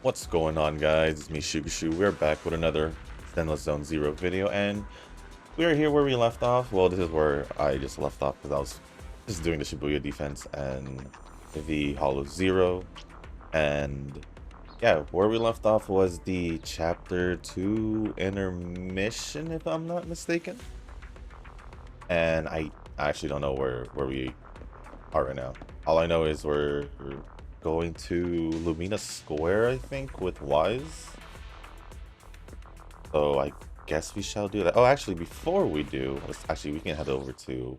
What's going on, guys? It's me, Shugashu. We're back with another Zenless Zone Zero video, and we are here where we left off. Well, this is where I just left off because I was just doing the Shibuya defense and the Hollow Zero. And yeah, where we left off was the Chapter 2 intermission, if I'm not mistaken. And I actually don't know where we are right now. All I know is we're going to Lumina Square, I think, with Wise. So I guess we shall do that. Oh, actually, before we do, we can head over to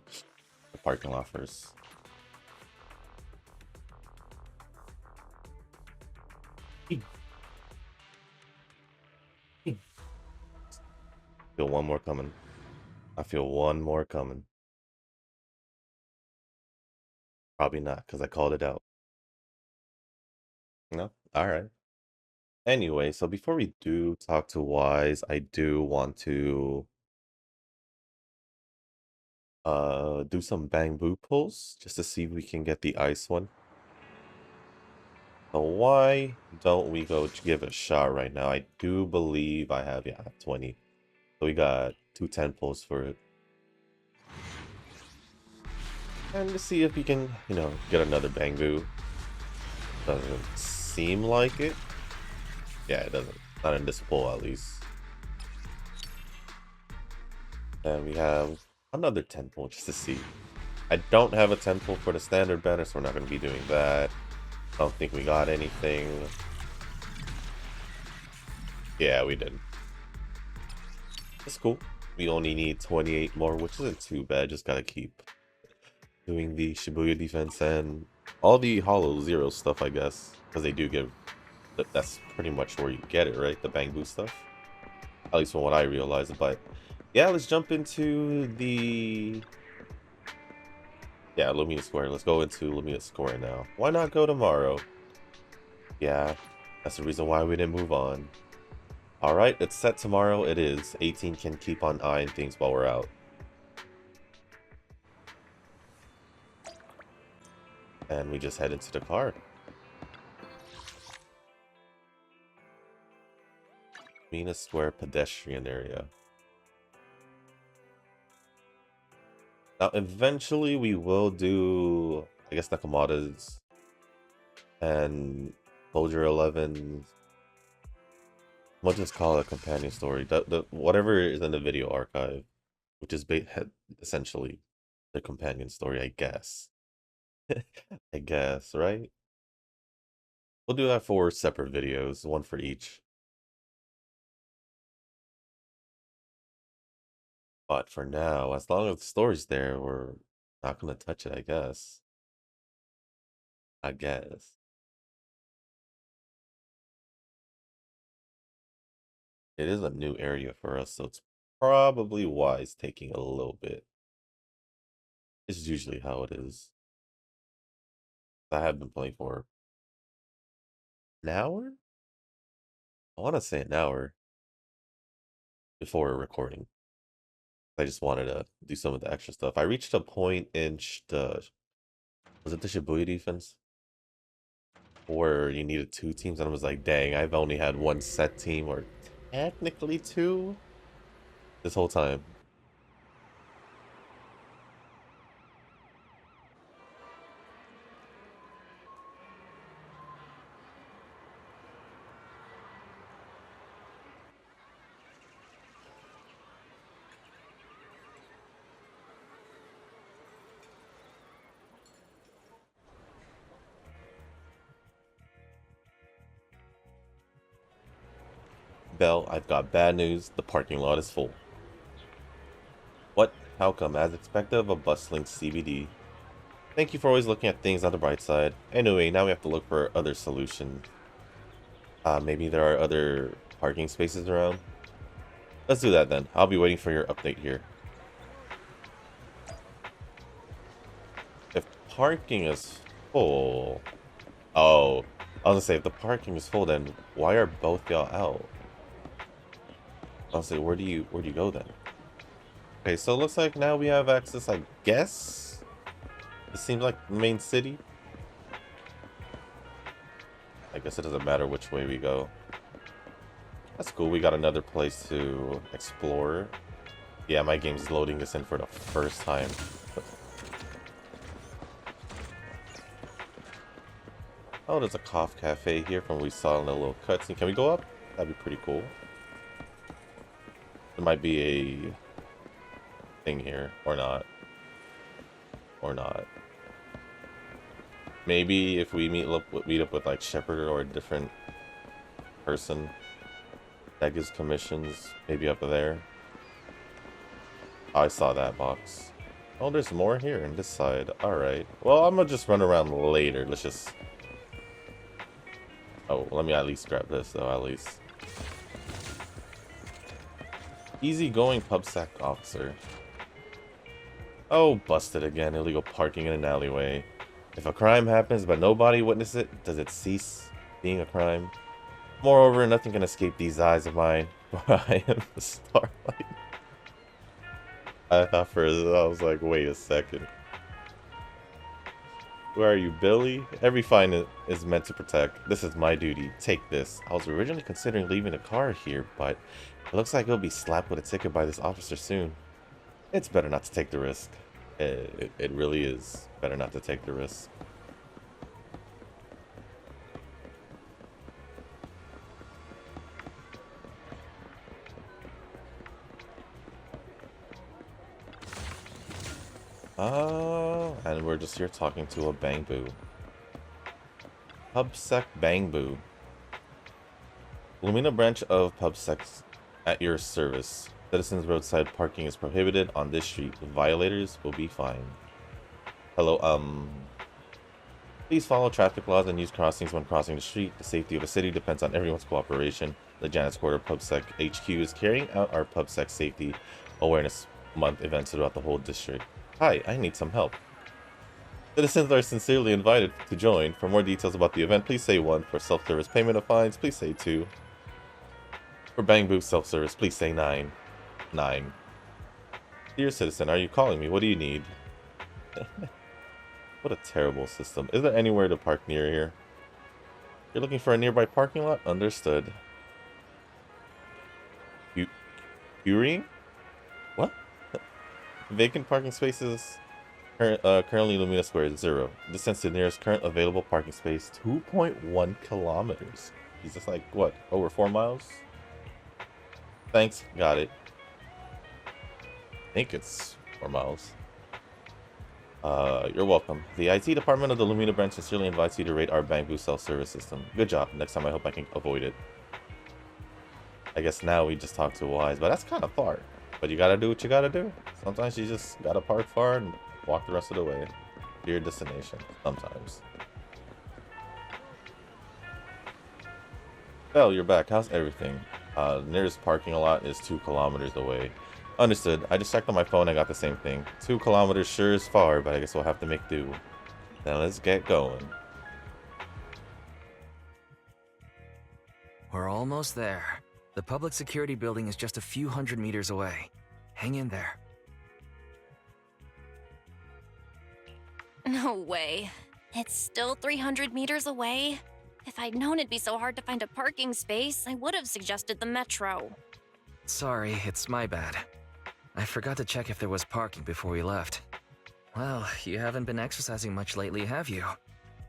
the parking lot first. Feel one more coming. I feel one more coming. Probably not, because I called it out. No? Alright. Anyway, so before we do talk to Wise, I do want to do some bamboo pulls just to see if we can get the ice one. So why don't we go give it a shot right now? I do believe I have 20. So we got 2 10 pulls for it. And to see if we can, get another bamboo. Doesn't seem like it. Yeah, it doesn't. Not in this pull, at least. And we have another 10 pull just to see. I don't have a 10 pull for the standard banner, so we're not going to be doing that. I don't think we got anything. Yeah, we didn't. It's cool. We only need 28 more, which isn't too bad. Just gotta keep doing the Shibuya defense and all the Hollow Zero stuff, I guess. Because they do give... That's pretty much where you get it, right? The bamboo stuff. At least from what I realized. But yeah, let's jump into the... Yeah, Lumina Square. Let's go into Lumina Square now. Why not go tomorrow? Yeah, that's the reason why we didn't move on. Alright, it's set tomorrow. It is. 18 can keep on eyeing things while we're out. And we just head into the car. Lumina Square pedestrian area. Now, eventually we will do, I guess, Nakamata's and Soldier 11. We'll just call it a companion story. The whatever is in the video archive, which is essentially the companion story, I guess. I guess, right? We'll do that for separate videos, one for each. But for now, as long as the story's there, we're not gonna touch it, I guess. I guess. It is a new area for us, so it's probably wise taking a little bit. It's usually how it is. I have been playing for an hour? I want to say an hour before recording. I just wanted to do some of the extra stuff. I reached a point in was it the Shibuya defense? Where you needed 2 teams, and I was like, dang, I've only had 1 set team, or technically 2 this whole time. Bell, I've got bad news. The parking lot is full. What? How come? As expected of a bustling CBD. Thank you for always looking at things on the bright side. Anyway, now we have to look for other solutions. Maybe there are other parking spaces around. Let's do that then. I'll be waiting for your update here. If parking is full... Oh, I was gonna say, if the parking is full, then why are both y'all out? I'll say, where do you go then? Okay, so it looks like now we have access, I guess. It seems like the main city. I guess it doesn't matter which way we go. That's cool. We got another place to explore. Yeah, my game's loading this in for the first time. Oh, there's a cough cafe here from what we saw in the little cutscene. Can we go up? That'd be pretty cool. There might be a thing here, or not. Or not. Maybe if we meet up with like Shepard or a different person that gives commissions, maybe up there. Oh, I saw that box. Oh, there's more here on this side. Alright. Well, I'm gonna just run around later. Let's just... Oh, let me at least grab this, though, at least. Easygoing PubSec officer. Oh, busted again. Illegal parking in an alleyway. If a crime happens but nobody witnesses it, does it cease being a crime? Moreover, nothing can escape these eyes of mine, for I am the starlight. I thought for I was like, wait a second. Where are you, Billy? Every fine is meant to protect. This is my duty. Take this. I was originally considering leaving the car here, but it looks like it'll be slapped with a ticket by this officer soon. It's better not to take the risk. It really is better not to take the risk. And we're just here talking to a Bangbu. PubSec Bangbu. Lumina branch of PubSec at your service. Citizens roadside parking is prohibited on this street. Violators will be fined. Hello, please follow traffic laws and use crossings when crossing the street. The safety of a city depends on everyone's cooperation. The Janet's Quarter PubSec HQ is carrying out our PubSec Safety Awareness Month events throughout the whole district. Hi, I need some help. Citizens are sincerely invited to join. For more details about the event, please say 1. For self-service payment of fines, please say 2. For Bangbu self-service, please say 9. 9. Dear citizen, are you calling me? What do you need? What a terrible system. Is there anywhere to park near here? You're looking for a nearby parking lot? Understood. Curing? What? Vacant parking spaces. Currently Lumina Square is 0. Distance to nearest current available parking space 2.1 kilometers. He's just like, what, over 4 miles? Thanks, got it. I think it's 4 miles. You're welcome. The IT department of the Lumina branch sincerely invites you to rate our Bangbu self-service system. Good job. Next time I hope I can avoid it. I guess now we just talk to Wise, but that's kind of far. But you gotta do what you gotta do. Sometimes you just gotta park far and walk the rest of the way to your destination. Sometimes. Belle, you're back. How's everything? Nearest parking lot is 2 kilometers away. Understood. I just checked on my phone and got the same thing. 2 kilometers sure is far, but I guess we'll have to make do. Now let's get going. We're almost there. The public security building is just a few hundred meters away. Hang in there. No way. It's still 300 meters away? If I'd known it'd be so hard to find a parking space, I would have suggested the metro. Sorry, it's my bad. I forgot to check if there was parking before we left. Well, you haven't been exercising much lately, have you?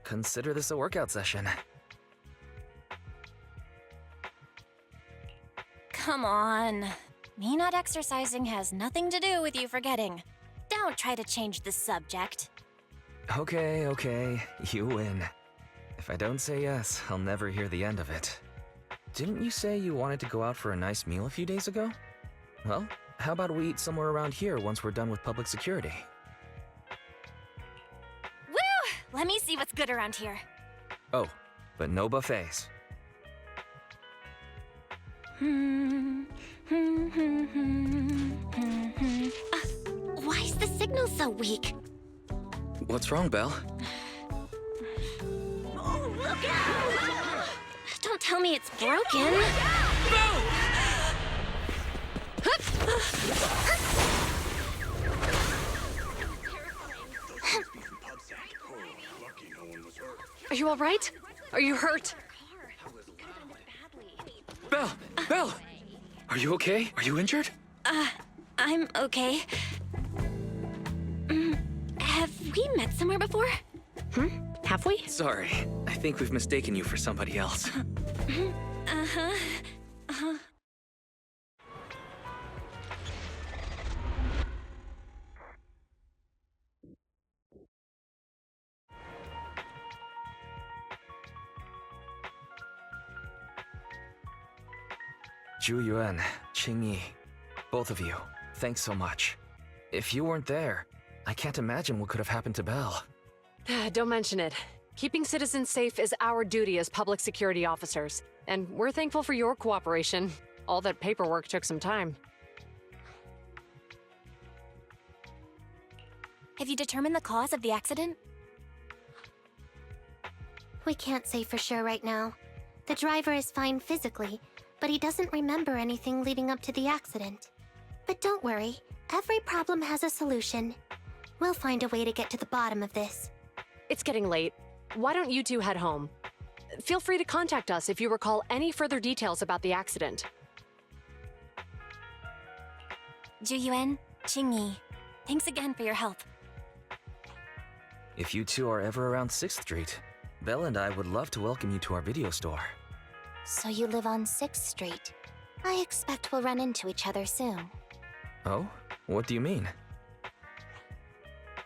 Consider this a workout session. Come on. Me not exercising has nothing to do with you forgetting. Don't try to change the subject. Okay, you win. If I don't say yes, I'll never hear the end of it. Didn't you say you wanted to go out for a nice meal a few days ago? Well, how about we eat somewhere around here once we're done with public security? Woo! Let me see what's good around here. Oh, but no buffets. Why is the signal so weak? What's wrong, Belle? Oh, look out! Don't tell me it's broken. Are you all right? Are you hurt? Belle! Belle! Are you okay? Are you injured? I'm okay. Have we met somewhere before? Have we? Sorry, I think we've mistaken you for somebody else. Zhu Yuan, Qing Yi, both of you, thanks so much. If you weren't there, I can't imagine what could have happened to Belle. Don't mention it. Keeping citizens safe is our duty as public security officers, and we're thankful for your cooperation. All that paperwork took some time. Have you determined the cause of the accident? We can't say for sure right now. The driver is fine physically, but he doesn't remember anything leading up to the accident. But don't worry, every problem has a solution. We'll find a way to get to the bottom of this. It's getting late. Why don't you two head home? Feel free to contact us if you recall any further details about the accident. Zhu Yuan, Qing Yi, thanks again for your help. If you two are ever around 6th Street, Belle and I would love to welcome you to our video store. So you live on 6th Street. I expect we'll run into each other soon. Oh? What do you mean?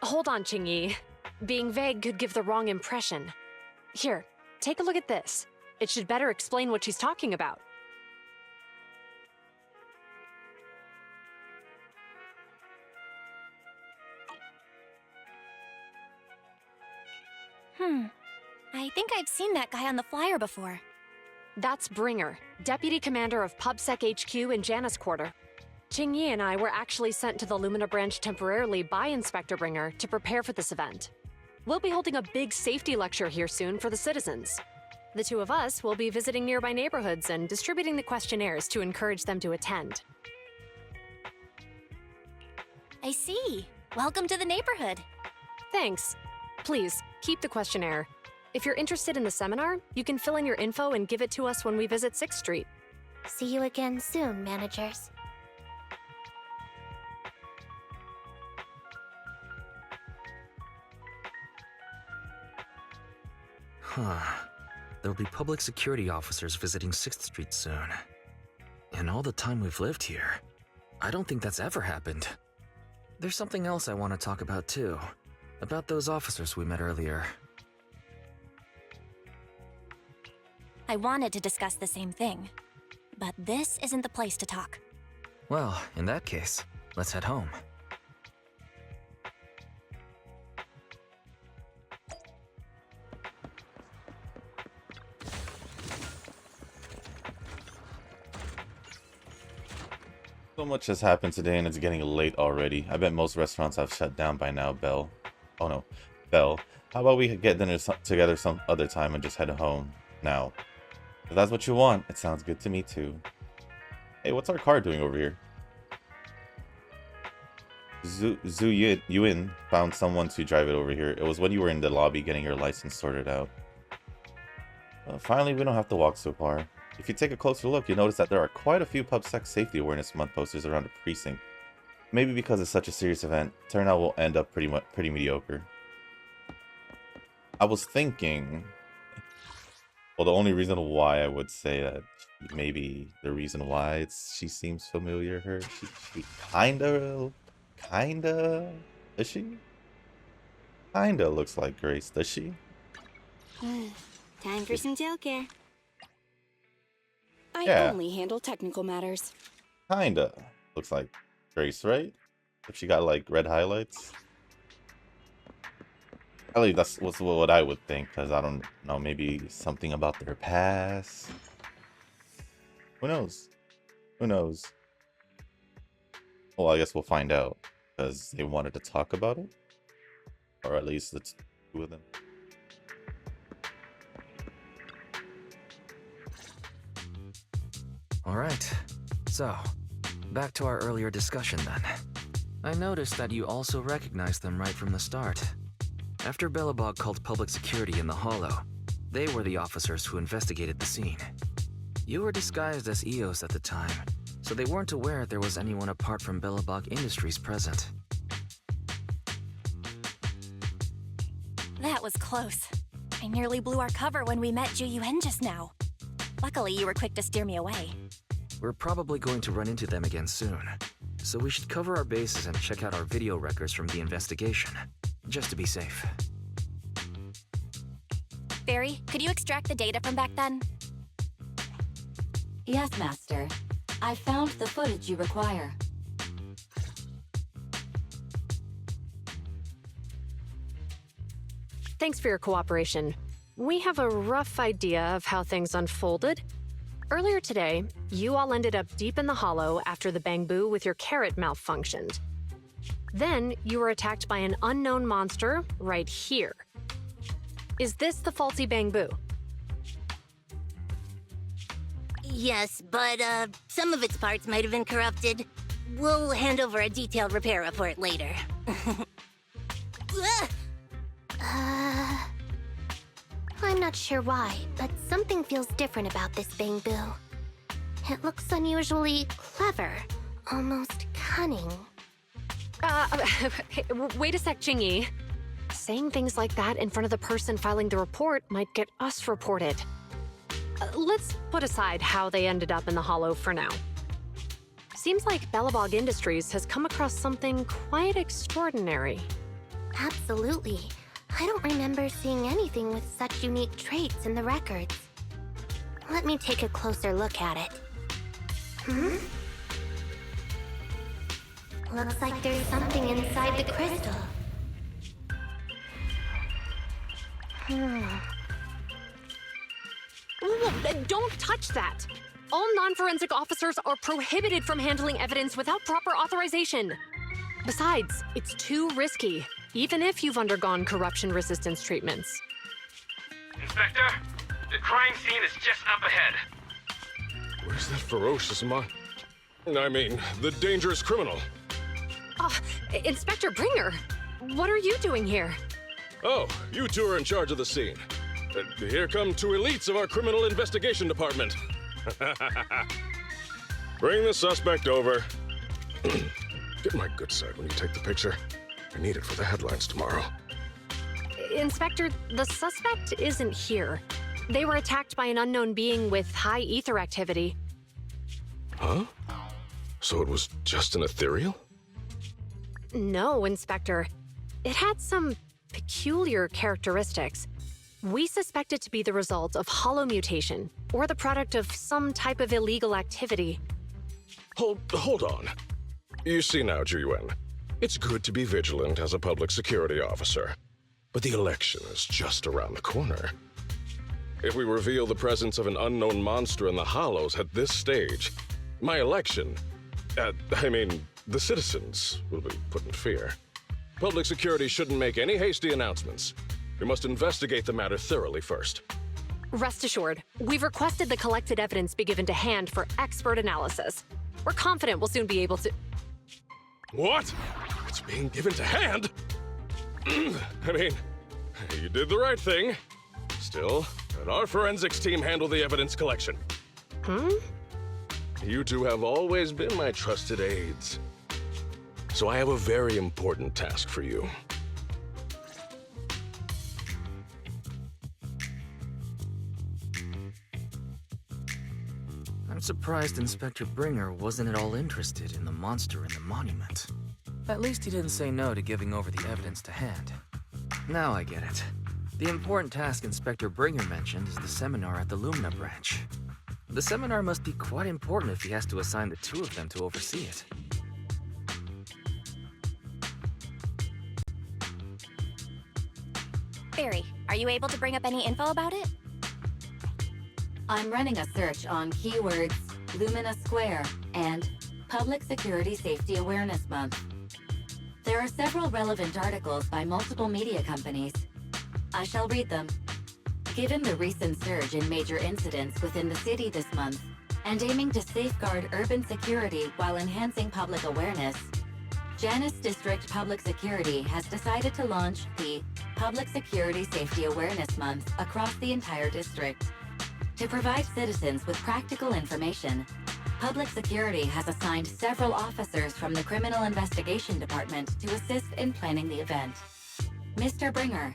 Hold on, Qing Yi. Being vague could give the wrong impression. Here, take a look at this. It should better explain what she's talking about. I think I've seen that guy on the flyer before. That's Bringer, Deputy Commander of PubSec HQ in Janus Quarter. Qing Yi and I were actually sent to the Lumina branch temporarily by Inspector Bringer to prepare for this event. We'll be holding a big safety lecture here soon for the citizens. The two of us will be visiting nearby neighborhoods and distributing the questionnaires to encourage them to attend. I see. Welcome to the neighborhood. Thanks. Please, keep the questionnaire. If you're interested in the seminar, you can fill in your info and give it to us when we visit 6th Street. See you again soon, managers. There'll be public security officers visiting 6th Street soon. In all the time we've lived here, I don't think that's ever happened. There's something else I want to talk about too. About those officers we met earlier. I wanted to discuss the same thing, but this isn't the place to talk. Well, in that case, let's head home. So much has happened today and it's getting late already. I bet most restaurants have shut down by now, Belle. Oh no, Belle. How about we get dinner together some other time and just head home now? If that's what you want, it sounds good to me too. Hey, what's our car doing over here? Zhu Yuan found someone to drive it over here. It was when you were in the lobby getting your license sorted out. Finally, we don't have to walk so far. If you take a closer look, you'll notice that there are quite a few PubSec Safety Awareness Month posters around the precinct. Maybe because it's such a serious event, turnout will end up pretty mediocre. I was thinking... Well, the only reason why I would say that maybe the reason why she seems familiar, she kinda, does she? Kinda looks like Grace, does she? Time for some tail care. I Yeah. only handle technical matters. Kinda looks like Grace, right? If she got like red highlights. At least that's what I would think, because I don't know, maybe something about their past. Who knows? Who knows? Well, I guess we'll find out, because they wanted to talk about it. Or at least the two of them. Alright, so, back to our earlier discussion then. I noticed that you also recognized them right from the start. After Bellabog called public security in the Hollow, they were the officers who investigated the scene. You were disguised as EOS at the time, so they weren't aware there was anyone apart from Billabong Industries present. That was close. I nearly blew our cover when we met Ju-Yuen just now. Luckily, you were quick to steer me away. We're probably going to run into them again soon, so we should cover our bases and check out our video records from the investigation, just to be safe. Barry, could you extract the data from back then? Yes, Master. I found the footage you require. Thanks for your cooperation. We have a rough idea of how things unfolded. Earlier today, you all ended up deep in the hollow after the bamboo with your carrot malfunctioned. Then, you were attacked by an unknown monster right here. Is this the faulty bamboo? Yes, but some of its parts might have been corrupted. We'll hand over a detailed repair report later. I'm not sure why, but something feels different about this bamboo. It looks unusually clever, almost cunning. Wait a sec, Jingyi. Saying things like that in front of the person filing the report might get us reported. Let's put aside how they ended up in the hollow for now. Seems like Billabong Industries has come across something quite extraordinary. Absolutely. I don't remember seeing anything with such unique traits in the records. Let me take a closer look at it. Looks like there's something inside the crystal. Don't touch that! All non-forensic officers are prohibited from handling evidence without proper authorization. Besides, it's too risky, even if you've undergone corruption resistance treatments. Inspector, the crime scene is just up ahead. Where's that ferocious the dangerous criminal? Inspector Bringer, what are you doing here? Oh, you two are in charge of the scene. Here come two elites of our criminal investigation department. Bring the suspect over. Get my good side when you take the picture. I need it for the headlines tomorrow. Inspector, the suspect isn't here. They were attacked by an unknown being with high ether activity. Huh? So it was just an ethereal? No, Inspector. It had some peculiar characteristics. We suspect it to be the result of hollow mutation, or the product of some type of illegal activity. Hold on. You see now, Ju-Yuen, it's good to be vigilant as a public security officer, but the election is just around the corner. If we reveal the presence of an unknown monster in the Hollows at this stage, my election, the citizens will be put in fear. Public security shouldn't make any hasty announcements. We must investigate the matter thoroughly first. Rest assured, we've requested the collected evidence be given to hand for expert analysis. We're confident we'll soon be able to... What? It's being given to hand? You did the right thing. Still, let our forensics team handle the evidence collection. You two have always been my trusted aides. So I have a very important task for you. I'm surprised Inspector Bringer wasn't at all interested in the monster in the monument. At least he didn't say no to giving over the evidence to hand. Now I get it. The important task Inspector Bringer mentioned is the seminar at the Lumina branch. The seminar must be quite important if he has to assign the two of them to oversee it. Barry, are you able to bring up any info about it? I'm running a search on keywords Lumina Square and Public Security Safety Awareness Month. There are several relevant articles by multiple media companies. I shall read them. Given the recent surge in major incidents within the city this month, and aiming to safeguard urban security while enhancing public awareness, Janus District Public Security has decided to launch the Public Security Safety Awareness Month across the entire district. To provide citizens with practical information, Public Security has assigned several officers from the Criminal Investigation Department to assist in planning the event. Mr. Bringer,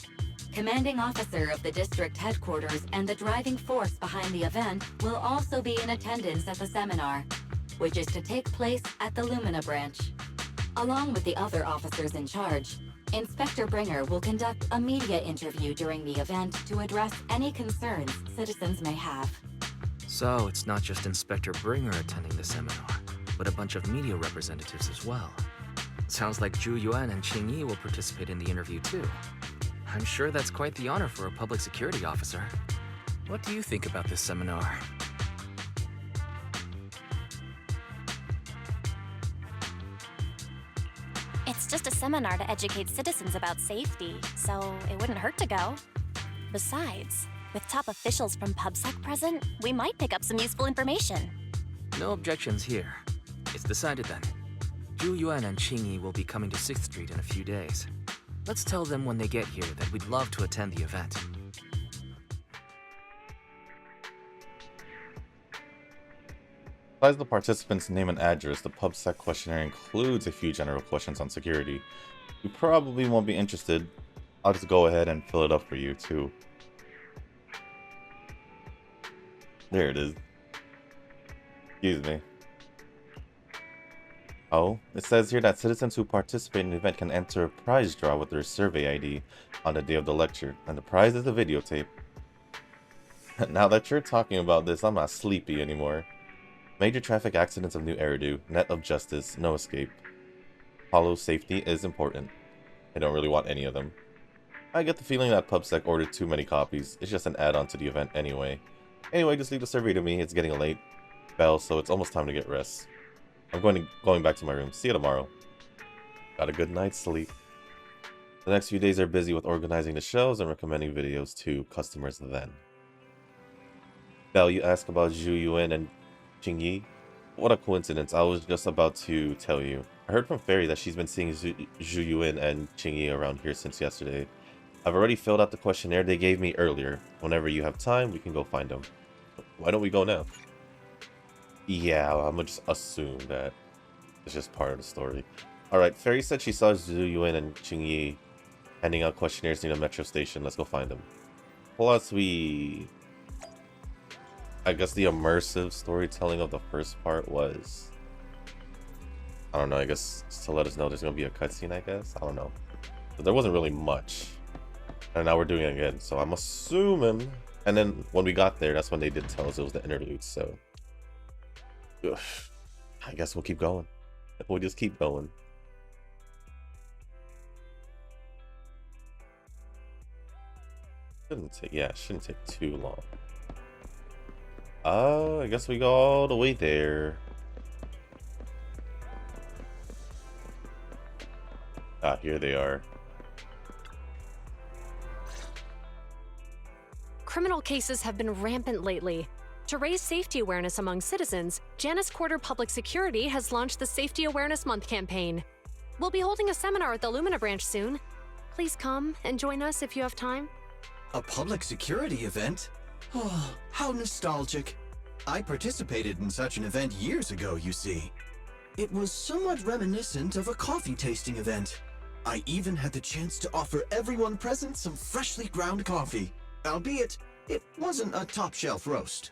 commanding officer of the district headquarters and the driving force behind the event, will also be in attendance at the seminar, which is to take place at the Lumina branch. Along with the other officers in charge, Inspector Bringer will conduct a media interview during the event to address any concerns citizens may have. So it's not just Inspector Bringer attending the seminar, but a bunch of media representatives as well. Sounds like Zhu Yuan and Qing Yi will participate in the interview too. I'm sure that's quite the honor for a public security officer. What do you think about this seminar? It's just a seminar to educate citizens about safety, so it wouldn't hurt to go. Besides, with top officials from PubSec present, we might pick up some useful information. No objections here. It's decided then. Zhu Yuan and Qing Yi will be coming to 6th Street in a few days. Let's tell them when they get here that we'd love to attend the event. Besides the participants' name and address, the PubSec questionnaire includes a few general questions on security. You probably won't be interested. I'll just go ahead and fill it up for you too. There it is. Excuse me. Oh, it says here that citizens who participate in the event can enter a prize draw with their survey ID on the day of the lecture, and the prize is a videotape. Now that you're talking about this, I'm not sleepy anymore. Major traffic accidents of New Eridu, net of justice, no escape. Hollow safety is important. I don't really want any of them. I get the feeling that PubSec ordered too many copies. It's just an add-on to the event anyway. Anyway, just leave the survey to me. It's getting late. Bell, so it's almost time to get rest. I'm going back to my room. See you tomorrow. Got a good night's sleep. The next few days are busy with organizing the shows and recommending videos to customers then. Bell, you ask about Zhu Yuan and Qing Yi? What a coincidence. I was just about to tell you. I heard from Fairy that she's been seeing Zhu Yuan and Qing Yi around here since yesterday. I've already filled out the questionnaire they gave me earlier. Whenever you have time, we can go find them. Why don't we go now? Yeah, I'm gonna just assume that it's just part of the story. Alright, Fairy said she saw Zhu Yuan and Qing Yi handing out questionnaires near the metro station. Let's go find them. Plus, I guess the immersive storytelling of the first part was... I don't know, I guess to let us know there's gonna be a cutscene, I guess? I don't know. But there wasn't really much. And now we're doing it again, so I'm assuming... And then when we got there, that's when they did tell us it was the interlude, so... Ugh. I guess we'll keep going. We'll just keep going. Shouldn't take too long. I guess we go all the way there. Ah, here they are. Criminal cases have been rampant lately. To raise safety awareness among citizens, Janus Quarter Public Security has launched the Safety Awareness Month campaign. We'll be holding a seminar at the Lumina branch soon. Please come and join us if you have time. A public security event? Oh, how nostalgic. I participated in such an event years ago, you see. It was somewhat reminiscent of a coffee tasting event. I even had the chance to offer everyone present some freshly ground coffee, albeit it wasn't a top-shelf roast.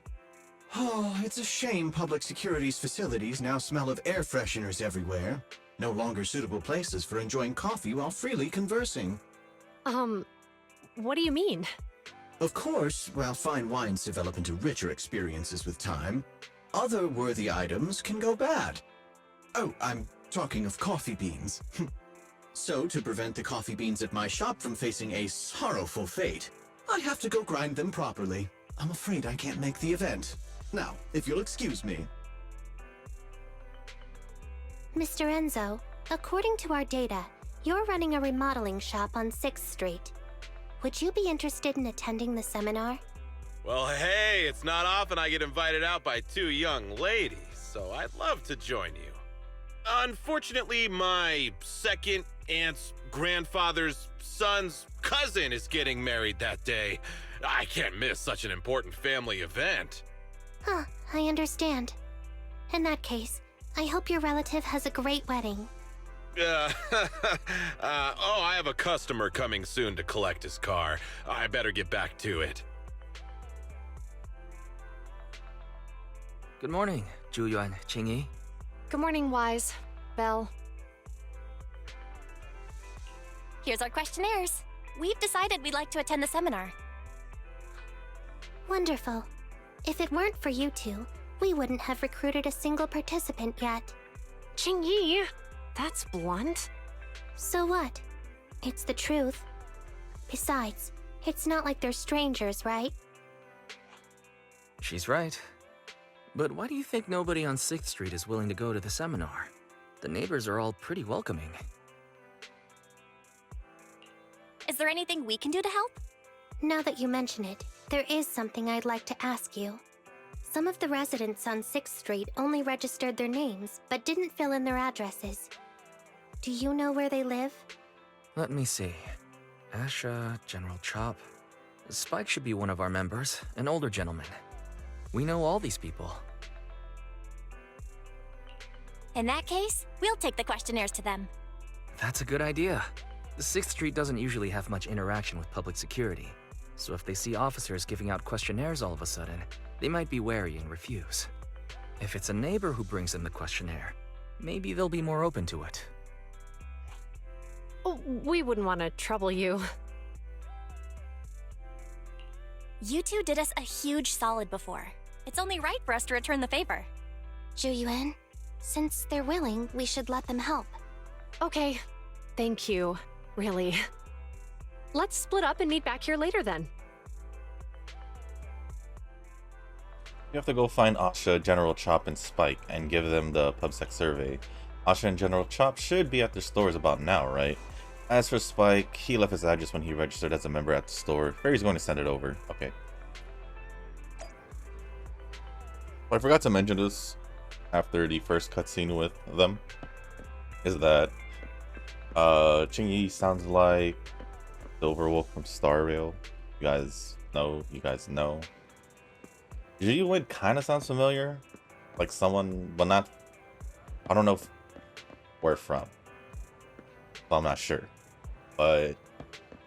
Oh, it's a shame public security's facilities now smell of air fresheners everywhere. No longer suitable places for enjoying coffee while freely conversing. What do you mean? Of course, while fine wines develop into richer experiences with time, other worthy items can go bad. Oh, I'm talking of coffee beans. So, to prevent the coffee beans at my shop from facing a sorrowful fate, I have to go grind them properly. I'm afraid I can't make the event. Now, if you'll excuse me. Mr. Enzo, according to our data, you're running a remodeling shop on 6th Street. Would you be interested in attending the seminar? Well, hey, it's not often I get invited out by two young ladies, so I'd love to join you. Unfortunately, my second aunt's grandfather's son's cousin is getting married that day, I can't miss such an important family event. Huh, I understand. In that case, I hope your relative has a great wedding. Oh, I have a customer coming soon to collect his car. I better get back to it. Good morning, Zhuyuan, Qingyi. Good morning, Wise. Belle. Here's our questionnaires. We've decided we'd like to attend the seminar. Wonderful. If it weren't for you two, we wouldn't have recruited a single participant yet. Qingyi, that's blunt. So what? It's the truth. Besides, it's not like they're strangers, right? She's right. But why do you think nobody on 6th Street is willing to go to the seminar? The neighbors are all pretty welcoming. Is there anything we can do to help? Now that you mention it, there is something I'd like to ask you. Some of the residents on 6th Street only registered their names, but didn't fill in their addresses. Do you know where they live? Let me see. Asha, General Chop. Spike should be one of our members, an older gentleman. We know all these people. In that case, we'll take the questionnaires to them. That's a good idea. The 6th Street doesn't usually have much interaction with public security, so if they see officers giving out questionnaires all of a sudden, they might be wary and refuse. If it's a neighbor who brings in the questionnaire, maybe they'll be more open to it. Oh, we wouldn't want to trouble you. You two did us a huge solid before. It's only right for us to return the favor. Zhuyuan, since they're willing, we should let them help. Okay, thank you. Really. Let's split up and meet back here later then. You have to go find Asha, General Chop, and Spike and give them the PubSec survey. Asha and General Chop should be at their stores about now, right? As for Spike, he left his address when he registered as a member at the store. Fairy's going to send it over. Okay. What I forgot to mention this after the first cutscene with them is that Qingyi sounds like Silverwolf from Star Rail. You guys know. Jiwood kind of sounds familiar, like someone, but not. I don't know where from, so I'm not sure. But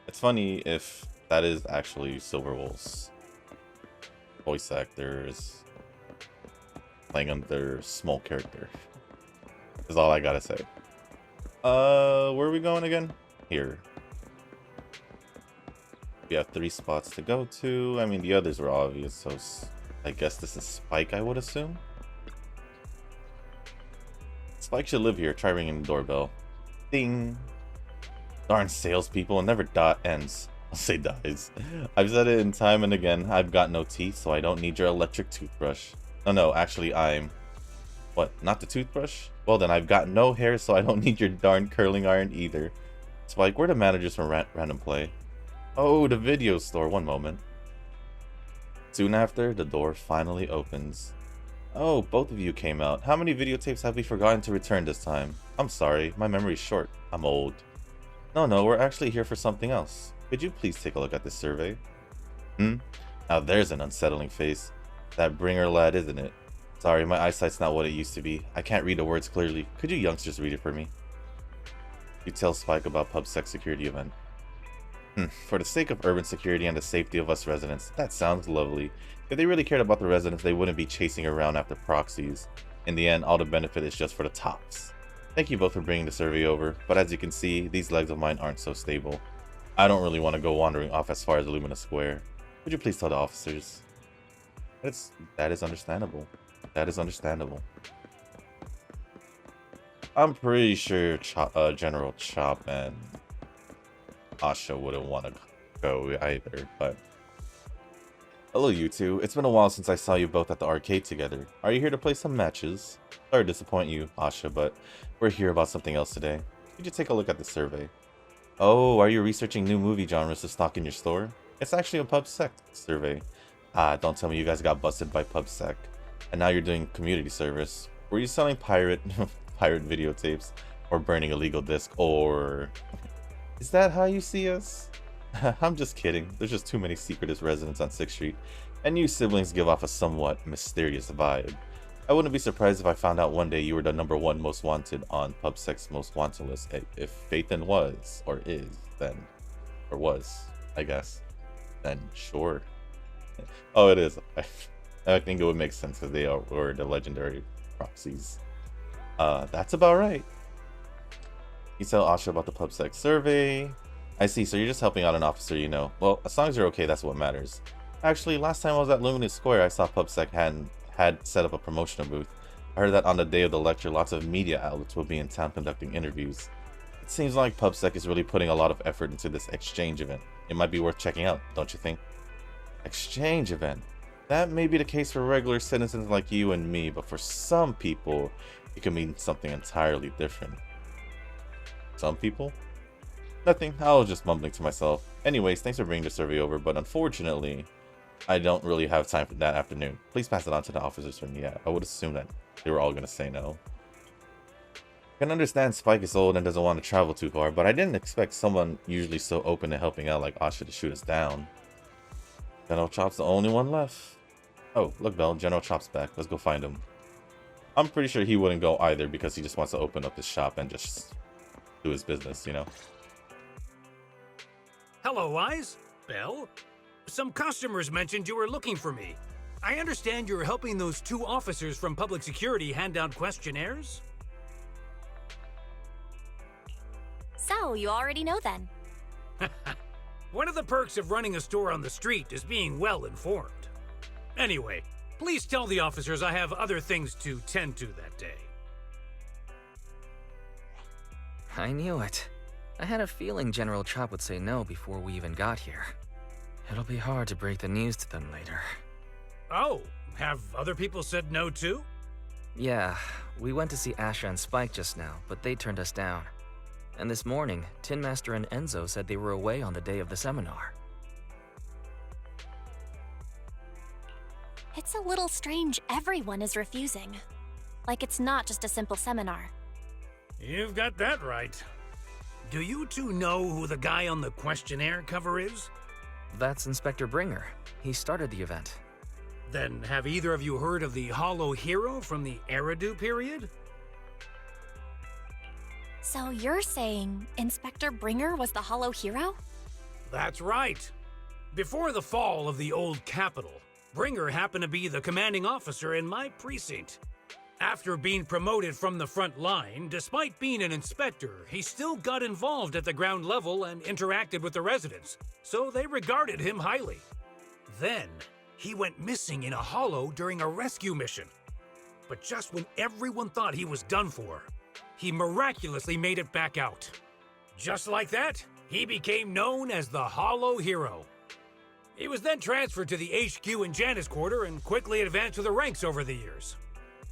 it's funny if that is actually Silverwolf's voice actors playing under small character. Is all I gotta say. Where are we going again? Here. We have 3 spots to go to. I mean, the others were obvious, so I guess this is Spike, I would assume. Spike should live here. Try ringing the doorbell. Ding. Darn salespeople, never ends. I'll say dies. I've said it in time and again. I've got no teeth, so I don't need your electric toothbrush. No, actually I'm... What, not the toothbrush? Well then, I've got no hair, so I don't need your darn curling iron either. Spike, we're the managers from Random Play. Oh, the video store. One moment. Soon after, the door finally opens. Oh, both of you came out. How many videotapes have we forgotten to return this time? I'm sorry, my memory's short. I'm old. No, we're actually here for something else. Could you please take a look at this survey? Now there's an unsettling face. That bringer lad, isn't it? Sorry, my eyesight's not what it used to be. I can't read the words clearly. Could you youngsters read it for me? You tell Spike about PubSec security event. For the sake of urban security and the safety of us residents, that sounds lovely. If they really cared about the residents, they wouldn't be chasing around after proxies. In the end, all the benefit is just for the tops. Thank you both for bringing the survey over, but as you can see, these legs of mine aren't so stable. I don't really want to go wandering off as far as Lumina Square. Would you please tell the officers? That is understandable. That is understandable. I'm pretty sure General Chop and Asha wouldn't want to go either, but... Hello you two, it's been a while since I saw you both at the arcade together. Are you here to play some matches? Sorry to disappoint you, Asha, but we're here about something else today. Could you take a look at the survey? Oh, are you researching new movie genres to stock in your store? It's actually a PubSec survey. Don't tell me you guys got busted by PubSec, and now you're doing community service. Were you selling pirate videotapes, or burning illegal disc, or... Is that how you see us? I'm just kidding. There's just too many secretive residents on 6th Street, and you siblings give off a somewhat mysterious vibe. I wouldn't be surprised if I found out one day you were the #1 most wanted on PubSec's most wanted list. If Phaethon was, or is, then, or was, I guess, then sure. Oh, it is. I think it would make sense because were the legendary proxies. That's about right. You tell Asha about the PubSec survey. I see, so you're just helping out an officer you know. Well, as long as you're okay, that's what matters. Actually, last time I was at Luminous Square, I saw PubSec had set up a promotional booth. I heard that on the day of the lecture, lots of media outlets will be in town conducting interviews. It seems like PubSec is really putting a lot of effort into this exchange event. It might be worth checking out, don't you think? Exchange event? That may be the case for regular citizens like you and me, but for some people, it could mean something entirely different. Some people? Nothing, I was just mumbling to myself. Anyways, thanks for bringing the survey over, but unfortunately, I don't really have time for that afternoon. Please pass it on to the officers for me. Yeah, I would assume that they were all gonna say no. I can understand Spike is old and doesn't want to travel too far, but I didn't expect someone usually so open to helping out like Asha to shoot us down. General Chop's the only one left. Oh, look, Belle, General Chop's back. Let's go find him. I'm pretty sure he wouldn't go either because he just wants to open up his shop and just do his business, you know? Hello, Wise. Belle? Some customers mentioned you were looking for me. I understand you're helping those 2 officers from public security hand out questionnaires? So, you already know then. One of the perks of running a store on the street is being well informed. Anyway, please tell the officers I have other things to tend to that day. I knew it. I had a feeling General Chop would say no before we even got here. It'll be hard to break the news to them later. Oh, have other people said no too? Yeah, we went to see Asha and Spike just now, but they turned us down. And this morning, Tin Master and Enzo said they were away on the day of the seminar. It's a little strange everyone is refusing. Like it's not just a simple seminar. You've got that right. Do you 2 know who the guy on the questionnaire cover is? That's Inspector Bringer. He started the event. Then have either of you heard of the Hollow Hero from the Eridu period? So you're saying Inspector Bringer was the Hollow Hero? That's right. Before the fall of the old capital, Bringer happened to be the commanding officer in my precinct. After being promoted from the front line, despite being an inspector, he still got involved at the ground level and interacted with the residents, so they regarded him highly. Then, he went missing in a hollow during a rescue mission. But just when everyone thought he was done for, he miraculously made it back out. Just like that, he became known as the Hollow Hero. He was then transferred to the HQ in Janus Quarter and quickly advanced to the ranks over the years.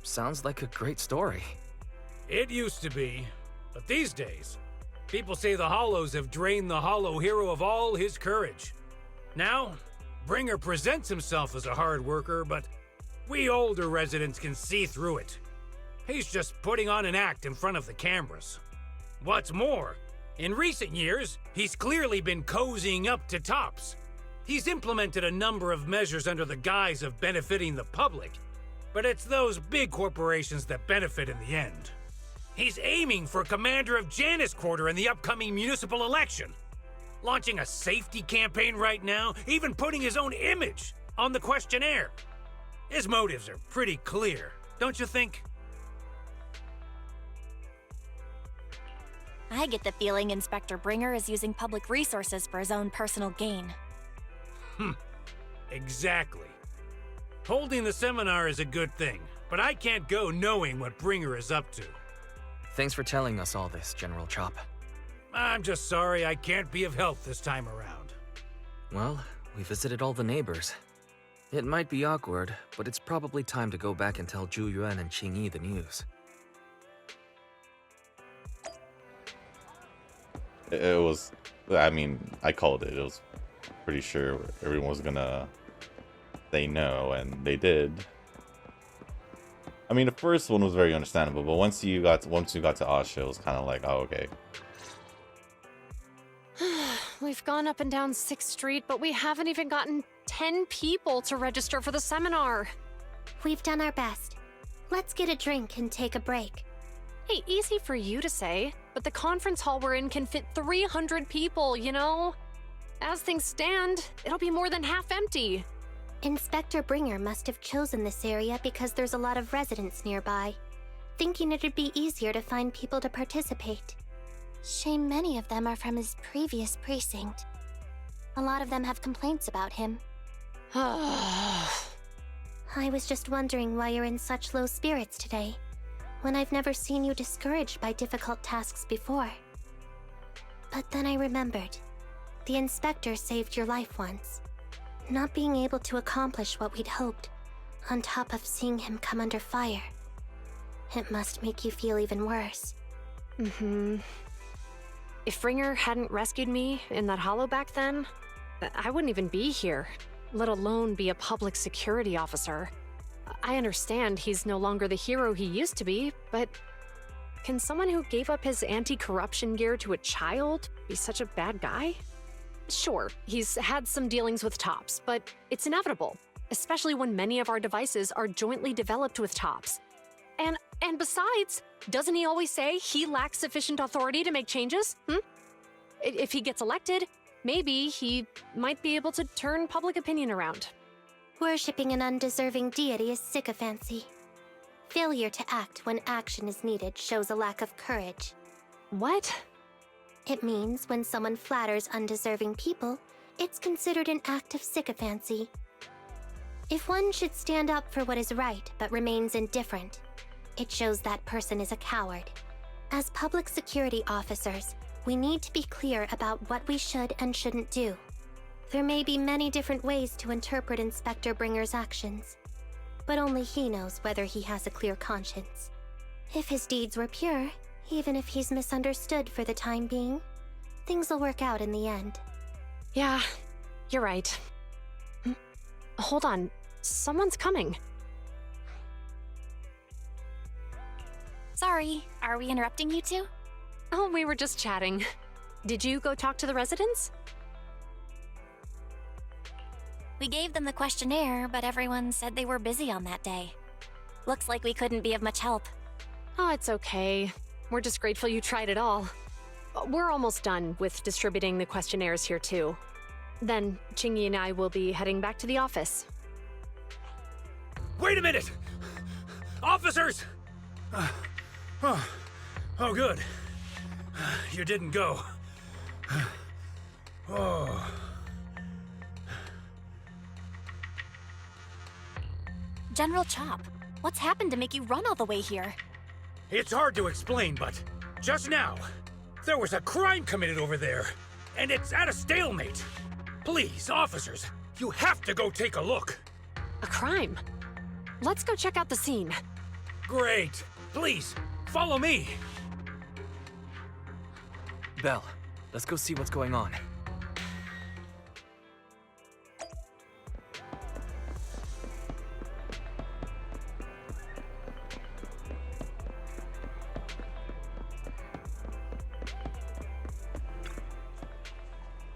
Sounds like a great story. It used to be, but these days, people say the Hollows have drained the Hollow Hero of all his courage. Now, Bringer presents himself as a hard worker, but we older residents can see through it. He's just putting on an act in front of the cameras. What's more, in recent years, he's clearly been cozying up to Tops. He's implemented a number of measures under the guise of benefiting the public, but it's those big corporations that benefit in the end. He's aiming for commander of Janus Quarter in the upcoming municipal election, launching a safety campaign right now, even putting his own image on the questionnaire. His motives are pretty clear, don't you think? I get the feeling Inspector Bringer is using public resources for his own personal gain. Exactly. Holding the seminar is a good thing, but I can't go knowing what Bringer is up to. Thanks for telling us all this, General Chop. I'm just sorry I can't be of help this time around. Well, we visited all the neighbors. It might be awkward, but it's probably time to go back and tell Zhu Yuan and Qing Yi the news. It was, I mean, I called it. It was pretty sure everyone was gonna say no, and they did. I mean, the first one was very understandable, but once you got to Asha, it was kind of like, oh, okay. we've gone up and down 6th Street, but we haven't even gotten 10 people to register for the seminar. We've done our best. Let's get a drink and take a break. Hey, easy for you to say, but the conference hall we're in can fit 300 people, you know? As things stand, it'll be more than half empty. Inspector Bringer must have chosen this area because there's a lot of residents nearby, thinking it'd be easier to find people to participate. Shame many of them are from his previous precinct. A lot of them have complaints about him. I was just wondering why you're in such low spirits today, when I've never seen you discouraged by difficult tasks before. But then I remembered. The inspector saved your life once. Not being able to accomplish what we'd hoped, on top of seeing him come under fire. It must make you feel even worse. Mm-hmm. If Ringer hadn't rescued me in that hollow back then, I wouldn't even be here, let alone be a public security officer. I understand he's no longer the hero he used to be, but can someone who gave up his anti-corruption gear to a child be such a bad guy? Sure, he's had some dealings with Tops, but it's inevitable, especially when many of our devices are jointly developed with Tops. And besides, doesn't he always say he lacks sufficient authority to make changes? If he gets elected, maybe he might be able to turn public opinion around. Worshipping an undeserving deity is sycophancy. Failure to act when action is needed shows a lack of courage. What? It means when someone flatters undeserving people, it's considered an act of sycophancy. If one should stand up for what is right but remains indifferent, it shows that person is a coward. As public security officers, we need to be clear about what we should and shouldn't do. There may be many different ways to interpret Inspector Bringer's actions, but only he knows whether he has a clear conscience. If his deeds were pure, even if he's misunderstood for the time being, things will work out in the end. Yeah, you're right. Hold on, someone's coming. Sorry, are we interrupting you two? Oh, we were just chatting. Did you go talk to the residents? We gave them the questionnaire, but everyone said they were busy on that day. Looks like we couldn't be of much help. Oh, it's okay. We're just grateful you tried it all. We're almost done with distributing the questionnaires here, too. Then, Chingy and I will be heading back to the office. Wait a minute! Officers! Oh, good. You didn't go. Oh. General Chop, what's happened to make you run all the way here? It's hard to explain, but just now, there was a crime committed over there, and it's at a stalemate. Please, officers, you have to go take a look. A crime? Let's go check out the scene. Great. Please, follow me. Belle, let's go see what's going on.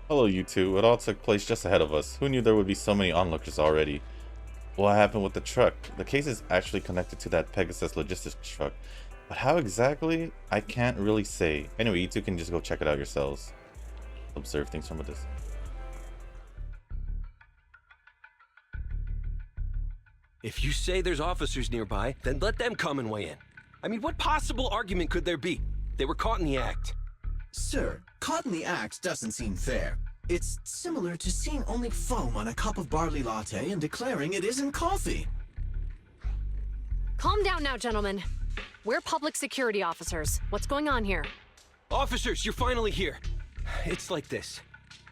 Hello, you two. It all took place just ahead of us. Who knew there would be so many onlookers already? What happened with the truck? The case is actually connected to that Pegasus logistics truck. But how exactly? I can't really say. Anyway, you two can just go check it out yourselves. Observe things from a distance. If you say there's officers nearby, then let them come and weigh in. I mean, what possible argument could there be? They were caught in the act. Sir, caught in the act doesn't seem fair. It's similar to seeing only foam on a cup of barley latte and declaring it isn't coffee. Calm down now, gentlemen. We're public security officers. What's going on here? Officers, you're finally here. It's like this.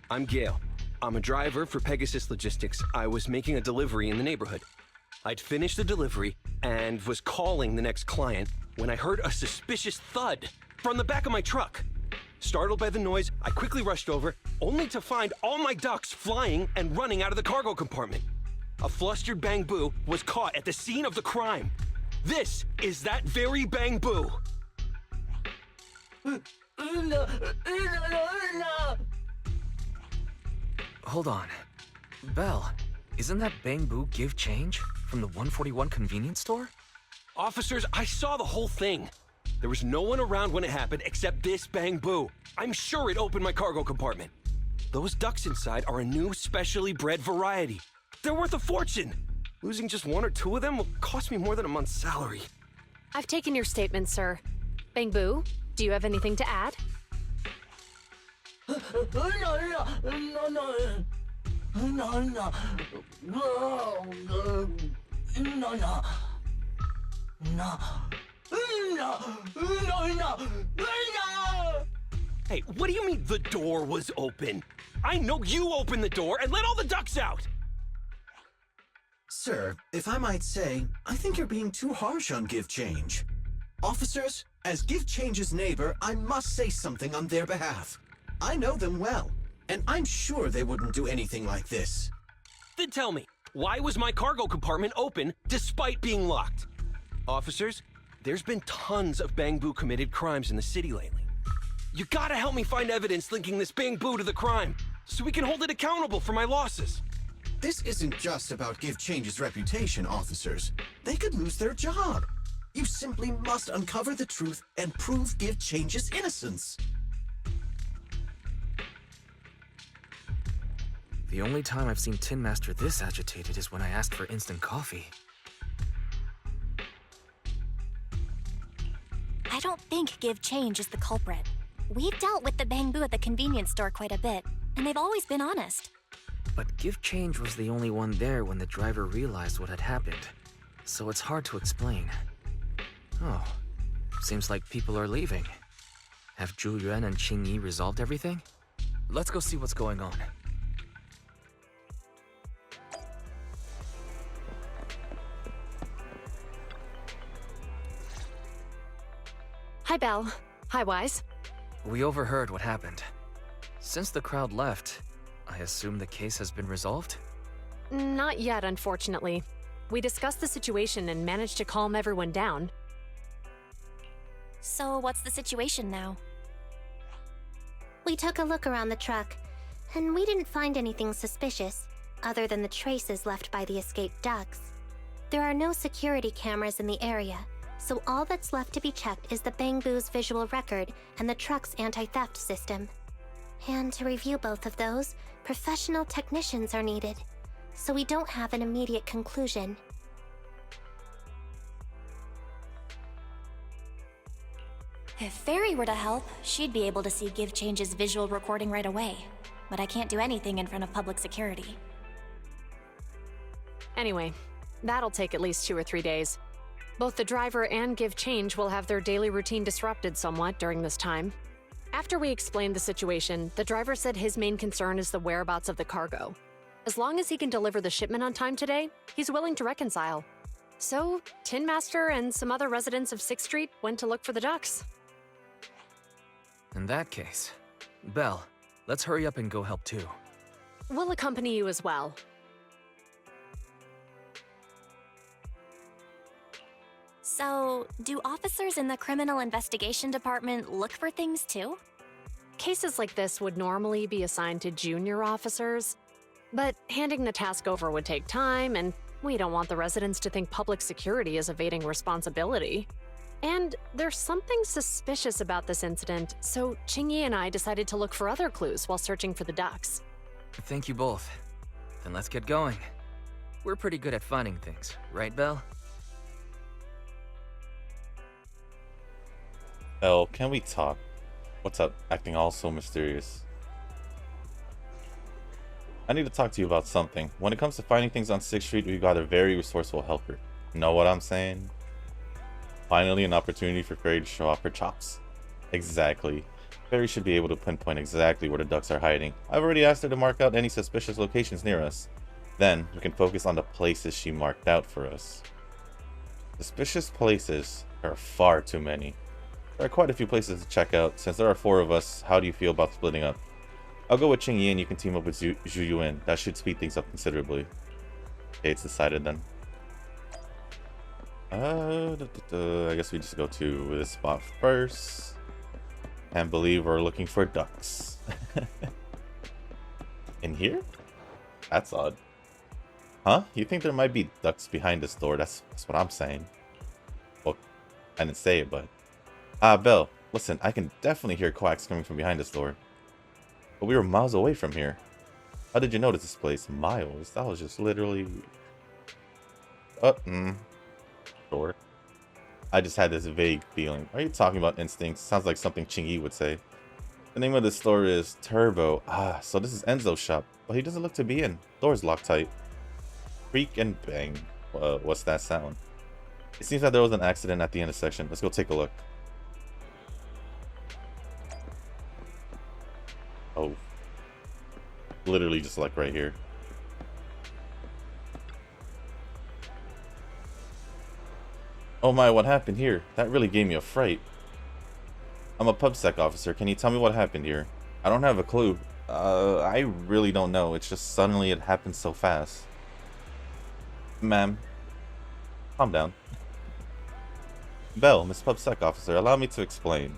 I'm Gale. I'm a driver for Pegasus Logistics. I was making a delivery in the neighborhood. I'd finished the delivery and was calling the next client when I heard a suspicious thud from the back of my truck. Startled by the noise, I quickly rushed over, only to find all my ducks flying and running out of the cargo compartment. A flustered Bang Boo was caught at the scene of the crime. This is that very Bang Boo. hold on. Belle, isn't that Bang Boo give change from the 141 convenience store? Officers, I saw the whole thing. There was no one around when it happened except this Bang Boo. I'm sure it opened my cargo compartment. Those ducks inside are a new specially bred variety. They're worth a fortune. Losing just one or two of them will cost me more than a month's salary. I've taken your statement, sir. Bang Boo, do you have anything to add? Hey, what do you mean the door was open? I know you opened the door and let all the ducks out! Sir, if I might say, I think you're being too harsh on Give Change. Officers, as Give Change's neighbor, I must say something on their behalf. I know them well, and I'm sure they wouldn't do anything like this. Then tell me, why was my cargo compartment open despite being locked? Officers, there's been tons of Bang Boo committed crimes in the city lately. You gotta help me find evidence linking this Bang Boo to the crime, so we can hold it accountable for my losses. This isn't just about Give Change's reputation, officers. They could lose their job. You simply must uncover the truth and prove Give Change's innocence. The only time I've seen Tin Master this agitated is when I asked for instant coffee. I don't think Give Change is the culprit. We've dealt with the Bang Boo at the convenience store quite a bit, and they've always been honest. But Give Change was the only one there when the driver realized what had happened, so it's hard to explain. Oh, seems like people are leaving. Have Zhu Yuan and Qing Yi resolved everything? Let's go see what's going on. Hi, Belle. Hi, Wise. We overheard what happened. Since the crowd left, I assume the case has been resolved? Not yet, unfortunately. We discussed the situation and managed to calm everyone down. So what's the situation now? We took a look around the truck, and we didn't find anything suspicious, other than the traces left by the escaped ducks. There are no security cameras in the area, so all that's left to be checked is the Bang Boo's visual record and the truck's anti-theft system. And to review both of those, professional technicians are needed, so we don't have an immediate conclusion. If Fairy were to help, she'd be able to see Give Change's visual recording right away. But I can't do anything in front of public security. Anyway, that'll take at least 2 or 3 days. Both the driver and Give Change will have their daily routine disrupted somewhat during this time. After we explained the situation, the driver said his main concern is the whereabouts of the cargo. As long as he can deliver the shipment on time today, he's willing to reconcile. So, Tin Master and some other residents of 6th Street went to look for the ducks. In that case, Belle, let's hurry up and go help too. We'll accompany you as well. So, do officers in the criminal investigation department look for things too? Cases like this would normally be assigned to junior officers, but handing the task over would take time, and we don't want the residents to think public security is evading responsibility. And there's something suspicious about this incident, so Qing Yi and I decided to look for other clues while searching for the ducks. Thank you both. Then let's get going. We're pretty good at finding things, right, Belle? Elle, can we talk? What's up? Acting all so mysterious. I need to talk to you about something. When it comes to finding things on 6th Street, we've got a very resourceful helper. Know what I'm saying? Finally, an opportunity for Fairy to show off her chops. Exactly. Fairy should be able to pinpoint exactly where the ducks are hiding. I've already asked her to mark out any suspicious locations near us. Then, we can focus on the places she marked out for us. Suspicious places are far too many. There are quite a few places to check out. Since there are 4 of us, how do you feel about splitting up? I'll go with Qing Yi and you can team up with Zhu Yuan. That should speed things up considerably. Okay, it's decided then. I guess we just go to this spot first. And believe we're looking for ducks. In here? That's odd. Huh? You think there might be ducks behind this door? That's what I'm saying. Well, I didn't say it, but... Belle, listen, I can definitely hear quacks coming from behind this door. But we were miles away from here. How did you notice this place? Miles? That was just literally... Sure. I just had this vague feeling. Are you talking about instincts? Sounds like something Ching-Yi would say. The name of the store is Turbo. So this is Enzo's shop. But he doesn't look to be in. Door's locked tight. Creak and bang. What's that sound? It seems that there was an accident at the intersection. Let's go take a look. Oh. Literally just like right here. Oh my, what happened here? That really gave me a fright. I'm a PubSec officer. Can you tell me what happened here? I don't have a clue. I really don't know. It's just suddenly it happened so fast. Ma'am, calm down. Belle, Miss PubSec officer, allow me to explain.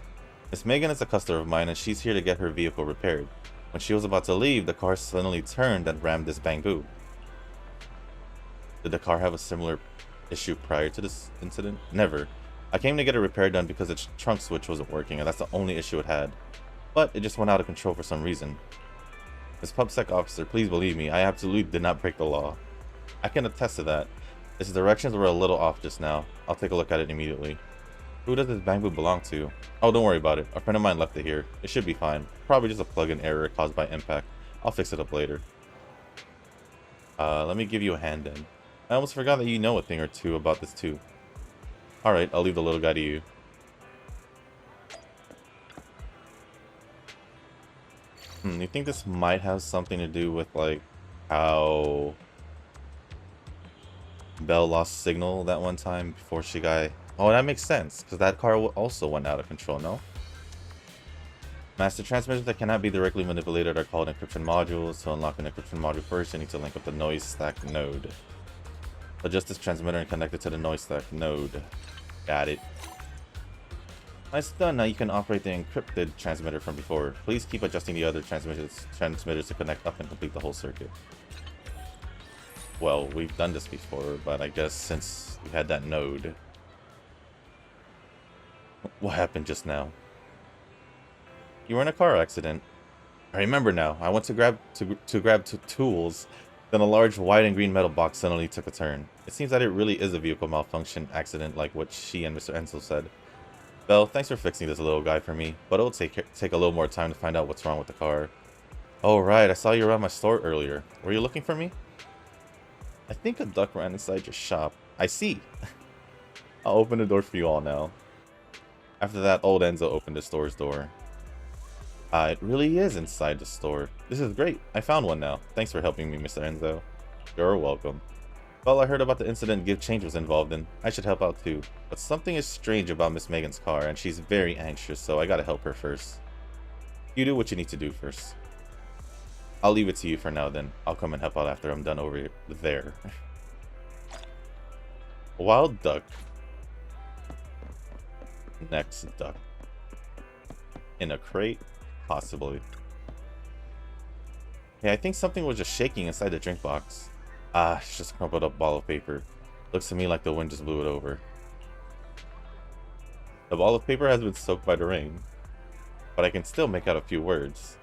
Miss Megan is a customer of mine and she's here to get her vehicle repaired. When she was about to leave, the car suddenly turned and rammed this bamboo. Did the car have a similar issue prior to this incident? Never. I came to get a repair done because its trunk switch wasn't working and that's the only issue it had. But it just went out of control for some reason. Miss PubSec officer, please believe me, I absolutely did not break the law. I can attest to that. Its directions were a little off just now. I'll take a look at it immediately. Who does this bamboo belong to? Oh, don't worry about it. A friend of mine left it here. It should be fine. Probably just a plug-in error caused by impact. I'll fix it up later. Let me give you a hand in. I almost forgot that you know a thing or two about this too. Alright, I'll leave the little guy to you. You think this might have something to do with, like, how Belle lost signal that one time before she got... Oh, that makes sense, because that car also went out of control, no? Master transmitters that cannot be directly manipulated are called encryption modules. To unlock an encryption module first, you need to link up the noise stack node. Adjust this transmitter and connect it to the noise stack node. Got it. Nice done. Now you can operate the encrypted transmitter from before. Please keep adjusting the other transmitters to connect up and complete the whole circuit. Well, we've done this before, but I guess since we had that node... What happened just now? You were in a car accident. I remember now. I went to grab tools. Then a large white and green metal box suddenly took a turn. It seems that it really is a vehicle malfunction accident like what she and Mr. Enzo said. Belle, thanks for fixing this little guy for me, but it'll take a little more time to find out what's wrong with the car. Oh right, I saw you around my store earlier. Were you looking for me? I think a duck ran inside your shop. I see. I'll open the door for you all now. After that, old Enzo opened the store's door. It really is inside the store. This is great. I found one now. Thanks for helping me, Mr. Enzo. You're welcome. Well, I heard about the incident Give Change was involved in. I should help out too. But something is strange about Miss Megan's car, and she's very anxious, so I gotta help her first. You do what you need to do first. I'll leave it to you for now then. I'll come and help out after I'm done over there. Wild duck. Next duck. In a crate? Possibly. Yeah, I think something was just shaking inside the drink box. It's just a crumpled up ball of paper. Looks to me like the wind just blew it over. The ball of paper has been soaked by the rain, but I can still make out a few words.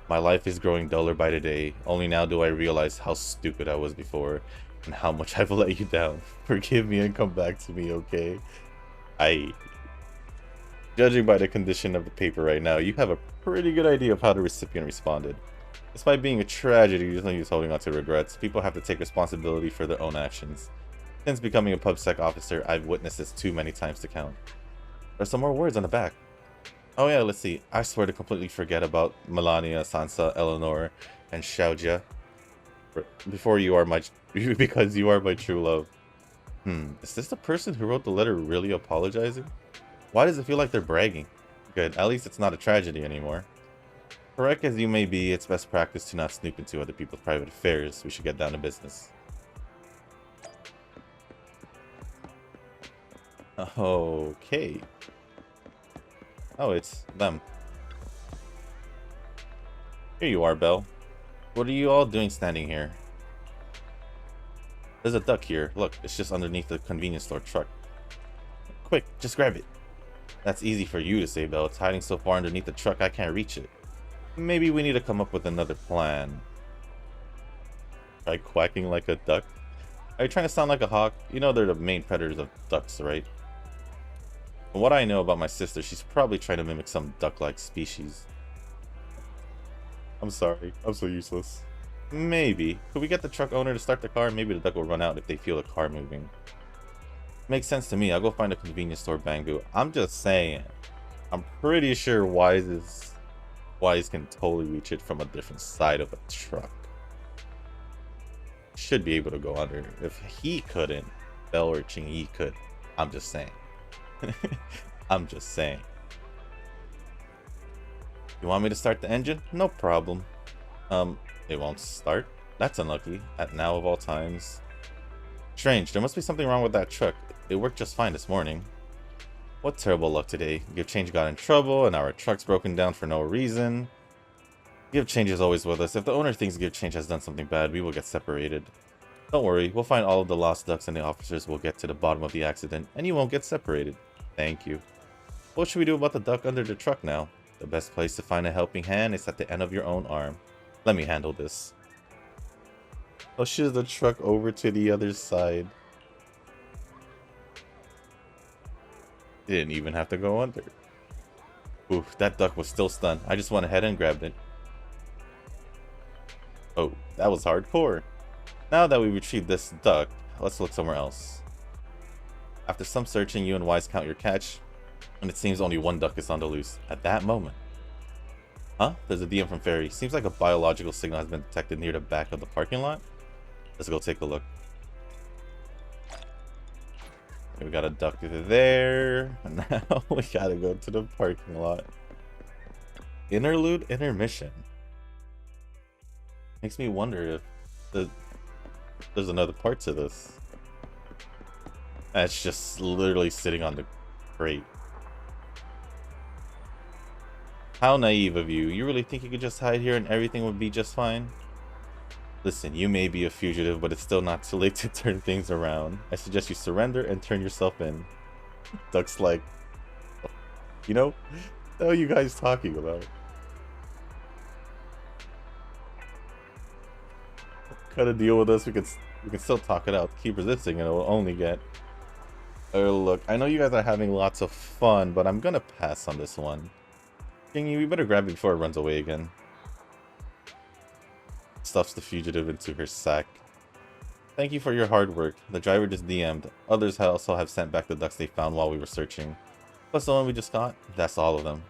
My life is growing duller by the day. Only now do I realize how stupid I was before and how much I've let you down. Forgive me and come back to me, okay? Judging by the condition of the paper right now, you have a pretty good idea of how the recipient responded. Despite being a tragedy, he's holding on to regrets. People have to take responsibility for their own actions. Since becoming a PubSec officer, I've witnessed this too many times to count. There's some more words on the back. Oh yeah, let's see. I swear to completely forget about Melania, Sansa, Eleanor, and Xiaojia. Because you are my true love. Is this the person who wrote the letter really apologizing? Why does it feel like they're bragging? Good, at least it's not a tragedy anymore. Correct as you may be, it's best practice to not snoop into other people's private affairs. We should get down to business. Okay. Oh, it's them. Here you are, Belle. What are you all doing standing here? There's a duck here. Look, it's just underneath the convenience store truck. Quick, just grab it. That's easy for you to say, Belle. It's hiding so far underneath the truck I can't reach it. Maybe we need to come up with another plan. Try quacking like a duck? Are you trying to sound like a hawk? You know they're the main predators of ducks, right? From what I know about my sister, she's probably trying to mimic some duck-like species. I'm sorry. I'm so useless. Maybe. Could we get the truck owner to start the car? Maybe the duck will run out if they feel the car moving. Makes sense to me. I'll go find a convenience store, Bangoo. I'm just saying. I'm pretty sure Wise can totally reach it from a different side of a truck. Should be able to go under. If he couldn't, Belle or Ching-Yi could. I'm just saying. I'm just saying. You want me to start the engine? No problem. It won't start? That's unlucky. At now of all times. Strange, there must be something wrong with that truck. It worked just fine this morning. What terrible luck today. Give Change got in trouble, and now our truck's broken down for no reason. Give Change is always with us. If the owner thinks Give Change has done something bad, we will get separated. Don't worry, we'll find all of the lost ducks and the officers will get to the bottom of the accident, and you won't get separated. Thank you. What should we do about the duck under the truck now? The best place to find a helping hand is at the end of your own arm. Let me handle this. Push the truck over to the other side. Didn't even have to go under. Oof, that duck was still stunned. I just went ahead and grabbed it. Oh, that was hardcore. Now that we retrieved this duck, let's look somewhere else. After some searching, you and Wise count your catch, and it seems only one duck is on the loose at that moment. Huh? There's a DM from Fairy. Seems like a biological signal has been detected near the back of the parking lot. Let's go take a look. We got a duck there. Now we gotta go to the parking lot. Interlude intermission. Makes me wonder if there's another part to this. That's just literally sitting on the crate. How naive of you. You really think you could just hide here and everything would be just fine? Listen, you may be a fugitive, but it's still not too late to turn things around. I suggest you surrender and turn yourself in. Duck's like, you know, what are you guys talking about? Gotta deal with us. We can still talk it out. Keep resisting, and it will only get. Oh look, I know you guys are having lots of fun, but I'm gonna pass on this one. King, we better grab it before it runs away again. Stuffs the fugitive into her sack. Thank you for your hard work. The driver just DM'd. Others also have sent back the ducks they found while we were searching. Plus the one we just got. That's all of them.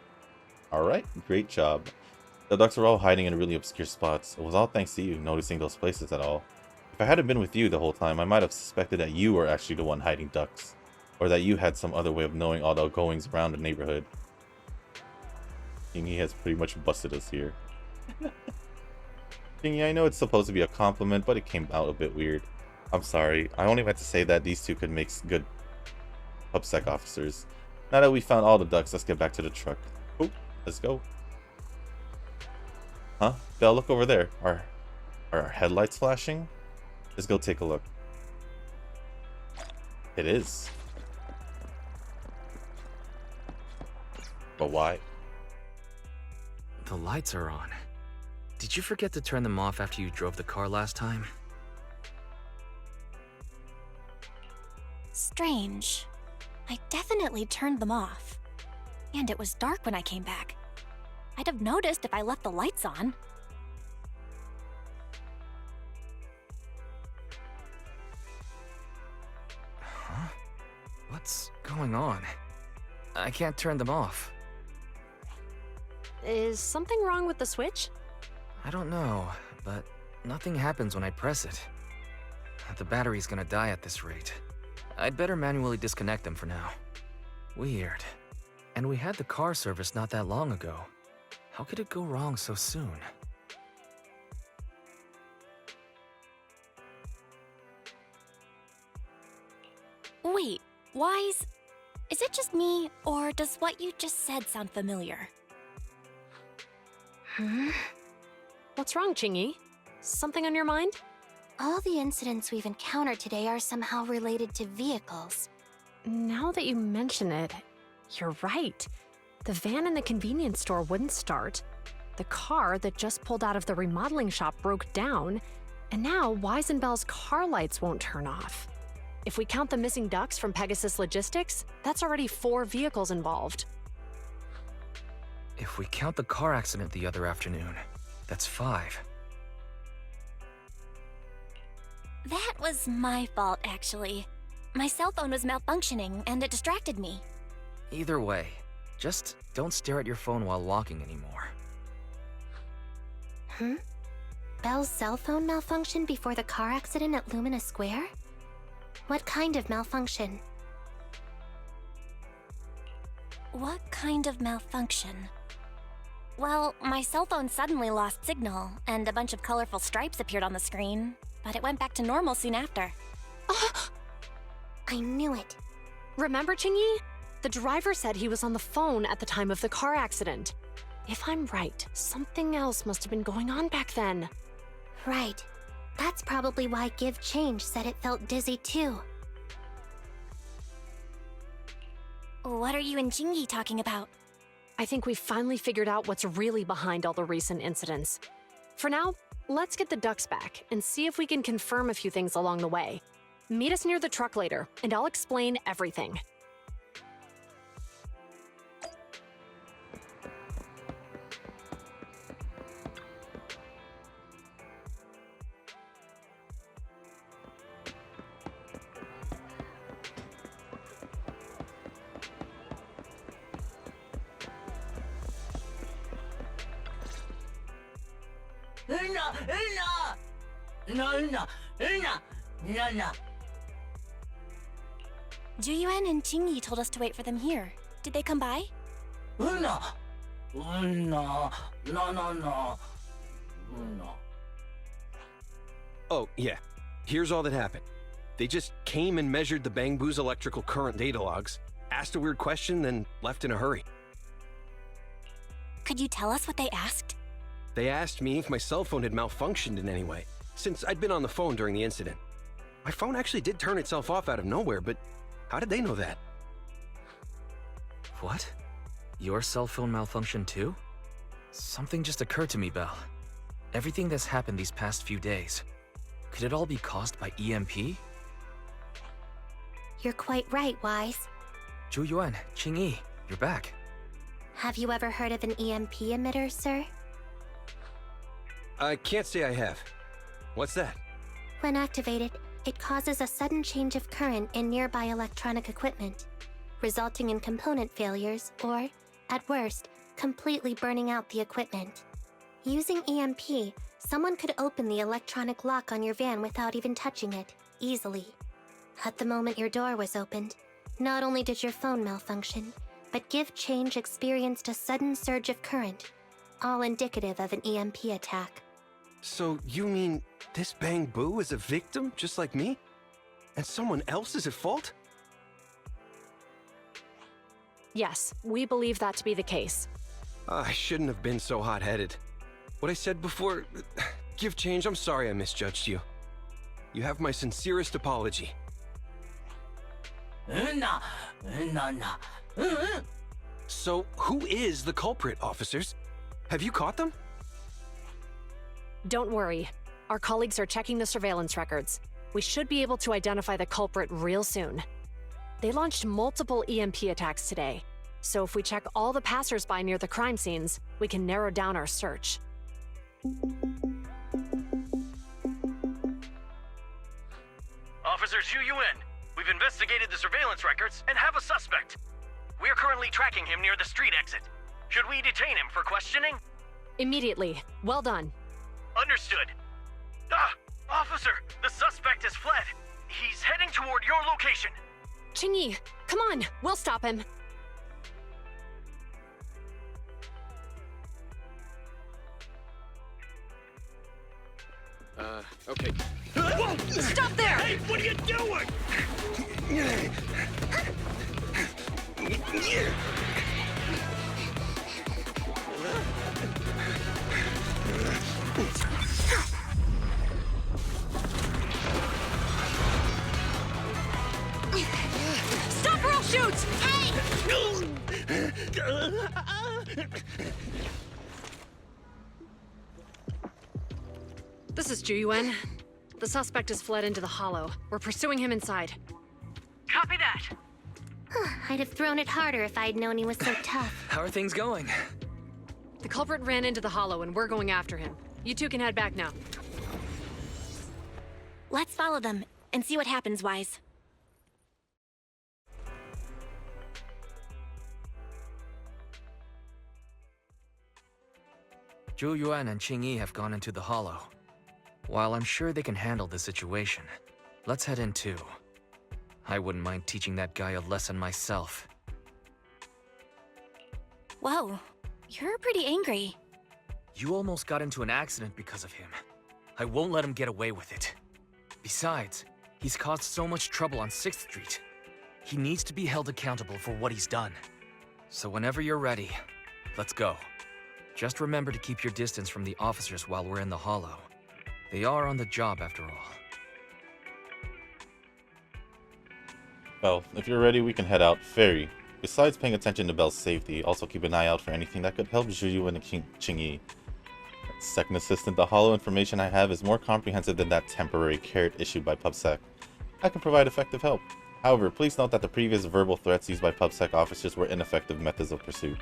Alright, great job. The ducks were all hiding in really obscure spots. It was all thanks to you noticing those places at all. If I hadn't been with you the whole time, I might have suspected that you were actually the one hiding ducks. Or that you had some other way of knowing all the goings around the neighborhood. Kingy has pretty much busted us here. Kingy, I know it's supposed to be a compliment, but it came out a bit weird. I'm sorry. I only meant to say that these two could make good PubSec officers. Now that we found all the ducks, let's get back to the truck. Oh, let's go. Huh? Belle, look over there. Are our headlights flashing? Let's go take a look. It is. But why? The lights are on. Did you forget to turn them off after you drove the car last time? Strange. I definitely turned them off. And it was dark when I came back. I'd have noticed if I left the lights on. Huh? What's going on? I can't turn them off. Is something wrong with the switch? I don't know, but nothing happens when I press it. The battery's gonna die at this rate. I'd better manually disconnect them for now. Weird. And we had the car serviced not that long ago. How could it go wrong so soon? Wait, Wise? Is it just me, or does what you just said sound familiar? What's wrong, Ching-Yi? Something on your mind? All the incidents we've encountered today are somehow related to vehicles. Now that you mention it, you're right. The van in the convenience store wouldn't start. The car that just pulled out of the remodeling shop broke down. And now Weisenbell's car lights won't turn off. If we count the missing ducks from Pegasus Logistics, that's already 4 vehicles involved. If we count the car accident the other afternoon, that's 5. That was my fault, actually. My cell phone was malfunctioning, and it distracted me. Either way, just don't stare at your phone while walking anymore. Bell's cell phone malfunctioned before the car accident at Lumina Square? What kind of malfunction? What kind of malfunction? Well, my cell phone suddenly lost signal, and a bunch of colorful stripes appeared on the screen, but it went back to normal soon after. I knew it. Remember, Qingyi? The driver said he was on the phone at the time of the car accident. If I'm right, something else must have been going on back then. Right. That's probably why Give Change said it felt dizzy too. What are you and Qingyi talking about? I think we've finally figured out what's really behind all the recent incidents. For now, let's get the ducks back and see if we can confirm a few things along the way. Meet us near the truck later, and I'll explain everything. Juyuan and Qingyi told us to wait for them here. Did they come by? Oh, yeah. Here's all that happened. They just came and measured the Bangbu's electrical current data logs, asked a weird question, then left in a hurry. Could you tell us what they asked? They asked me if my cell phone had malfunctioned in any way, since I'd been on the phone during the incident. My phone actually did turn itself off out of nowhere, but how did they know that? What? Your cell phone malfunctioned too? Something just occurred to me, Belle. Everything that's happened these past few days, could it all be caused by EMP? You're quite right, Wise. Juyuan, Qingyi, you're back. Have you ever heard of an EMP emitter, sir? I can't say I have. What's that? When activated, it causes a sudden change of current in nearby electronic equipment, resulting in component failures or, at worst, completely burning out the equipment. Using EMP, someone could open the electronic lock on your van without even touching it, easily. At the moment your door was opened, not only did your phone malfunction, but Give Change experienced a sudden surge of current, all indicative of an EMP attack. So you mean this Bangbu is a victim just like me? And someone else is at fault? Yes, we believe that to be the case. I shouldn't have been so hot-headed. What I said before... Give Change, I'm sorry I misjudged you. You have my sincerest apology. So, who is the culprit, officers? Have you caught them? Don't worry. Our colleagues are checking the surveillance records. We should be able to identify the culprit real soon. They launched multiple EMP attacks today, so if we check all the passers-by near the crime scenes, we can narrow down our search. Officer Zhu Yuan, we've investigated the surveillance records and have a suspect. We are currently tracking him near the street exit. Should we detain him for questioning? Immediately. Well done. Understood. Officer, the suspect has fled. He's heading toward your location. Qingyi, come on, we'll stop him. Okay. Whoa! Stop there! Hey, what are you doing? This is Ju-Yuan. The suspect has fled into the hollow. We're pursuing him inside. Copy that. I'd have thrown it harder if I'd known he was so tough. How are things going? The culprit ran into the hollow and we're going after him. You two can head back now. Let's follow them and see what happens, Wise. Ju-Yuan and Qingyi have gone into the hollow. While I'm sure they can handle the situation, let's head in too. I wouldn't mind teaching that guy a lesson myself. Whoa, you're pretty angry. You almost got into an accident because of him. I won't let him get away with it. Besides, he's caused so much trouble on 6th Street. He needs to be held accountable for what he's done. So whenever you're ready, let's go. Just remember to keep your distance from the officers while we're in the hollow. They are on the job after all. Well, if you're ready, we can head out. Ferry. Besides paying attention to Belle's safety, also keep an eye out for anything that could help Juju and Qingyi. Second assistant, the hollow information I have is more comprehensive than that temporary carrot issued by PubSec. I can provide effective help. However, please note that the previous verbal threats used by PubSec officers were ineffective methods of pursuit.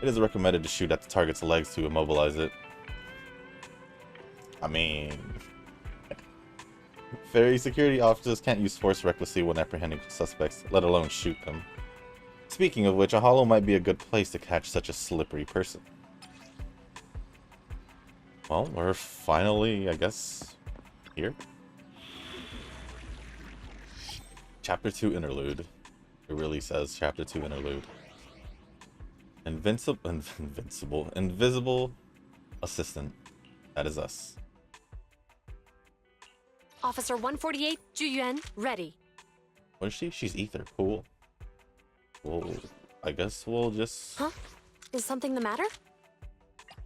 It is recommended to shoot at the target's legs to immobilize it. I mean... Ferry security officers can't use force recklessly when apprehending suspects, let alone shoot them. Speaking of which, a hollow might be a good place to catch such a slippery person. Well, we're finally, I guess, here. Chapter 2 Interlude. It really says Chapter 2 Interlude. Invisible assistant. That is us. Officer 148, Ju-Yuan, ready. What is she? She's Ether. Cool. Well, I guess we'll just... Huh? Is something the matter?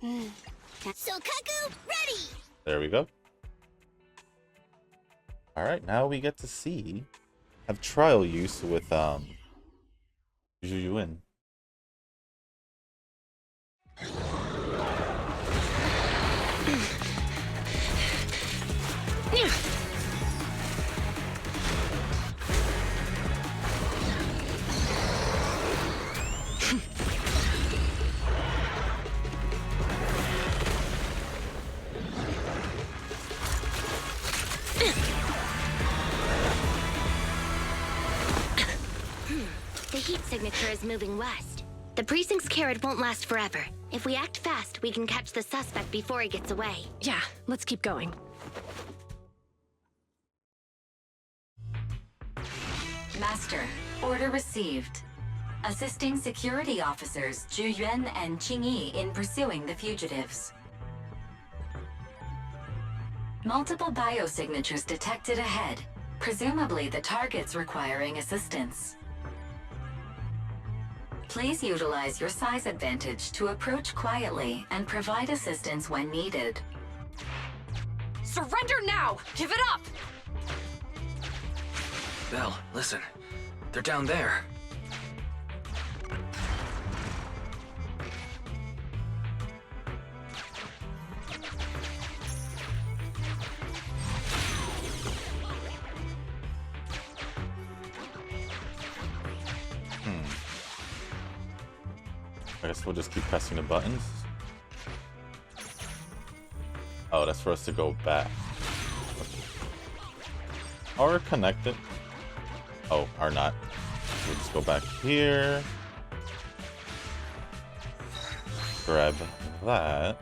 Sokaku, ready! There we go. Alright, now we get to see... have trial use with, Ju-Yuan. The heat signature is moving west. The precinct's carrot won't last forever. If we act fast, we can catch the suspect before he gets away. Yeah, let's keep going. Master, order received. Assisting security officers Ju-Yuan and Qingyi in pursuing the fugitives. Multiple biosignatures detected ahead, presumably the targets requiring assistance. Please utilize your size advantage to approach quietly and provide assistance when needed. Surrender now! Give it up! Belle, listen. They're down there. I guess we'll just keep pressing the buttons. Oh, that's for us to go back. Or connect it. Oh, or not. We'll just go back here. Grab that.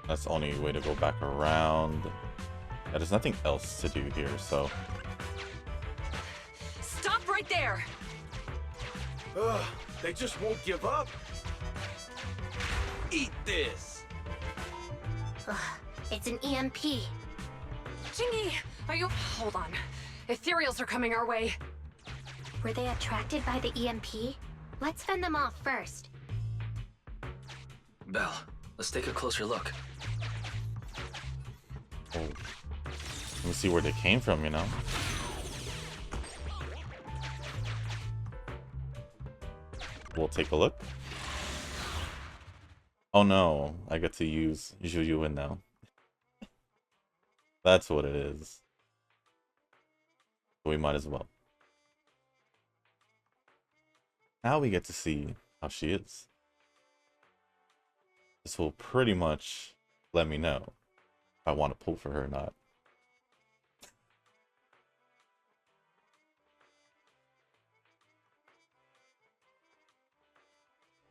That's the only way to go back around. Yeah, there's nothing else to do here, so... Stop right there! Ugh, they just won't give up. Eat this. Ugh, it's an EMP. Qingyi, are you... Hold on. Ethereals are coming our way. Were they attracted by the EMP? Let's fend them off first. Belle, let's take a closer look. Oh. Let me see where they came from, you know? We'll take a look. Oh no, I get to use Zhu Yuan now. That's what it is. We might as well. Now we get to see how she is. This will pretty much let me know if I want to pull for her or not.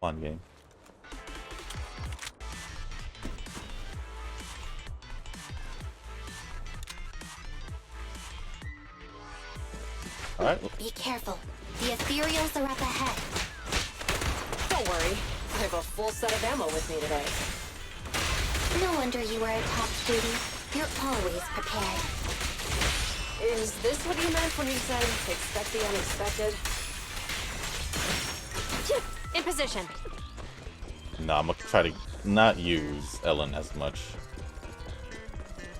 Fun game. Alright. Be careful. The ethereals are up ahead. Don't worry. I have a full set of ammo with me today. No wonder you were a top duty. You're always prepared. Is this what you meant when you said expect the unexpected? In position. No, I'm gonna try to not use Ellen as much.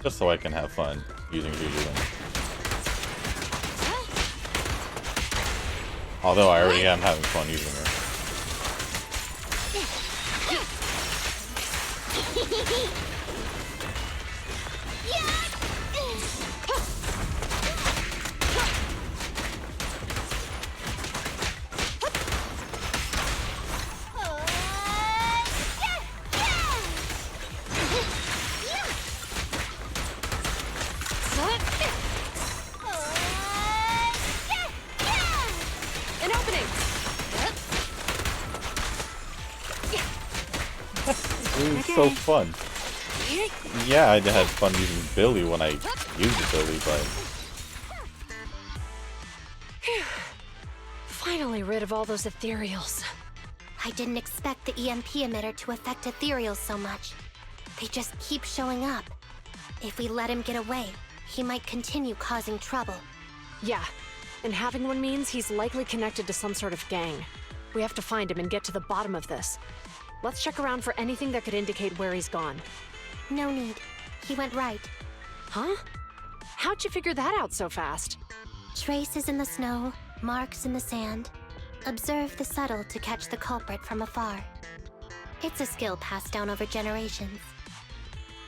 Just so I can have fun using Juju. Although I already am having fun using her. An opening. It was so fun. Yeah, I had fun using Billy when I used Billy, but Finally rid of all those ethereals. I didn't expect the EMP emitter to affect ethereals so much. They just keep showing up. If we let him get away, he might continue causing trouble. Yeah, and having one means he's likely connected to some sort of gang. We have to find him and get to the bottom of this. Let's check around for anything that could indicate where he's gone. No need. He went right. Huh? How'd you figure that out so fast? Traces in the snow, marks in the sand. Observe the subtle to catch the culprit from afar. It's a skill passed down over generations.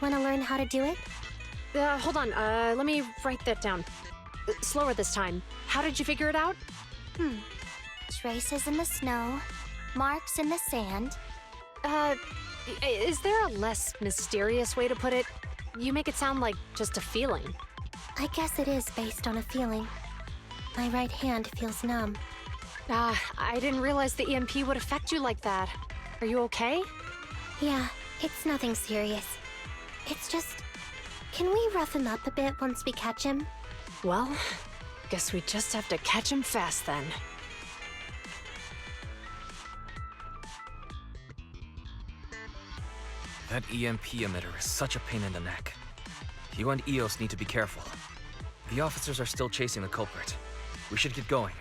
Want to learn how to do it? Hold on, let me write that down. Slower this time. How did you figure it out? Traces in the snow, marks in the sand. Is there a less mysterious way to put it? You make it sound like just a feeling. I guess it is based on a feeling. My right hand feels numb. I didn't realize the EMP would affect you like that. Are you okay? Yeah, it's nothing serious. It's just... Can we rough him up a bit once we catch him? Well, guess we just have to catch him fast then. That EMP emitter is such a pain in the neck. You and EOS need to be careful. The officers are still chasing the culprit. We should get going.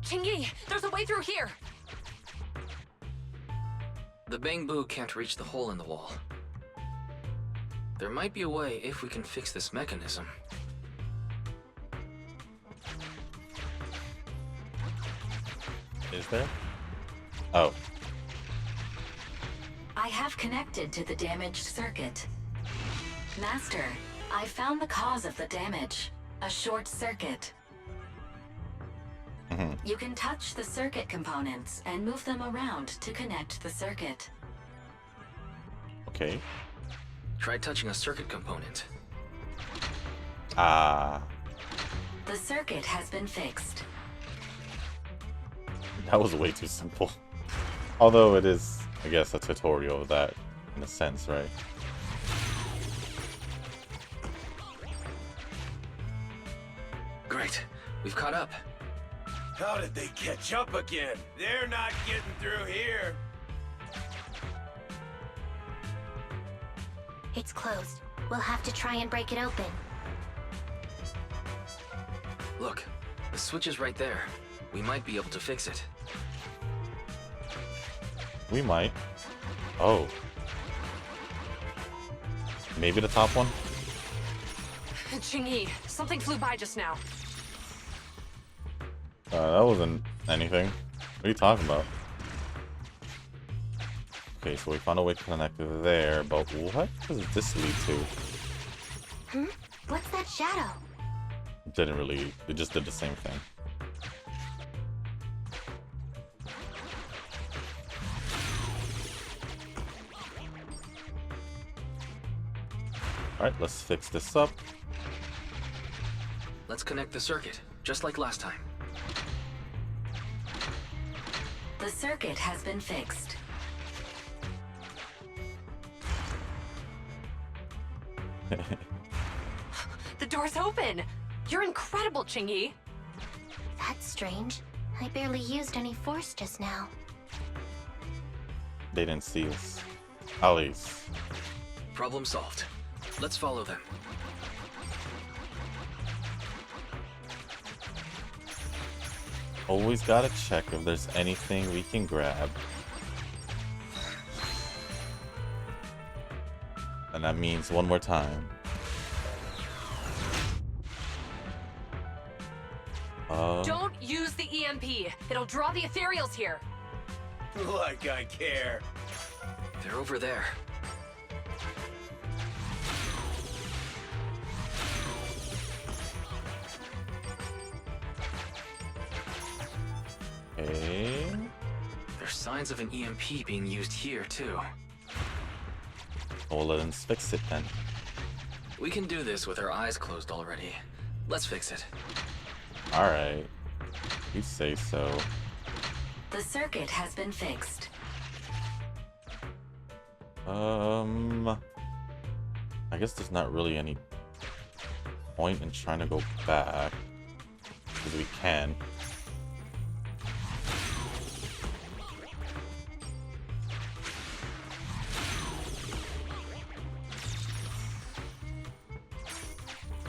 Qingyi, there's a way through here! The Bangbu can't reach the hole in the wall. There might be a way if we can fix this mechanism. is there? Oh. I have connected to the damaged circuit. Master, I found the cause of the damage. A short circuit. You can touch the circuit components and move them around to connect the circuit. Okay. Try touching a circuit component. Ah. The circuit has been fixed. That was way too simple. Although it is, I guess, a tutorial of that, in a sense, right? Great. We've caught up. How did they catch up again? They're not getting through here. It's closed. We'll have to try and break it open. Look, the switch is right there. We might be able to fix it. We might. Oh. Maybe the top one? Ching-Yi, something flew by just now. That wasn't anything. What are you talking about? Okay, so we found a way to connect there, but what does this lead to? What's that shadow? It didn't really, it just did the same thing. Alright, let's fix this up. Let's connect the circuit, just like last time. The circuit has been fixed. The door's open! You're incredible, Ching-Yi! That's strange. I barely used any force just now. They didn't see us. Alice. Problem solved. Let's follow them. Always gotta check if there's anything we can grab. And that means one more time. Don't use the EMP. It'll draw the ethereals here. Like I care. They're over there. Okay. There's signs of an EMP being used here, too. Well, let's fix it then. We can do this with our eyes closed already. Let's fix it. Alright. You say so. The circuit has been fixed. I guess there's not really any point in trying to go back. Because we can.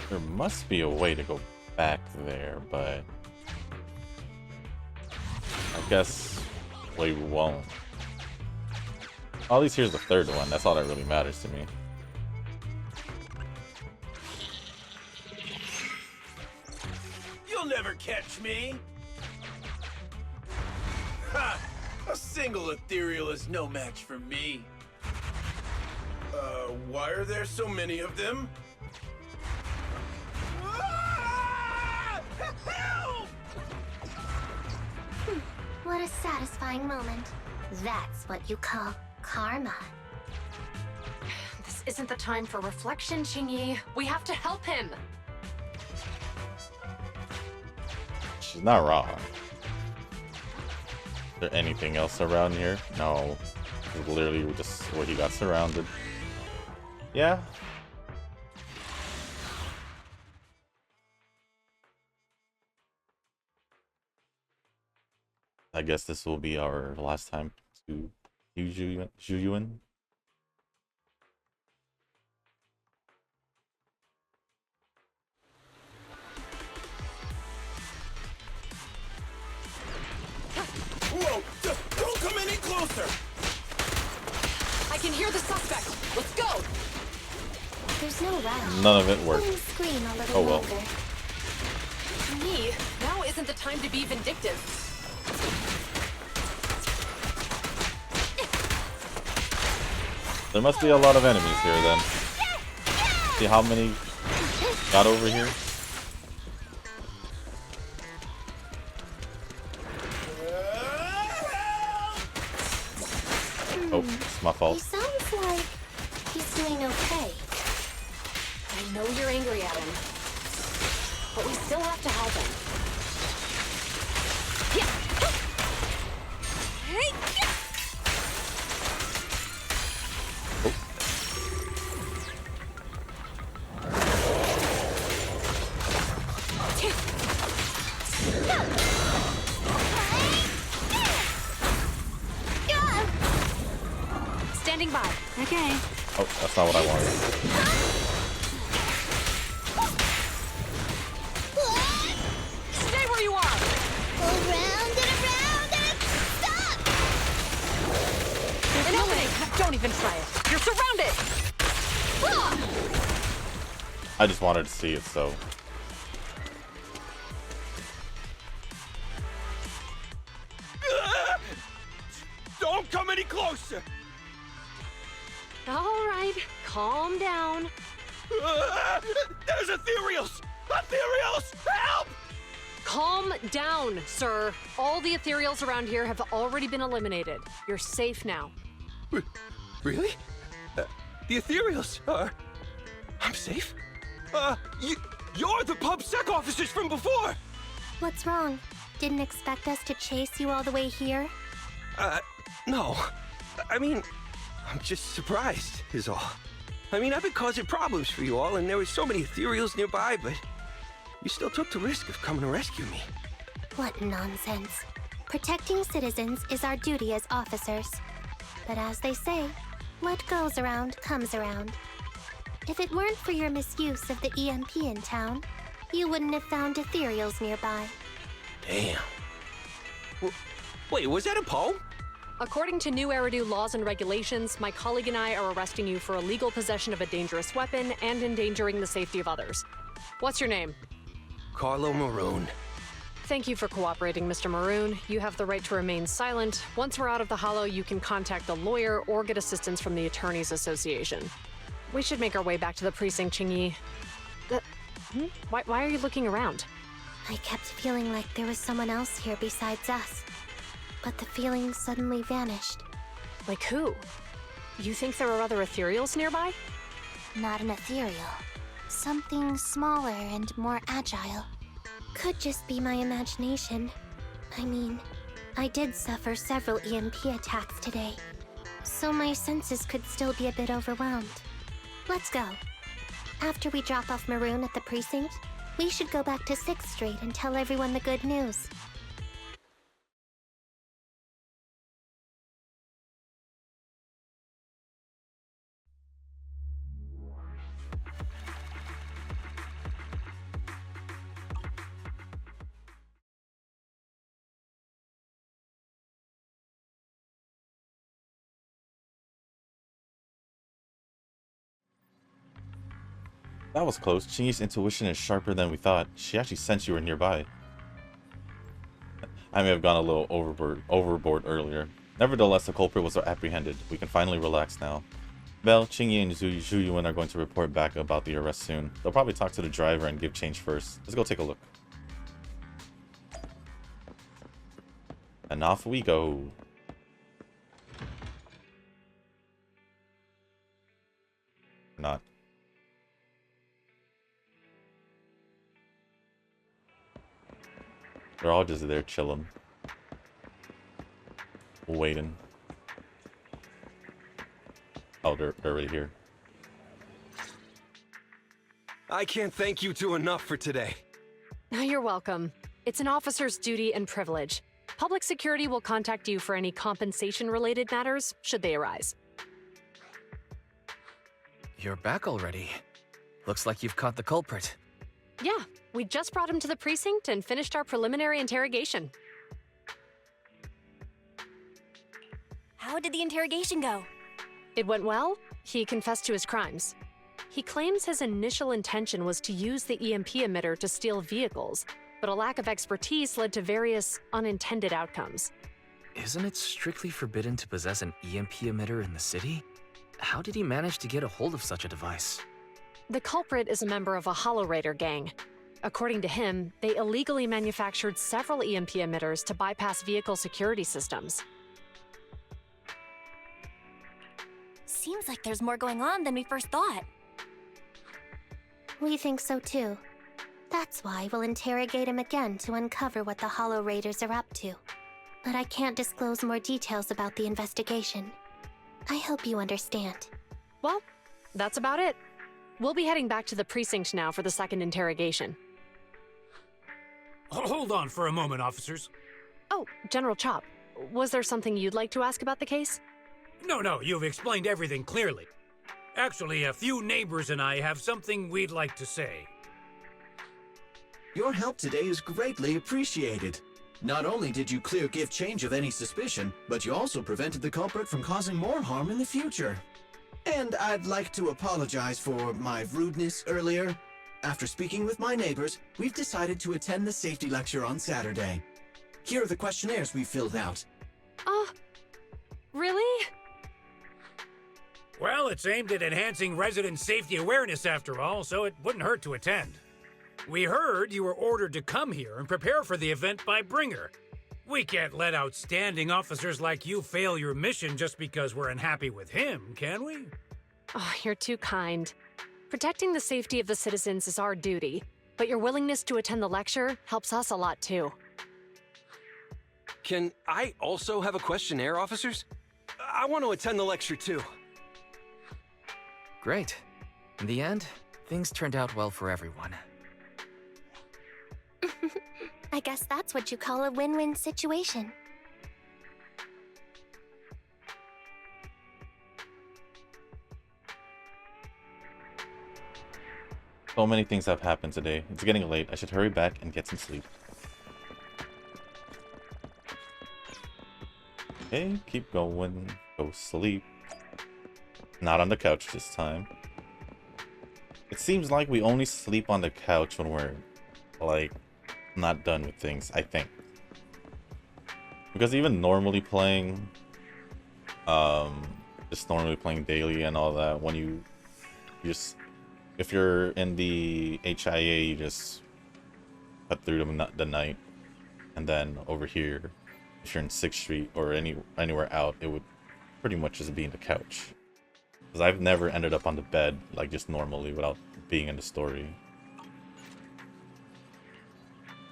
There must be a way to go back there, but I guess we won't. At least here's the third one. That's all that really matters to me. You'll never catch me. Ha! A single ethereal is no match for me. Why are there so many of them? Help! What a satisfying moment. That's what you call karma. This isn't the time for reflection, Ching-Yi. We have to help him. She's not wrong. Is there anything else around here? No. It's literally just where he got surrounded. Yeah. I guess this will be our last time to use Zhuyuan. Whoa! Don't come any closer! I can hear the suspect. Let's go! There's no round. None of it worked. Let me scream a little Oh well. longer. Ching-Yi, now isn't the time to be vindictive. There must be a lot of enemies here then. See how many got over here? Oh, it's my He fault. sounds like he's doing okay. I know you're angry at him, but we still have to help him. Standing by. Okay. Oh, that's not what I wanted. Stay where you are. Around and stop! There's an opening. Don't even try it. You're surrounded. I just wanted to see it, so. Don't come any closer! All right, calm down. There's ethereals! Ethereals! Help! Calm down, sir. All the ethereals around here have already been eliminated. You're safe now. Really? The ethereals are... I'm safe? You're the PubSec officers from before! What's wrong? Didn't expect us to chase you all the way here? No. I mean, I'm just surprised, is all. I mean, I've been causing problems for you all, and there were so many ethereals nearby, but you still took the risk of coming to rescue me. What nonsense. Protecting citizens is our duty as officers. But as they say, what goes around comes around. If it weren't for your misuse of the EMP in town, you wouldn't have found ethereals nearby. Damn. Wait, was that a poem? According to new Eridu laws and regulations, my colleague and I are arresting you for illegal possession of a dangerous weapon and endangering the safety of others. What's your name? Carlo Maroon. Thank you for cooperating, Mr. Maroon. You have the right to remain silent. Once we're out of the Hollow, you can contact a lawyer or get assistance from the Attorneys Association. We should make our way back to the precinct, Qingyi. Why are you looking around? I kept feeling like there was someone else here besides us. But the feeling suddenly vanished. Like who? You think there are other ethereals nearby? Not an ethereal. Something smaller and more agile. Could just be my imagination. I mean, I did suffer several EMP attacks today, so my senses could still be a bit overwhelmed. Let's go. After we drop off Maroon at the precinct, we should go back to 6th Street and tell everyone the good news. That was close. Qingyi's intuition is sharper than we thought. She actually sensed you were nearby. I may have gone a little overboard earlier. Nevertheless, the culprit was apprehended. We can finally relax now. Belle, Qingyi, and Zhu Yuan are going to report back about the arrest soon. They'll probably talk to the driver and give change first. Let's go take a look. And off we go. Not. They're all just there chilling. Waiting. Oh, they're right here. I can't thank you two enough for today. You're welcome. It's an officer's duty and privilege. Public security will contact you for any compensation-related matters, should they arise. You're back already. Looks like you've caught the culprit. Yeah, we just brought him to the precinct and finished our preliminary interrogation. How did the interrogation go? It went well. He confessed to his crimes. He claims his initial intention was to use the EMP emitter to steal vehicles, but a lack of expertise led to various unintended outcomes. Isn't it strictly forbidden to possess an EMP emitter in the city? How did he manage to get a hold of such a device? The culprit is a member of a Hollow Raider gang. According to him, they illegally manufactured several EMP emitters to bypass vehicle security systems. Seems like there's more going on than we first thought. We think so too. That's why we'll interrogate him again to uncover what the Hollow Raiders are up to. But I can't disclose more details about the investigation. I hope you understand. Well, that's about it. We'll be heading back to the precinct now for the second interrogation. Hold on for a moment, officers. Oh, General Chop, was there something you'd like to ask about the case? No, you've explained everything clearly. Actually, a few neighbors and I have something we'd like to say. Your help today is greatly appreciated. Not only did you clear give change of any suspicion, but you also prevented the culprit from causing more harm in the future. And I'd like to apologize for my rudeness earlier. After speaking with my neighbors, we've decided to attend the safety lecture on Saturday. Here are the questionnaires we filled out. Oh, really? Well, it's aimed at enhancing resident safety awareness after all, so it wouldn't hurt to attend. We heard you were ordered to come here and prepare for the event by Bringer. We can't let outstanding officers like you fail your mission just because we're unhappy with him, can we? Oh, you're too kind. Protecting the safety of the citizens is our duty, but your willingness to attend the lecture helps us a lot too. Can I also have a questionnaire, officers? I want to attend the lecture too. Great. In the end, things turned out well for everyone. I guess that's what you call a win-win situation. So many things have happened today. It's getting late. I should hurry back and get some sleep. Okay, keep going. Go sleep. Not on the couch this time. It seems like we only sleep on the couch when we're, like, not done with things, I think. Because even normally playing, just normally playing daily and all that, when you just, if you're in the HIA, you just cut through the night. And then over here, if you're in 6th Street or anywhere out, it would pretty much just be in the couch. Because I've never ended up on the bed, like just normally, without being in the story.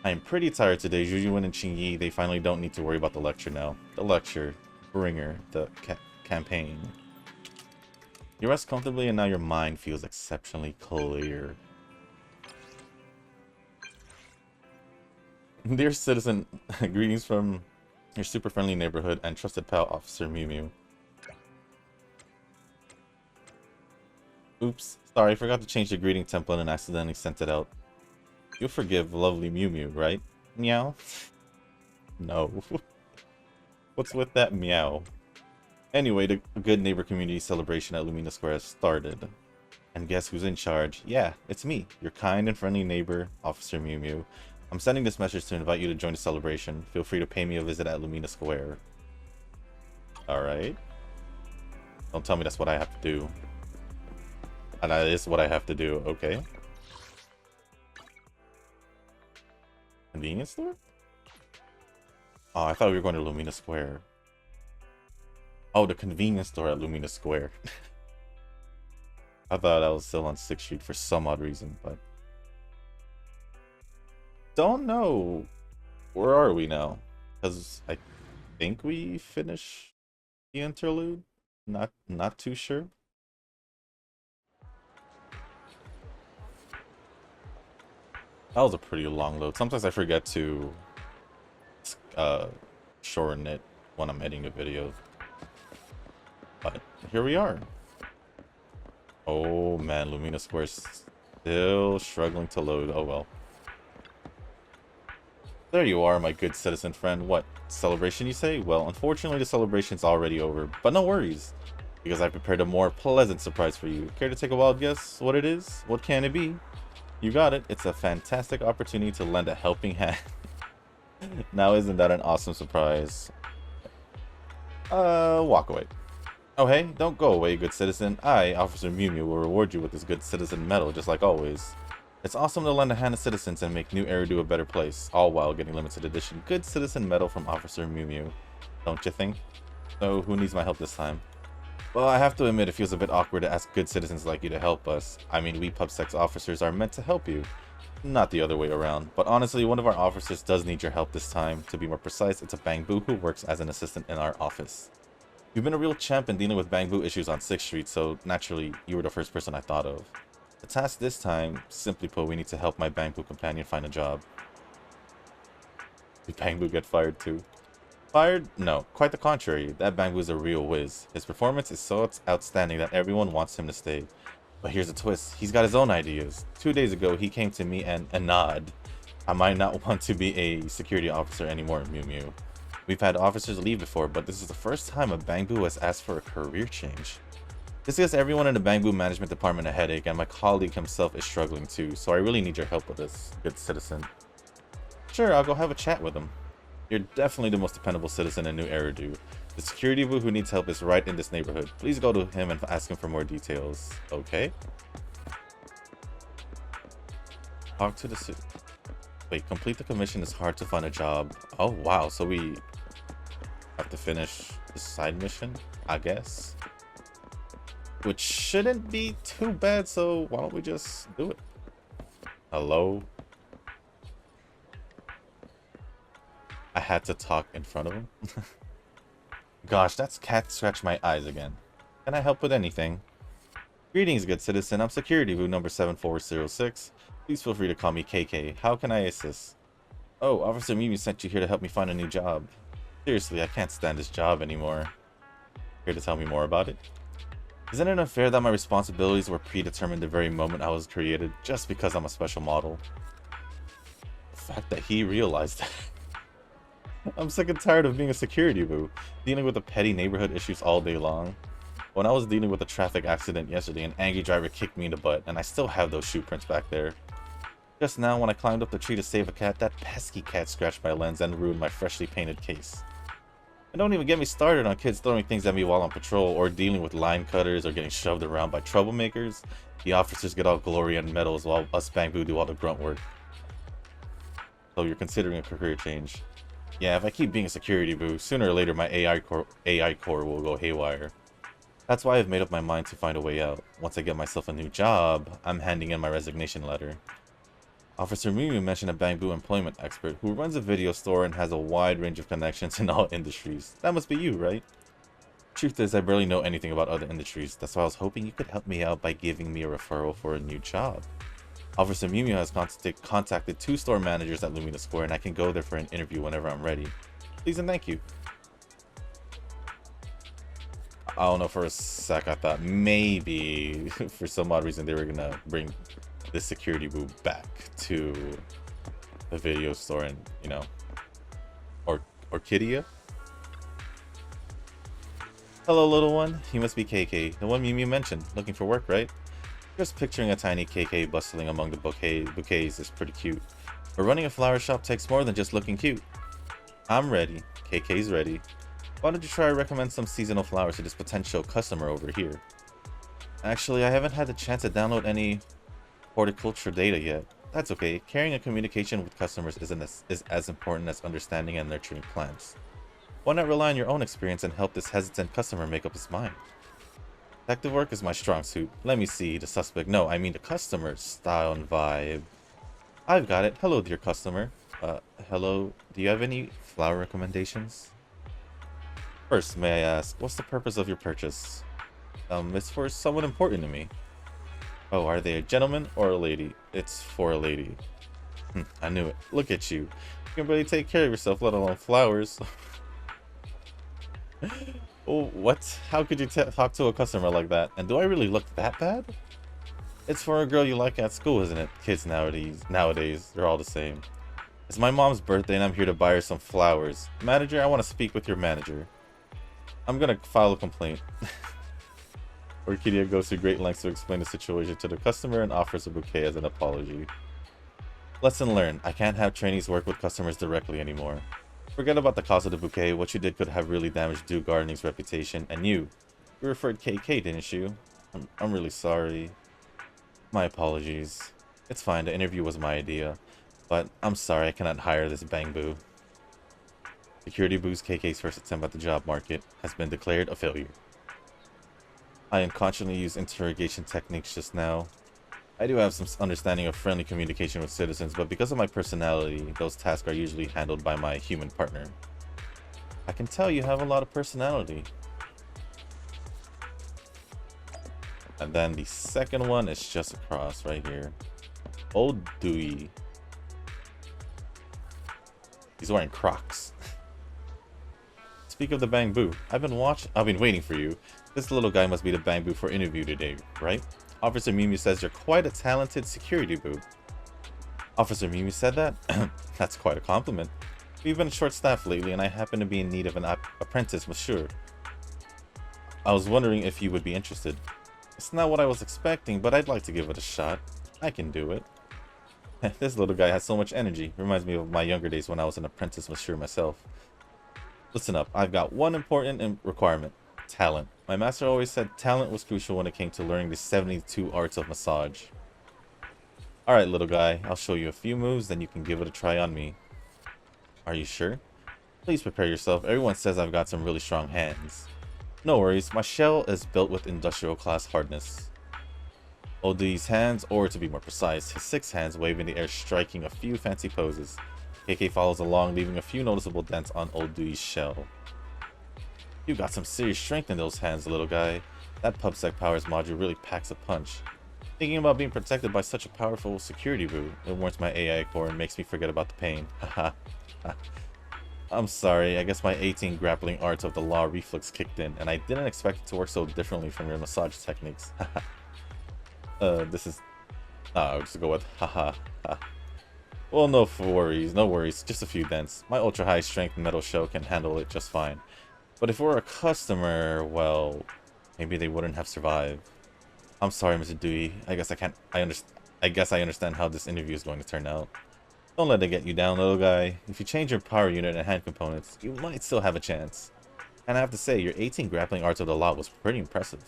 I am pretty tired today. Jujuin and Qingyi, they finally don't need to worry about the lecture now. The lecture, Bringer, the campaign. You rest comfortably and now your mind feels exceptionally clear. Dear citizen, greetings from your super friendly neighborhood and trusted pal, Officer Mew Mew. Oops, sorry, I forgot to change the greeting template and accidentally sent it out. You'll forgive lovely Mew Mew, right? Meow? No. What's with that meow? Anyway, the Good Neighbor Community Celebration at Lumina Square has started. And guess who's in charge? Yeah, it's me, your kind and friendly neighbor, Officer Mew Mew. I'm sending this message to invite you to join the celebration. Feel free to pay me a visit at Lumina Square. Alright. Don't tell me that's what I have to do. And that is what I have to do, okay. Convenience store? Oh, I thought we were going to Lumina Square. Oh, the convenience store at Lumina Square. I thought I was still on 6th Street for some odd reason, but... Don't know. Where are we now? Because I think we finished the interlude. Not too sure. That was a pretty long load. Sometimes I forget to shorten it when I'm editing a video. But here we are. Oh man, Lumina Square's still struggling to load. Oh well. There you are, my good citizen friend. What, celebration you say? Well, unfortunately the celebration's already over, but no worries, because I prepared a more pleasant surprise for you. Care to take a wild guess what it is? What can it be? You got it. It's a fantastic opportunity to lend a helping hand. Now isn't that an awesome surprise? Walk away. Oh hey, don't go away, good citizen. I, Officer Mew Mew, will reward you with this good citizen medal, just like always. It's awesome to lend a hand to citizens and make New Eridu a better place, all while getting limited edition good citizen medal from Officer Mew Mew. Don't you think? So who needs my help this time? Well, I have to admit it feels a bit awkward to ask good citizens like you to help us. I mean, we PubSec officers are meant to help you, not the other way around. But honestly, one of our officers does need your help this time. To be more precise, it's a Bangbu who works as an assistant in our office. You've been a real champ in dealing with Bangbu issues on 6th Street, so naturally, you were the first person I thought of. The task this time, simply put, we need to help my Bangbu companion find a job. Did Bangbu get fired too? Fired? No, quite the contrary. That Bangbu is a real whiz. His performance is so outstanding that everyone wants him to stay. But here's a twist. He's got his own ideas. 2 days ago, he came to me and nod. I might not want to be a security officer anymore, Mew Mew. We've had officers leave before, but this is the first time a Bangbu has asked for a career change. This gives everyone in the Bamboo Management Department a headache, and my colleague himself is struggling too, so I really need your help with this, good citizen. Sure, I'll go have a chat with him. You're definitely the most dependable citizen in New Eridu. The security boo who needs help is right in this neighborhood. Please go to him and ask him for more details. Okay. Talk to the Wait, complete the commission is hard to find a job. Oh wow, so we have to finish the side mission, I guess. Which shouldn't be too bad, so why don't we just do it? Hello? I had to talk in front of him. Gosh, that's cat scratch my eyes again. Can I help with anything? Greetings, good citizen. I'm security boo number 7406. Please feel free to call me KK. How can I assist? Oh, Officer Mimi sent you here to help me find a new job. Seriously, I can't stand this job anymore. Here to tell me more about it? Isn't it unfair that my responsibilities were predetermined the very moment I was created, just because I'm a special model? The fact that he realized that. I'm sick and tired of being a security boo, dealing with the petty neighborhood issues all day long. When I was dealing with a traffic accident yesterday, an angry driver kicked me in the butt, and I still have those shoe prints back there. Just now, when I climbed up the tree to save a cat, that pesky cat scratched my lens and ruined my freshly painted case. And don't even get me started on kids throwing things at me while on patrol, or dealing with line cutters, or getting shoved around by troublemakers. The officers get all glory and medals while us Bamboo do all the grunt work. So you're considering a career change. Yeah, if I keep being a security boo, sooner or later my AI core will go haywire. That's why I've made up my mind to find a way out. Once I get myself a new job, I'm handing in my resignation letter. Officer Mimu mentioned a Bamboo employment expert who runs a video store and has a wide range of connections in all industries. That must be you, right? Truth is, I barely know anything about other industries. That's why I was hoping you could help me out by giving me a referral for a new job. Officer Mimu has contacted 2 store managers at Lumina Square, and I can go there for an interview whenever I'm ready. Please and thank you. I don't know, for a sec I thought maybe for some odd reason they were gonna bring the security booth back to the video store and, you know, Orchidia. Hello, little one. You must be KK, the one Mimu mentioned. Looking for work, right? Just picturing a tiny KK bustling among the bouquets is pretty cute. But running a flower shop takes more than just looking cute. I'm ready. KK's ready. Why don't you try to recommend some seasonal flowers to this potential customer over here? Actually, I haven't had the chance to download any horticulture data yet. That's okay. Carrying a communication with customers is as important as understanding and nurturing plants. Why not rely on your own experience and help this hesitant customer make up his mind? Detective work is my strong suit. Let me see the suspect. No, I mean the customer's style and vibe. I've got it. Hello, dear customer. Hello. Do you have any flower recommendations? First, may I ask, what's the purpose of your purchase? It's for someone important to me. Oh, are they a gentleman or a lady? It's for a lady. I knew it. Look at you. You can barely take care of yourself, let alone flowers. Oh, what? How could you talk to a customer like that? And do I really look that bad? It's for a girl you like at school, isn't it? Kids nowadays, they're all the same. It's my mom's birthday and I'm here to buy her some flowers. Manager, I want to speak with your manager. I'm gonna file a complaint. Orchidia goes to great lengths to explain the situation to the customer and offers a bouquet as an apology. Lesson learned. I can't have trainees work with customers directly anymore. Forget about the cost of the bouquet. What you did could have really damaged Duke Gardening's reputation. And you referred KK, didn't you? I'm really sorry. My apologies. It's fine. The interview was my idea. But I'm sorry I cannot hire this Bamboo. Security Boo's KK's first attempt at the job market has been declared a failure. I unconsciously used interrogation techniques just now. I do have some understanding of friendly communication with citizens, but because of my personality, those tasks are usually handled by my human partner. I can tell you have a lot of personality. And then the second one is just across right here. Old Dewey. He's wearing Crocs. Speak of the Bamboo. I've been waiting for you. This little guy must be the Bamboo for interview today, right? Officer Mimi says you're quite a talented security boo. Officer Mimi said that? That's quite a compliment. We've been short-staffed lately and I happen to be in need of an apprentice, monsieur. I was wondering if you would be interested. It's not what I was expecting, but I'd like to give it a shot. I can do it. This little guy has so much energy. Reminds me of my younger days when I was an apprentice masseur myself. Listen up, I've got one important requirement. Talent. My master always said talent was crucial when it came to learning the 72 arts of massage. Alright, little guy, I'll show you a few moves, then you can give it a try on me. Are you sure? Please prepare yourself. Everyone says I've got some really strong hands. No worries, my shell is built with industrial class hardness. Odui's hands, or to be more precise, his 6 hands wave in the air, striking a few fancy poses. KK follows along, leaving a few noticeable dents on Odui's shell. You got some serious strength in those hands, little guy. That PubSec powers module really packs a punch. Thinking about being protected by such a powerful security boo, it warrants my AI core and makes me forget about the pain. Haha. I'm sorry, I guess my 18 grappling arts of the law reflex kicked in, and I didn't expect it to work so differently from your massage techniques. This is... I'll just go with haha. Well, no worries, just a few dents. My ultra high strength metal shell can handle it just fine. But if we're a customer, well, maybe they wouldn't have survived. I'm sorry, Mr. Dewey. I guess I understand how this interview is going to turn out. Don't let it get you down, little guy. If you change your power unit and hand components, you might still have a chance. And I have to say, your 18 grappling arts of the lot was pretty impressive.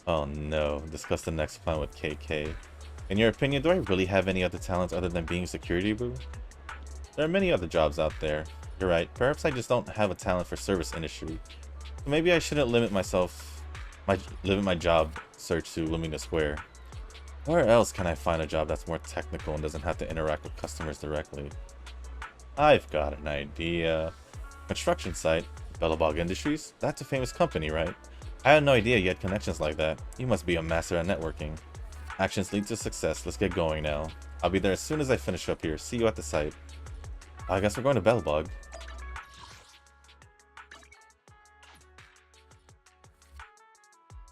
Oh no, discuss the next plan with KK. In your opinion, do I really have any other talents other than being security boo? There are many other jobs out there. You're right, perhaps I just don't have a talent for service industry. So maybe I shouldn't limit my job search to Lumina Square. Where else can I find a job that's more technical and doesn't have to interact with customers directly? I've got an idea. Construction site, Bellabog Industries? That's a famous company, right? I had no idea you had connections like that. You must be a master at networking. Actions lead to success. Let's get going now. I'll be there as soon as I finish up here. See you at the site. I guess we're going to Bellabog.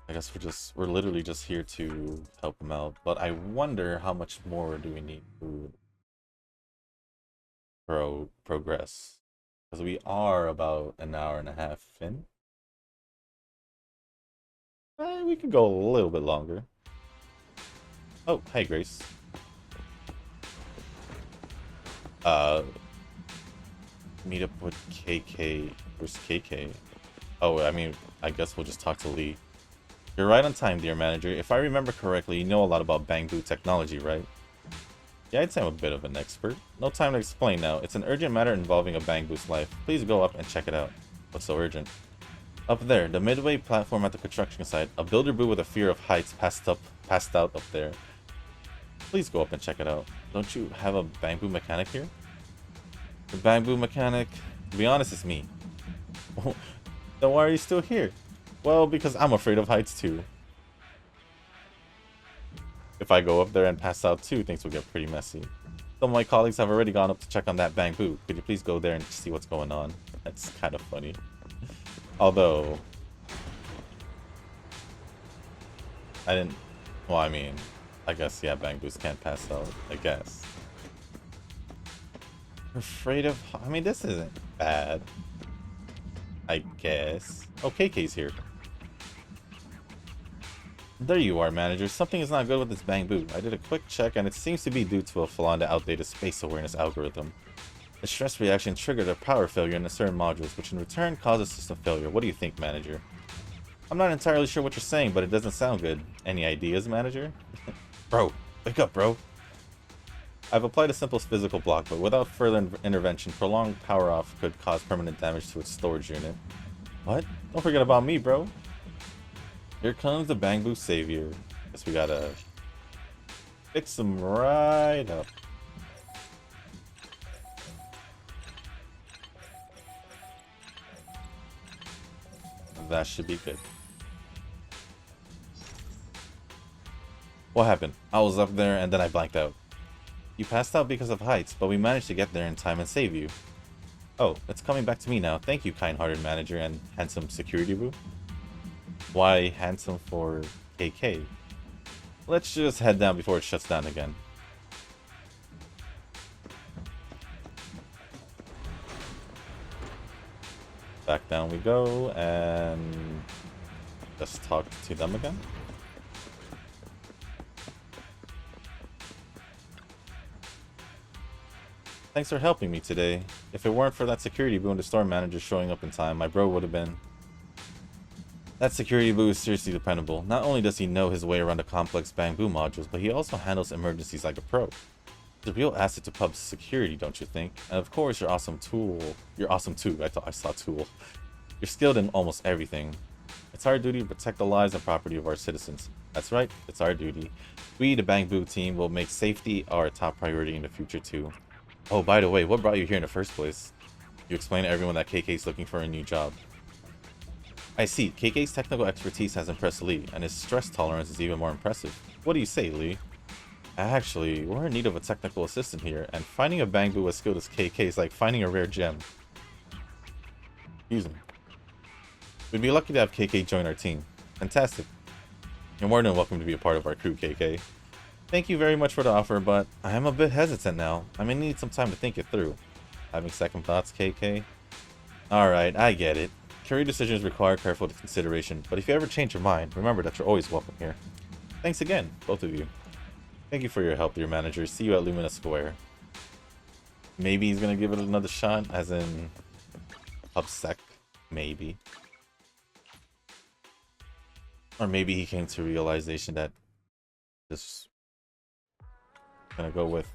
I guess we're literally just here to help him out, but I wonder how much more do we need to progress, because we are about an hour and a half in. We could go a little bit longer. Oh, hey Grace. Meet up with KK. Where's KK? Oh, I mean, I guess we'll just talk to Lee. You're right on time, dear manager. If I remember correctly, you know a lot about Bangbu technology, right? Yeah, I'd say I'm a bit of an expert. No time to explain now. It's an urgent matter involving a Bangbu's life. Please go up and check it out. What's so urgent? Up there, the midway platform at the construction site. A builder boo with a fear of heights passed out up there. Please go up and check it out. Don't you have a Bangbu mechanic here? The Bangbu mechanic? To be honest, it's me. Then why are you still here? Well, because I'm afraid of heights too. If I go up there and pass out too, things will get pretty messy. Some of my colleagues have already gone up to check on that Bangbu. Could you please go there and see what's going on? That's kind of funny. Although... Well, I mean... I guess, yeah, Bangbus can't pass out. I guess. Afraid of... I mean, this isn't bad. I guess. Oh, KK's here. There you are, manager. Something is not good with this Bangbu. I did a quick check, and it seems to be due to a flaw in the outdated space awareness algorithm. The stress reaction triggered a power failure in certain modules, which in return causes system failure. What do you think, manager? I'm not entirely sure what you're saying, but it doesn't sound good. Any ideas, manager? Bro, wake up, bro. I've applied a simple physical block, but without further intervention, prolonged power off could cause permanent damage to its storage unit. What? Don't forget about me, bro. Here comes the Bangbu savior. Guess we gotta fix him right up. That should be good. What happened? I was up there and then I blanked out. You passed out because of heights, but we managed to get there in time and save you. Oh, it's coming back to me now. Thank you, kind-hearted manager and handsome security boo. Why handsome for KK? Let's just head down before it shuts down again. Back down we go, and just talk to them again. Thanks for helping me today. If it weren't for that security boo and the store manager showing up in time, my bro would have been... That security boo is seriously dependable. Not only does he know his way around the complex bamboo modules, but he also handles emergencies like a pro. He's a real asset to pub's security, don't you think? And of course, you're awesome too. I thought I saw tool. You're skilled in almost everything. It's our duty to protect the lives and property of our citizens. That's right, it's our duty. We, the Bamboo team, will make safety our top priority in the future too. Oh, by the way, what brought you here in the first place? You explain to everyone that KK's looking for a new job. I see, KK's technical expertise has impressed Lee, and his stress tolerance is even more impressive. What do you say, Lee? Actually, we're in need of a technical assistant here, and finding a Bamboo as skilled as KK is like finding a rare gem. Excuse me. We'd be lucky to have KK join our team. Fantastic. You're more than welcome to be a part of our crew, KK. Thank you very much for the offer, but I am a bit hesitant now. I may need some time to think it through. Having second thoughts, KK? Alright, I get it. Career decisions require careful consideration, but if you ever change your mind, remember that you're always welcome here. Thanks again, both of you. Thank you for your help, dear manager. See you at Lumina Square. Maybe he's gonna give it another shot, as in... PubSec. Maybe. Or maybe he came to realization that this... gonna go with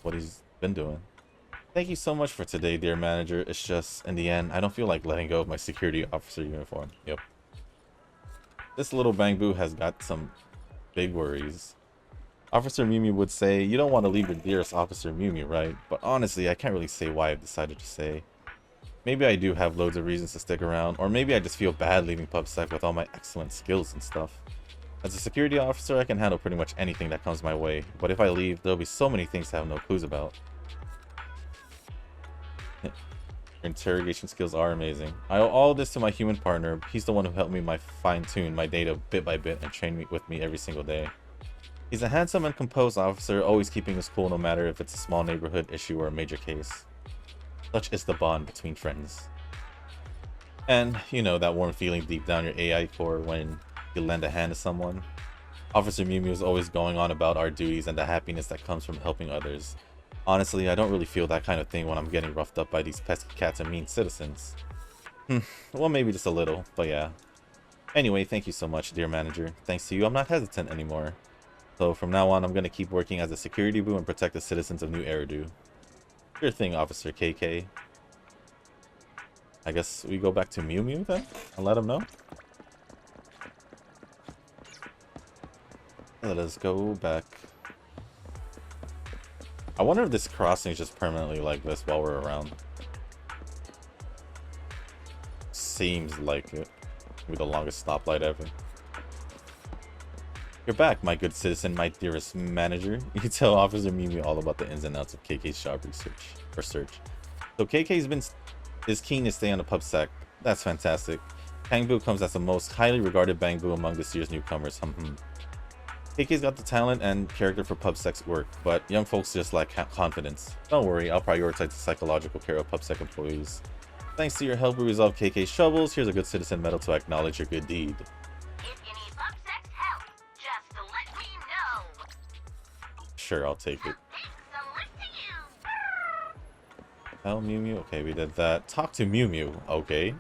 what he's been doing. Thank you so much for today, dear manager. It's just, in the end, I don't feel like letting go of my security officer uniform. Yep. This little Bamboo has got some big worries. Officer Mew Mew would say, you don't want to leave your dearest Officer Mew Mew, right? But honestly, I can't really say why I've decided to stay. Maybe I do have loads of reasons to stick around, or maybe I just feel bad leaving PubSec with all my excellent skills and stuff. As a security officer, I can handle pretty much anything that comes my way, but if I leave, there'll be so many things to have no clues about. Your interrogation skills are amazing. I owe all this to my human partner. He's the one who helped me fine-tune my data bit by bit and train with me every single day. He's a handsome and composed officer, always keeping his cool no matter if it's a small neighborhood issue or a major case. Such is the bond between friends. And, you know, that warm feeling deep down your AI core when you lend a hand to someone. Officer Mew Mew is always going on about our duties and the happiness that comes from helping others. Honestly, I don't really feel that kind of thing when I'm getting roughed up by these pesky cats and mean citizens. Well, maybe just a little, but yeah. Anyway, thank you so much, dear manager. Thanks to you, I'm not hesitant anymore. So from now on, I'm going to keep working as a security boo and protect the citizens of New Eridu. Sure thing, Officer KK. I guess we go back to Mew Mew then and let him know. Let us go back. I wonder if this crossing is just permanently like this while we're around. Seems like it. With the longest stoplight ever. You're back, my good citizen, my dearest manager. You can tell Officer Mew Mew all about the ins and outs of KK's job research. So KK's is keen to stay on the PubSec. That's fantastic. Bamboo comes as the most highly regarded Bamboo among this year's newcomers. KK's got the talent and character for PubSec's work, but young folks just lack confidence. Don't worry, I'll prioritize the psychological care of PubSec employees. Thanks to your help, we resolved KK's troubles. Here's a good citizen medal to acknowledge your good deed. If you need PubSec's help, just let me know. Sure, I'll take it. Tell Mew Mew. Okay, we did that. Talk to Mew Mew. Okay.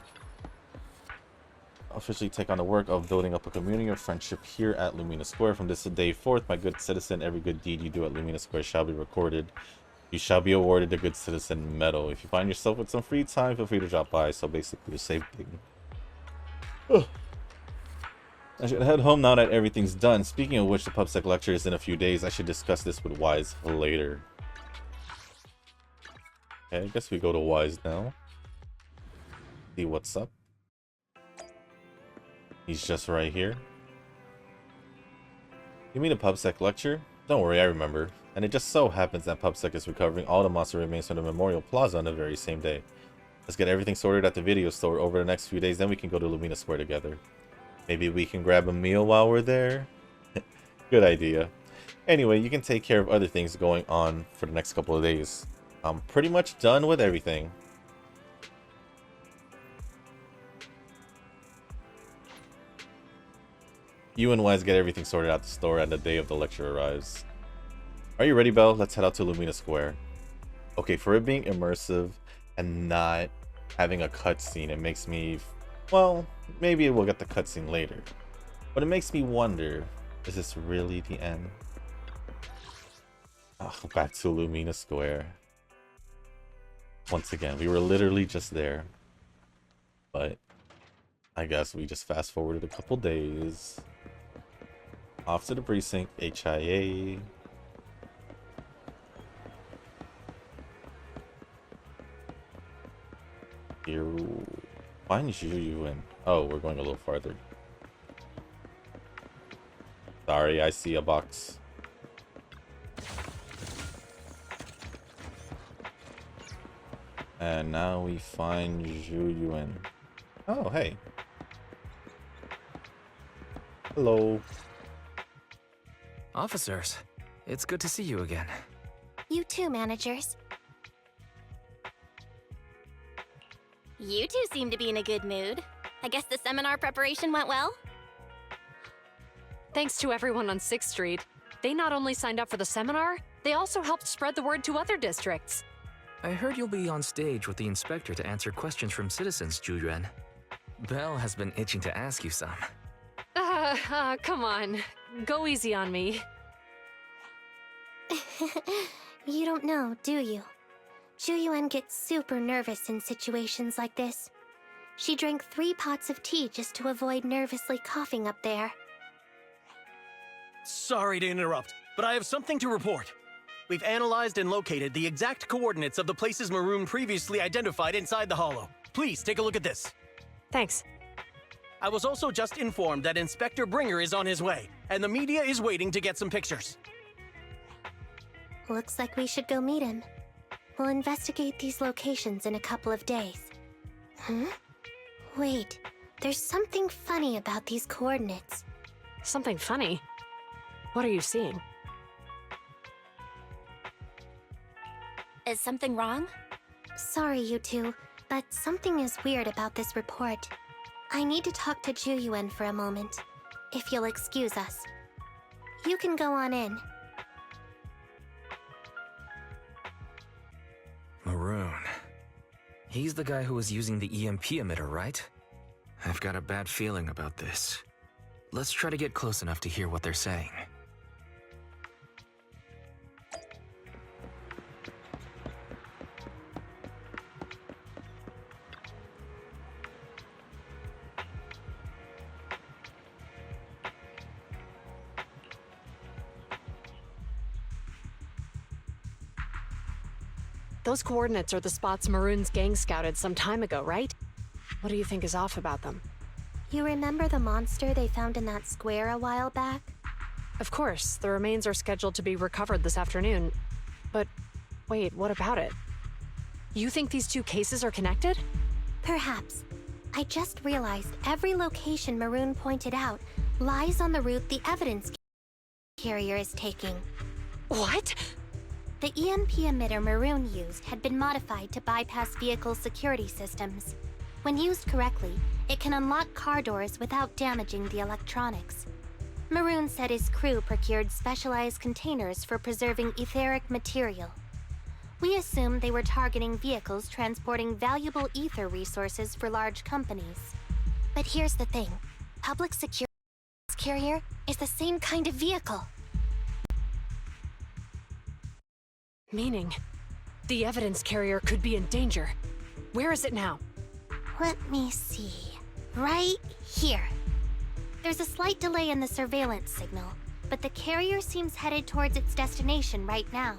Officially take on the work of building up a community of friendship here at Lumina Square. From this day forth, my good citizen, every good deed you do at Lumina Square shall be recorded. You shall be awarded the Good Citizen Medal. If you find yourself with some free time, feel free to drop by. So basically the same thing. I should head home now that everything's done. Speaking of which, the PubSec lecture is in a few days. I should discuss this with Wise later. Okay, I guess we go to Wise now. See what's up. He's just right here. You mean a PubSec lecture? Don't worry, I remember. And it just so happens that PubSec is recovering all the monster remains from the Memorial Plaza on the very same day. Let's get everything sorted at the video store over the next few days, then we can go to Lumina Square together. Maybe we can grab a meal while we're there? Good idea. Anyway, you can take care of other things going on for the next couple of days. I'm pretty much done with everything. You and Wise get everything sorted out at the store and the day of the lecture arrives. Are you ready, Belle? Let's head out to Lumina Square. Okay, for it being immersive and not having a cutscene, it makes me... Well, maybe we'll get the cutscene later. But it makes me wonder, is this really the end? Oh, back to Lumina Square. Once again, we were literally just there. But I guess we just fast forwarded a couple days. Off to the precinct, HIA. Here, find you in. Oh, we're going a little farther. Sorry, I see a box. And now we find Zhu Yuan. Oh, hey. Hello. Officers, it's good to see you again. You too, managers. You two seem to be in a good mood. I guess the seminar preparation went well? Thanks to everyone on 6th Street. They not only signed up for the seminar, they also helped spread the word to other districts. I heard you'll be on stage with the inspector to answer questions from citizens, Zhu. Belle has been itching to ask you some. Come on. Go easy on me. You don't know, do you? Zhu Yuan gets super nervous in situations like this. She drank 3 pots of tea just to avoid nervously coughing up there. Sorry to interrupt, but I have something to report. We've analyzed and located the exact coordinates of the places Maroon previously identified inside the Hollow. Please take a look at this. Thanks. I was also just informed that Inspector Bringer is on his way, and the media is waiting to get some pictures. Looks like we should go meet him. We'll investigate these locations in a couple of days. Wait, there's something funny about these coordinates. Something funny? What are you seeing? Is something wrong? Sorry, you two, but something is weird about this report. I need to talk to Zhu Yuan for a moment, if you'll excuse us. You can go on in. Maroon. He's the guy who was using the EMP emitter, right? I've got a bad feeling about this. Let's try to get close enough to hear what they're saying. Those coordinates are the spots Maroon's gang scouted some time ago, right? What do you think is off about them? You remember the monster they found in that square a while back? Of course, the remains are scheduled to be recovered this afternoon. But wait, what about it? You think these 2 cases are connected? Perhaps. I just realized every location Maroon pointed out lies on the route the evidence carrier is taking. What? The EMP emitter Maroon used had been modified to bypass vehicle security systems. When used correctly, it can unlock car doors without damaging the electronics. Maroon said his crew procured specialized containers for preserving etheric material. We assumed they were targeting vehicles transporting valuable ether resources for large companies. But here's the thing. Public security carrier is the same kind of vehicle. Meaning, the evidence carrier could be in danger. Where is it now? Let me see. Right here. There's a slight delay in the surveillance signal, but the carrier seems headed towards its destination right now.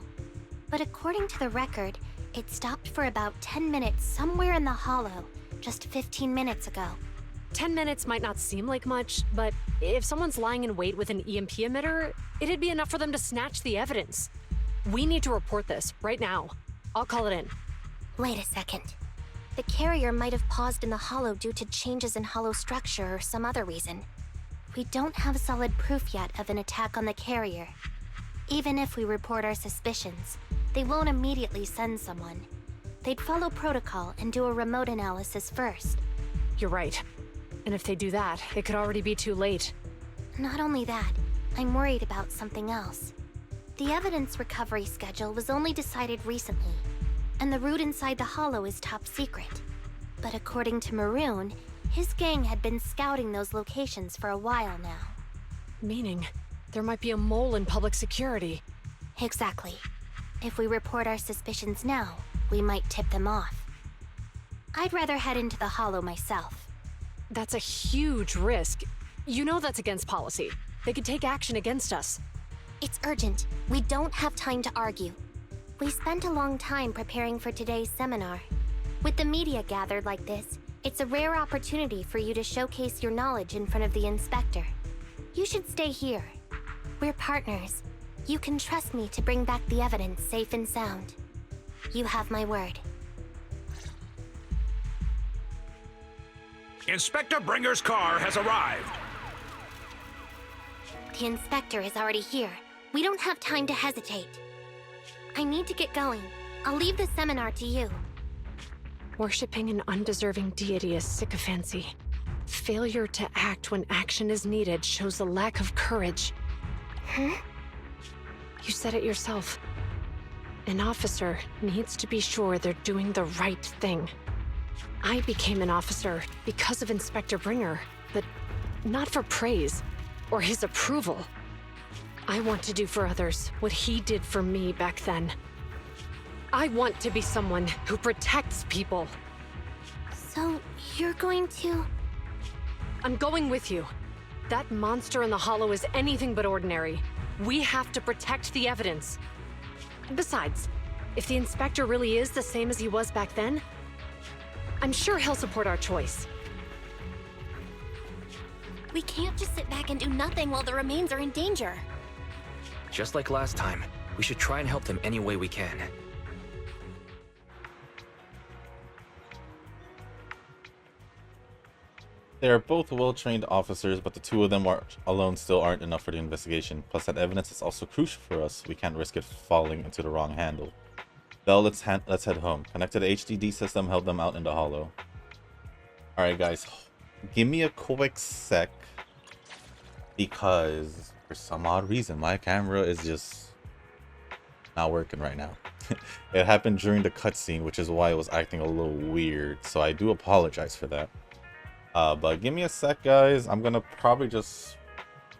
But according to the record, it stopped for about 10 minutes somewhere in the Hollow, just 15 minutes ago. 10 minutes might not seem like much, but if someone's lying in wait with an EMP emitter, it'd be enough for them to snatch the evidence. We need to report this, right now. I'll call it in. Wait a second. The carrier might have paused in the Hollow due to changes in Hollow structure or some other reason. We don't have solid proof yet of an attack on the carrier. Even if we report our suspicions, they won't immediately send someone. They'd follow protocol and do a remote analysis first. You're right. And if they do that, it could already be too late. Not only that, I'm worried about something else. The evidence recovery schedule was only decided recently, and the route inside the Hollow is top secret. But according to Maroon, his gang had been scouting those locations for a while now. Meaning, there might be a mole in public security. Exactly. If we report our suspicions now, we might tip them off. I'd rather head into the Hollow myself. That's a huge risk. You know that's against policy. They could take action against us. It's urgent. We don't have time to argue. We spent a long time preparing for today's seminar. With the media gathered like this, it's a rare opportunity for you to showcase your knowledge in front of the inspector. You should stay here. We're partners. You can trust me to bring back the evidence safe and sound. You have my word. Inspector Bringer's car has arrived. The inspector is already here. We don't have time to hesitate. I need to get going. I'll leave the seminar to you. Worshipping an undeserving deity is sycophancy. Failure to act when action is needed shows a lack of courage. Huh? You said it yourself. An officer needs to be sure they're doing the right thing. I became an officer because of Inspector Bringer, but not for praise or his approval. I want to do for others what he did for me back then. I want to be someone who protects people. So, you're going to... I'm going with you. That monster in the Hollow is anything but ordinary. We have to protect the evidence. Besides, if the inspector really is the same as he was back then, I'm sure he'll support our choice. We can't just sit back and do nothing while the remains are in danger. Just like last time, we should try and help them any way we can. They are both well-trained officers, but the two of them alone still aren't enough for the investigation. Plus, that evidence is also crucial for us. We can't risk it falling into the wrong handle. Though, let's head home. Connect to the HDD system, help them out in the Hollow. Alright, guys. Give me a quick sec. Because, for some odd reason, my camera is just not working right now. It happened during the cutscene, which is why it was acting a little weird. So I do apologize for that. But give me a sec, guys. I'm gonna probably just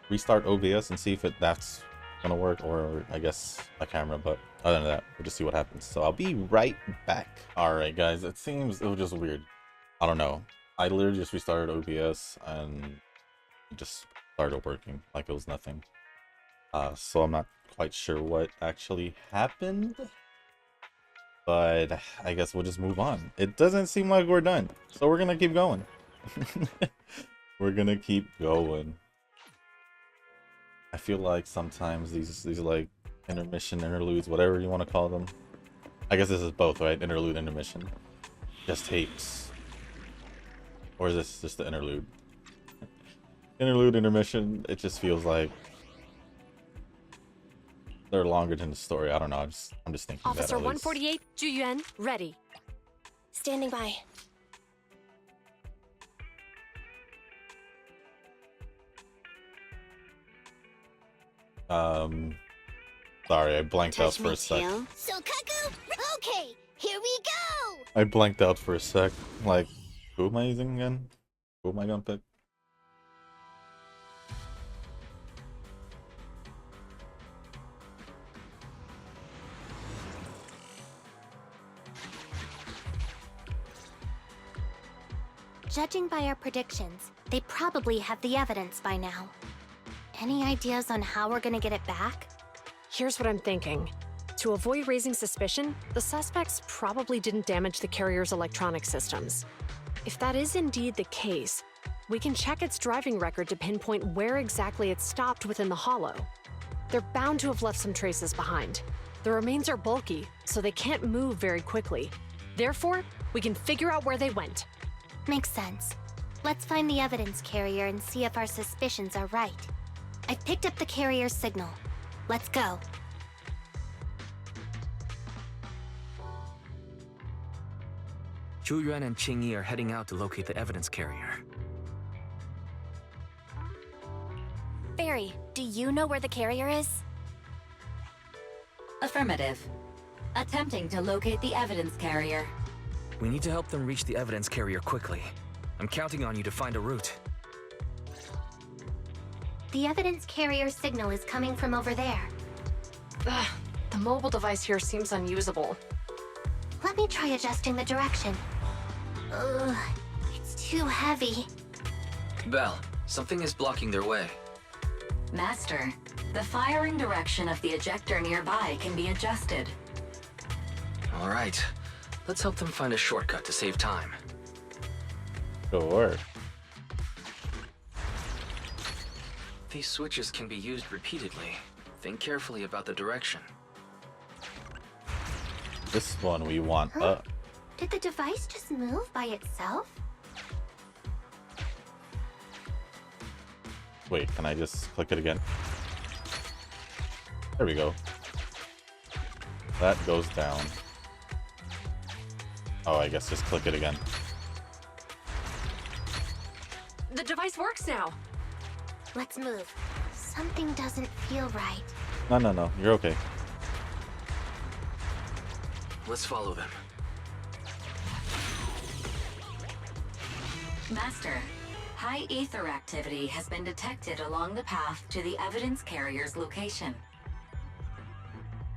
restart OBS and see if that's gonna work, or I guess a camera. But other than that, we'll just see what happens. So I'll be right back. All right, guys. It seems it was just weird. I don't know. I literally just restarted OBS and it just started working like it was nothing. So I'm not quite sure what actually happened. But I guess we'll just move on. It doesn't seem like we're done, so we're gonna keep going. We're gonna keep going. I feel like sometimes these like intermission interludes, whatever you want to call them. I guess this is both, right? Interlude, intermission. Just tapes. Or is this just the interlude? Interlude, intermission. It just feels like they're longer than the story. I don't know. I'm just thinking. Officer that 148, Juyuan, ready. Standing by. Sorry, I blanked out for a sec. So, Kaku, okay, here we go! I blanked out for a sec. Like, who am I using again? Who am I gonna pick? Judging by our predictions, they probably have the evidence by now. Any ideas on how we're gonna get it back? Here's what I'm thinking. To avoid raising suspicion, the suspects probably didn't damage the carrier's electronic systems. If that is indeed the case, we can check its driving record to pinpoint where exactly it stopped within the Hollow. They're bound to have left some traces behind. The remains are bulky, so they can't move very quickly. Therefore, we can figure out where they went. Makes sense. Let's find the evidence carrier and see if our suspicions are right. I've picked up the carrier's signal. Let's go. Zhu and Qingyi are heading out to locate the evidence carrier. you know where the carrier is? Affirmative. Attempting to locate the evidence carrier. We need to help them reach the evidence carrier quickly. I'm counting on you to find a route. The evidence carrier signal is coming from over there. Ugh, the mobile device here seems unusable. Let me try adjusting the direction. Ugh, it's too heavy. Belle, something is blocking their way. Master, the firing direction of the ejector nearby can be adjusted. All right, let's help them find a shortcut to save time. Sure. These switches can be used repeatedly. Think carefully about the direction. This one we want up. Did the device just move by itself? Wait, can I just click it again? There we go. That goes down. Oh, I guess just click it again. The device works now. Let's move. Something doesn't feel right. No, you're okay. Let's follow them. Master, high ether activity has been detected along the path to the evidence carrier's location.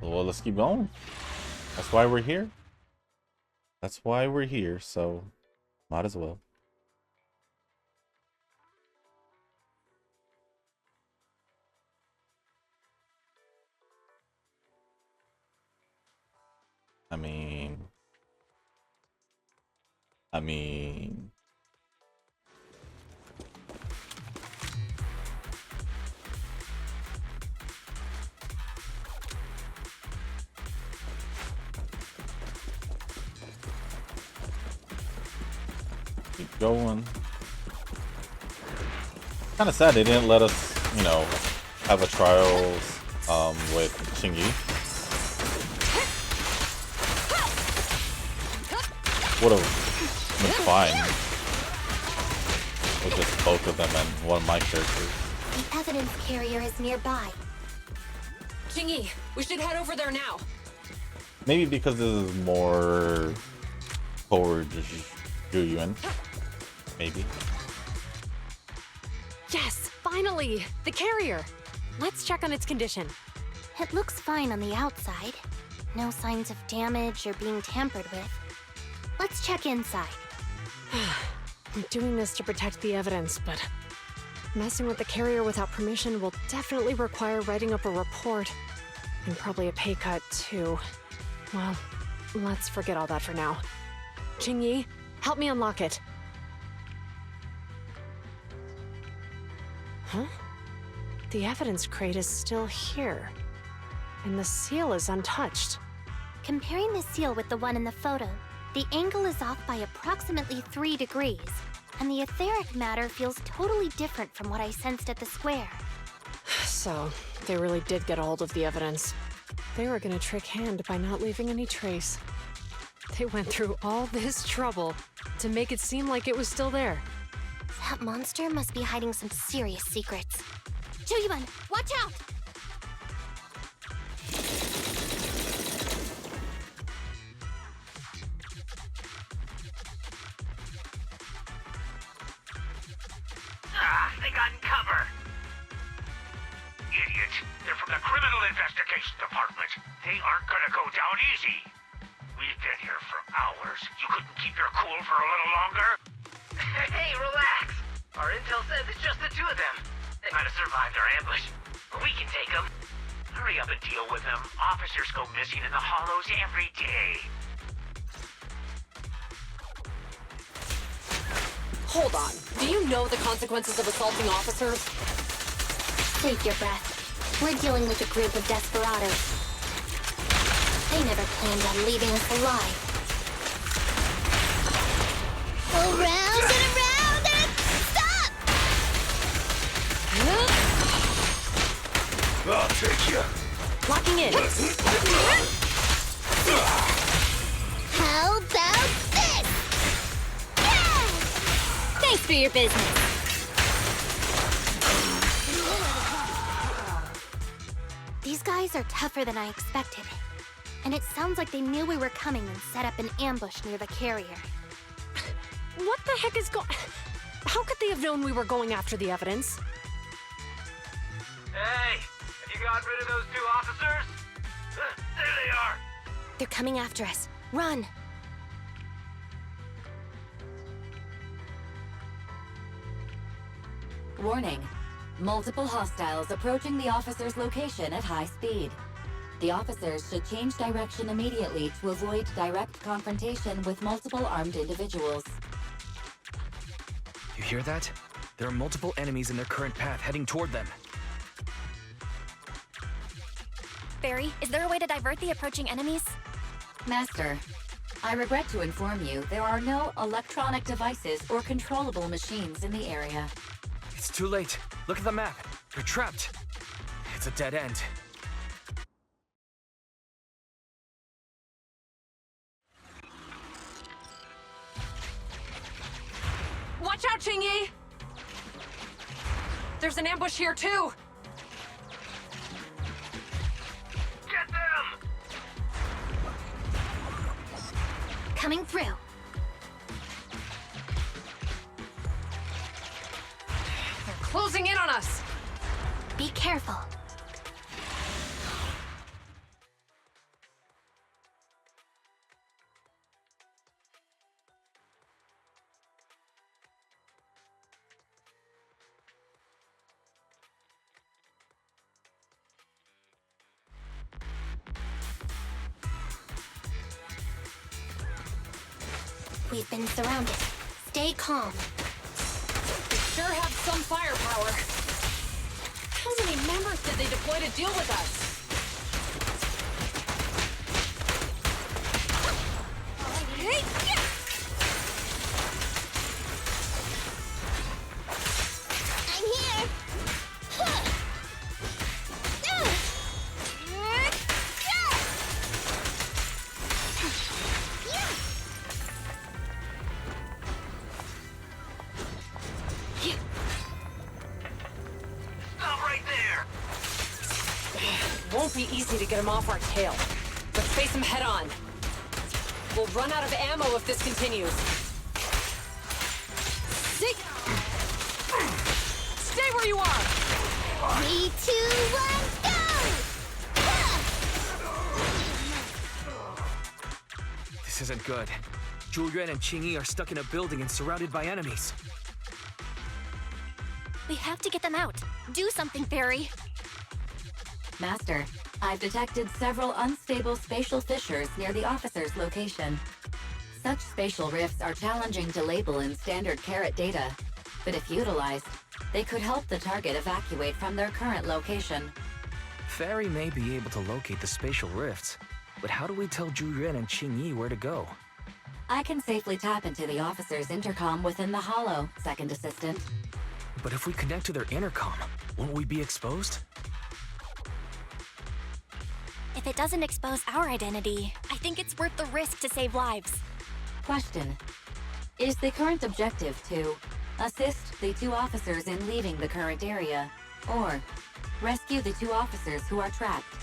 Well, let's keep going. That's why we're here. That's why we're here, so might as well. I mean... Keep going. Kind of sad they didn't let us, you know, have a trials with Qingyi. Would have been fine with just both of them and one of my characters. The evidence carrier is nearby. Qingyi, we should head over there now. Maybe because this is more forward Zhu. Maybe. Yes, finally! The carrier! Let's check on its condition. It looks fine on the outside. No signs of damage or being tampered with. Let's check inside. I'm doing this to protect the evidence, but messing with the carrier without permission will definitely require writing up a report. And probably a pay cut, too. Well, let's forget all that for now. Qingyi, help me unlock it. Huh? The evidence crate is still here. And the seal is untouched. Comparing the seal with the one in the photo, the angle is off by approximately 3 degrees, and the etheric matter feels totally different from what I sensed at the square. So, they really did get a hold of the evidence. They were gonna trick Hand by not leaving any trace. They went through all this trouble to make it seem like it was still there. That monster must be hiding some serious secrets. Zhu, watch out! They got in cover. Idiots. They're from the Criminal Investigation Department. They aren't gonna go down easy. We've been here for hours. You couldn't keep your cool for a little longer? Hey, relax. Our intel says it's just the two of them. They might have survived our ambush, but we can take them. Hurry up and deal with them. Officers go missing in the hollows every day. Hold on. Do you know the consequences of assaulting officers? Save your breath. We're dealing with a group of desperados. They never planned on leaving us alive. Around and around and stop! I'll take you. Locking in. How about this? Yeah! Thanks for your business. guys are tougher than I expected. And it sounds like they knew we were coming and set up an ambush near the carrier. What the heck is going... How could they have known we were going after the evidence? Hey, have you gotten rid of those two officers? There they are! They're coming after us. Run! Warning. Multiple hostiles approaching the officer's location at high speed. The officers should change direction immediately to avoid direct confrontation with multiple armed individuals. You hear that? There are multiple enemies in their current path heading toward them. Barry, is there a way to divert the approaching enemies? Master, I regret to inform you there are no electronic devices or controllable machines in the area. It's too late. Look at the map. They're trapped. It's a dead end. Watch out, Qingyi! There's an ambush here, too! Get them! Coming through. They're closing in on us! Be careful. We've been surrounded. Stay calm. They sure have some firepower. How many members did they deploy to deal with us? Hey! I'm here. Stop right there! Won't be easy to get him off our tail. Let's face him head on. We'll run out of ammo if this continues. Stay where you are! 3, 2, 1, go! This isn't good. Zhu Yuan and Qingyi are stuck in a building and surrounded by enemies. We have to get them out. Do something, Barry. Master, I've detected several unstable spatial fissures near the officer's location. Such spatial rifts are challenging to label in standard carrot data, but if utilized, they could help the target evacuate from their current location. Fairy may be able to locate the spatial rifts, but how do we tell Zhu Yuan and Qingyi where to go? I can safely tap into the officer's intercom within the hollow, Second Assistant. But if we connect to their intercom, won't we be exposed? If it doesn't expose our identity, I think it's worth the risk to save lives. Question. Is the current objective to assist the two officers in leaving the current area, or rescue the two officers who are trapped?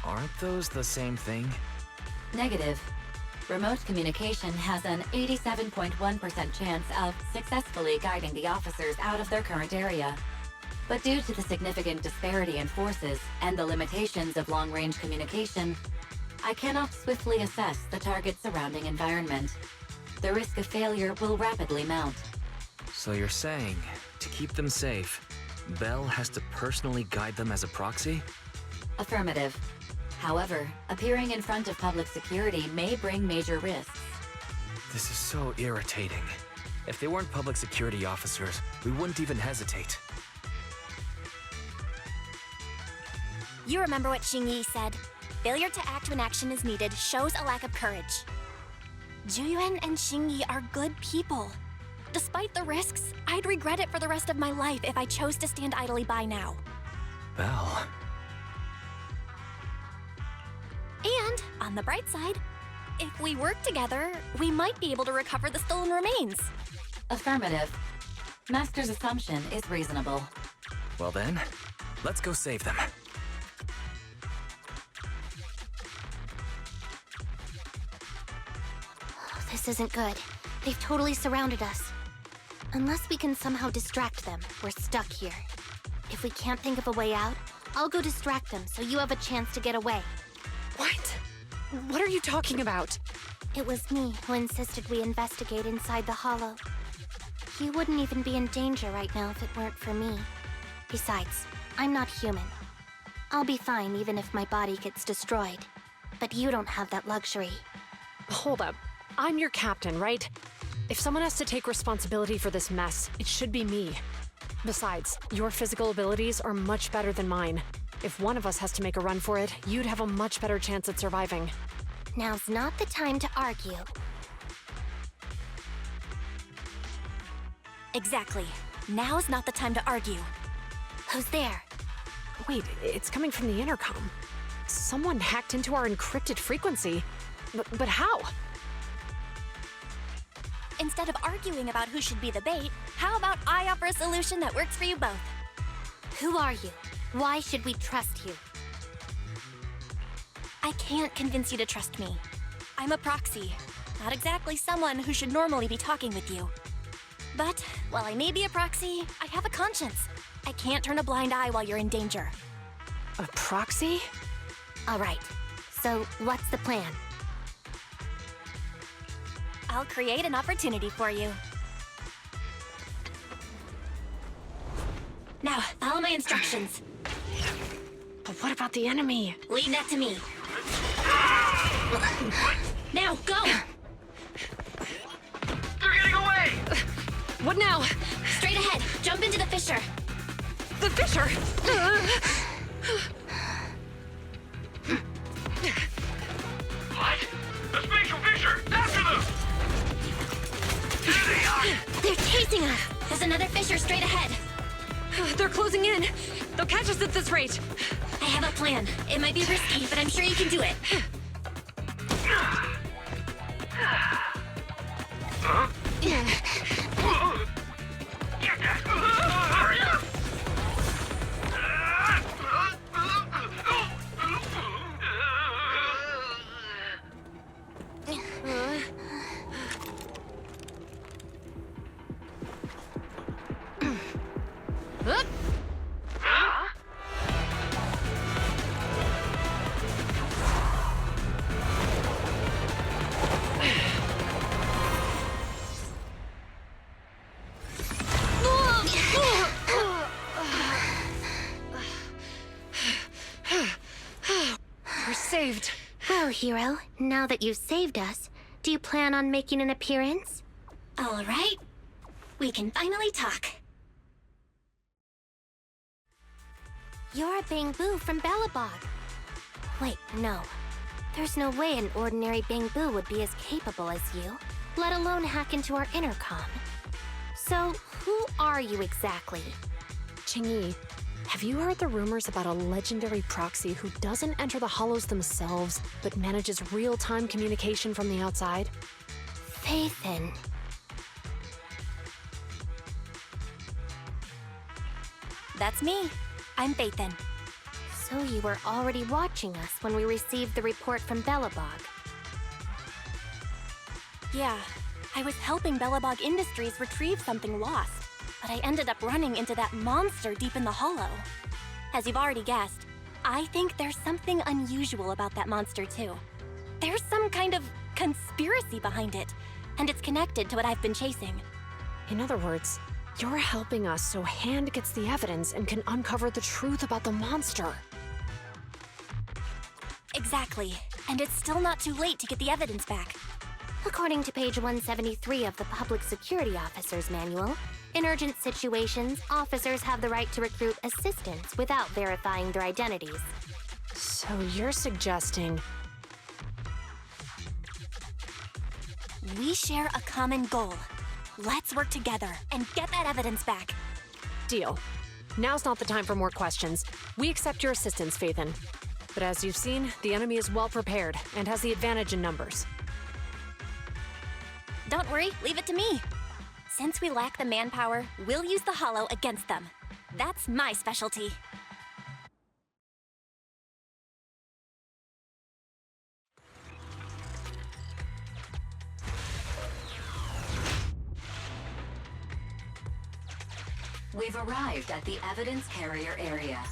Aren't those the same thing? Negative. Remote communication has an 87.1% chance of successfully guiding the officers out of their current area. But due to the significant disparity in forces and the limitations of long-range communication, I cannot swiftly assess the target's surrounding environment. The risk of failure will rapidly mount. So you're saying, to keep them safe, Bell has to personally guide them as a proxy? Affirmative. However, appearing in front of public security may bring major risks. This is so irritating. If they weren't public security officers, we wouldn't even hesitate. You remember what Qingyi said. Failure to act when action is needed shows a lack of courage. Zhu Yuan and Qingyi are good people. Despite the risks, I'd regret it for the rest of my life if I chose to stand idly by now. Bell. And, on the bright side, if we work together, we might be able to recover the stolen remains. Affirmative. Master's assumption is reasonable. Well then, let's go save them. This isn't good. They've totally surrounded us. Unless we can somehow distract them, we're stuck here. If we can't think of a way out, I'll go distract them so you have a chance to get away. What? What are you talking about? It was me who insisted we investigate inside the Hollow. You wouldn't even be in danger right now if it weren't for me. Besides, I'm not human. I'll be fine even if my body gets destroyed. But you don't have that luxury. Hold up. I'm your captain, right? If someone has to take responsibility for this mess, it should be me. Besides, your physical abilities are much better than mine. If one of us has to make a run for it, you'd have a much better chance at surviving. Now's not the time to argue. Exactly. Now's not the time to argue. Who's there? Wait, it's coming from the intercom. Someone hacked into our encrypted frequency. But how? Instead of arguing about who should be the bait, how about I offer a solution that works for you both? Who are you? Why should we trust you? I can't convince you to trust me. I'm a proxy, not exactly someone who should normally be talking with you. But while I may be a proxy, I have a conscience. I can't turn a blind eye while you're in danger. A proxy? All right. So, what's the plan? I'll create an opportunity for you. Now, follow my instructions. But what about the enemy? Leave that to me. Now, go! They're getting away! What now? Straight ahead. Jump into the fissure. The fissure? What? A spatial fissure! After them! There they are! They're chasing us! There's another fissure straight ahead. They're closing in. They'll catch us at this rate. I have a plan. It might be risky, but I'm sure you can do it. Huh? Hurry up! We're saved. Well, hero, now that you've saved us, do you plan on making an appearance? All right. We can finally talk. You're a Bangbu from Balabog. Wait, no. There's no way an ordinary Bangbu would be as capable as you, let alone hack into our intercom. So, who are you exactly? Qingyi, have you heard the rumors about a legendary proxy who doesn't enter the hollows themselves, but manages real-time communication from the outside? Phaethon. That's me. I'm Phaethon. So you were already watching us when we received the report from Belobog. Yeah, I was helping Belobog Industries retrieve something lost, but I ended up running into that monster deep in the hollow. As you've already guessed, I think there's something unusual about that monster too. There's some kind of conspiracy behind it, and it's connected to what I've been chasing. In other words, you're helping us so Hand gets the evidence and can uncover the truth about the monster. Exactly, and it's still not too late to get the evidence back. According to page 173 of the Public Security Officer's Manual, in urgent situations, officers have the right to recruit assistants without verifying their identities. So you're suggesting... We share a common goal. Let's work together and get that evidence back. Deal. Now's not the time for more questions. We accept your assistance, Phaethon. But as you've seen, the enemy is well prepared and has the advantage in numbers. Don't worry, leave it to me. Since we lack the manpower, we'll use the Hollow against them. That's my specialty. We've arrived at the evidence carrier area.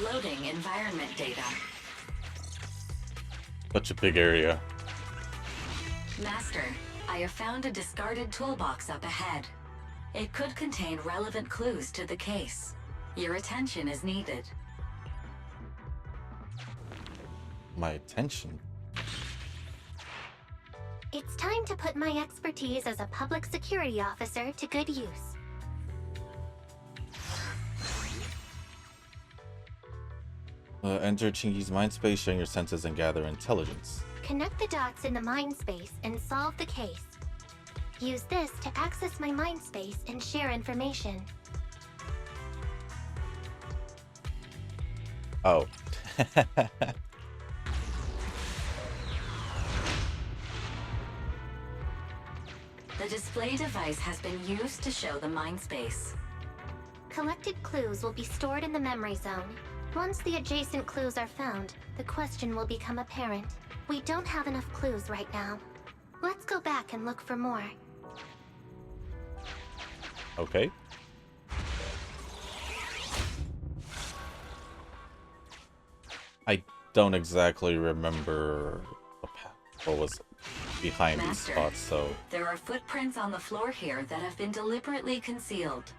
Loading environment data. Such a big area. Master, I have found a discarded toolbox up ahead. It could contain relevant clues to the case. Your attention is needed. My attention. It's time to put my expertise as a public security officer to good use. Enter Chingy's mind space, showing your senses and gather intelligence. Connect the dots in the mind space and solve the case. Use this to access my mind space and share information. Oh. The display device has been used to show the mind space. Collected clues will be stored in the memory zone. Once the adjacent clues are found, the question will become apparent. We don't have enough clues right now. Let's go back and look for more. Okay. I don't exactly remember what was behind these Master, spots, so... there are footprints on the floor here that have been deliberately concealed.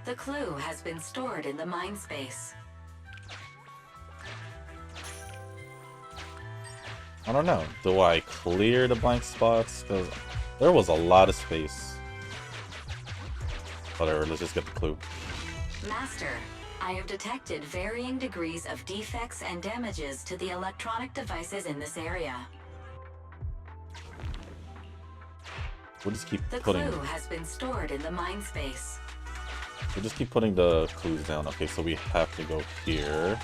The clue has been stored in the mind space. I don't know. Do I clear the blank spots? Because there was a lot of space. Whatever, let's just get the clue. Master, I have detected varying degrees of defects and damages to the electronic devices in this area. We'll just keep The putting... clue has been stored in the mind space. We'll just keep putting the clues down. Okay, so we have to go here.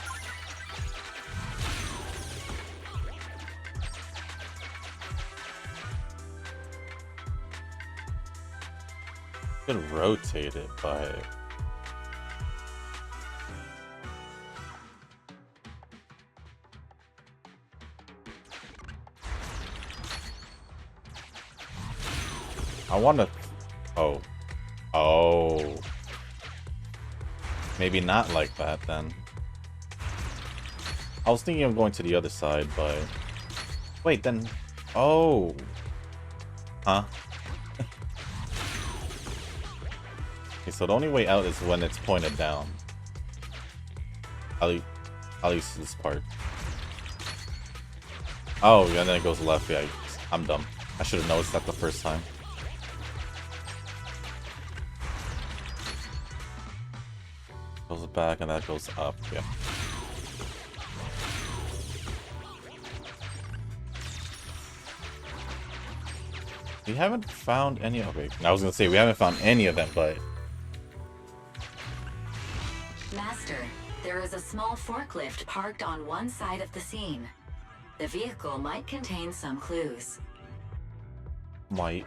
You can rotate it by... I want to... Oh. Oh. Maybe not like that, then. I was thinking of going to the other side, but... Wait, then... Oh. Huh? Okay, so the only way out is when it's pointed down. At least this part. Oh, yeah, and then it goes left. Yeah, I'm dumb. I should have noticed that the first time. Goes back and that goes up, yeah. We haven't found any of it. I was gonna say we haven't found any of them, but... Master, there is a small forklift parked on one side of the scene. The vehicle might contain some clues. Might.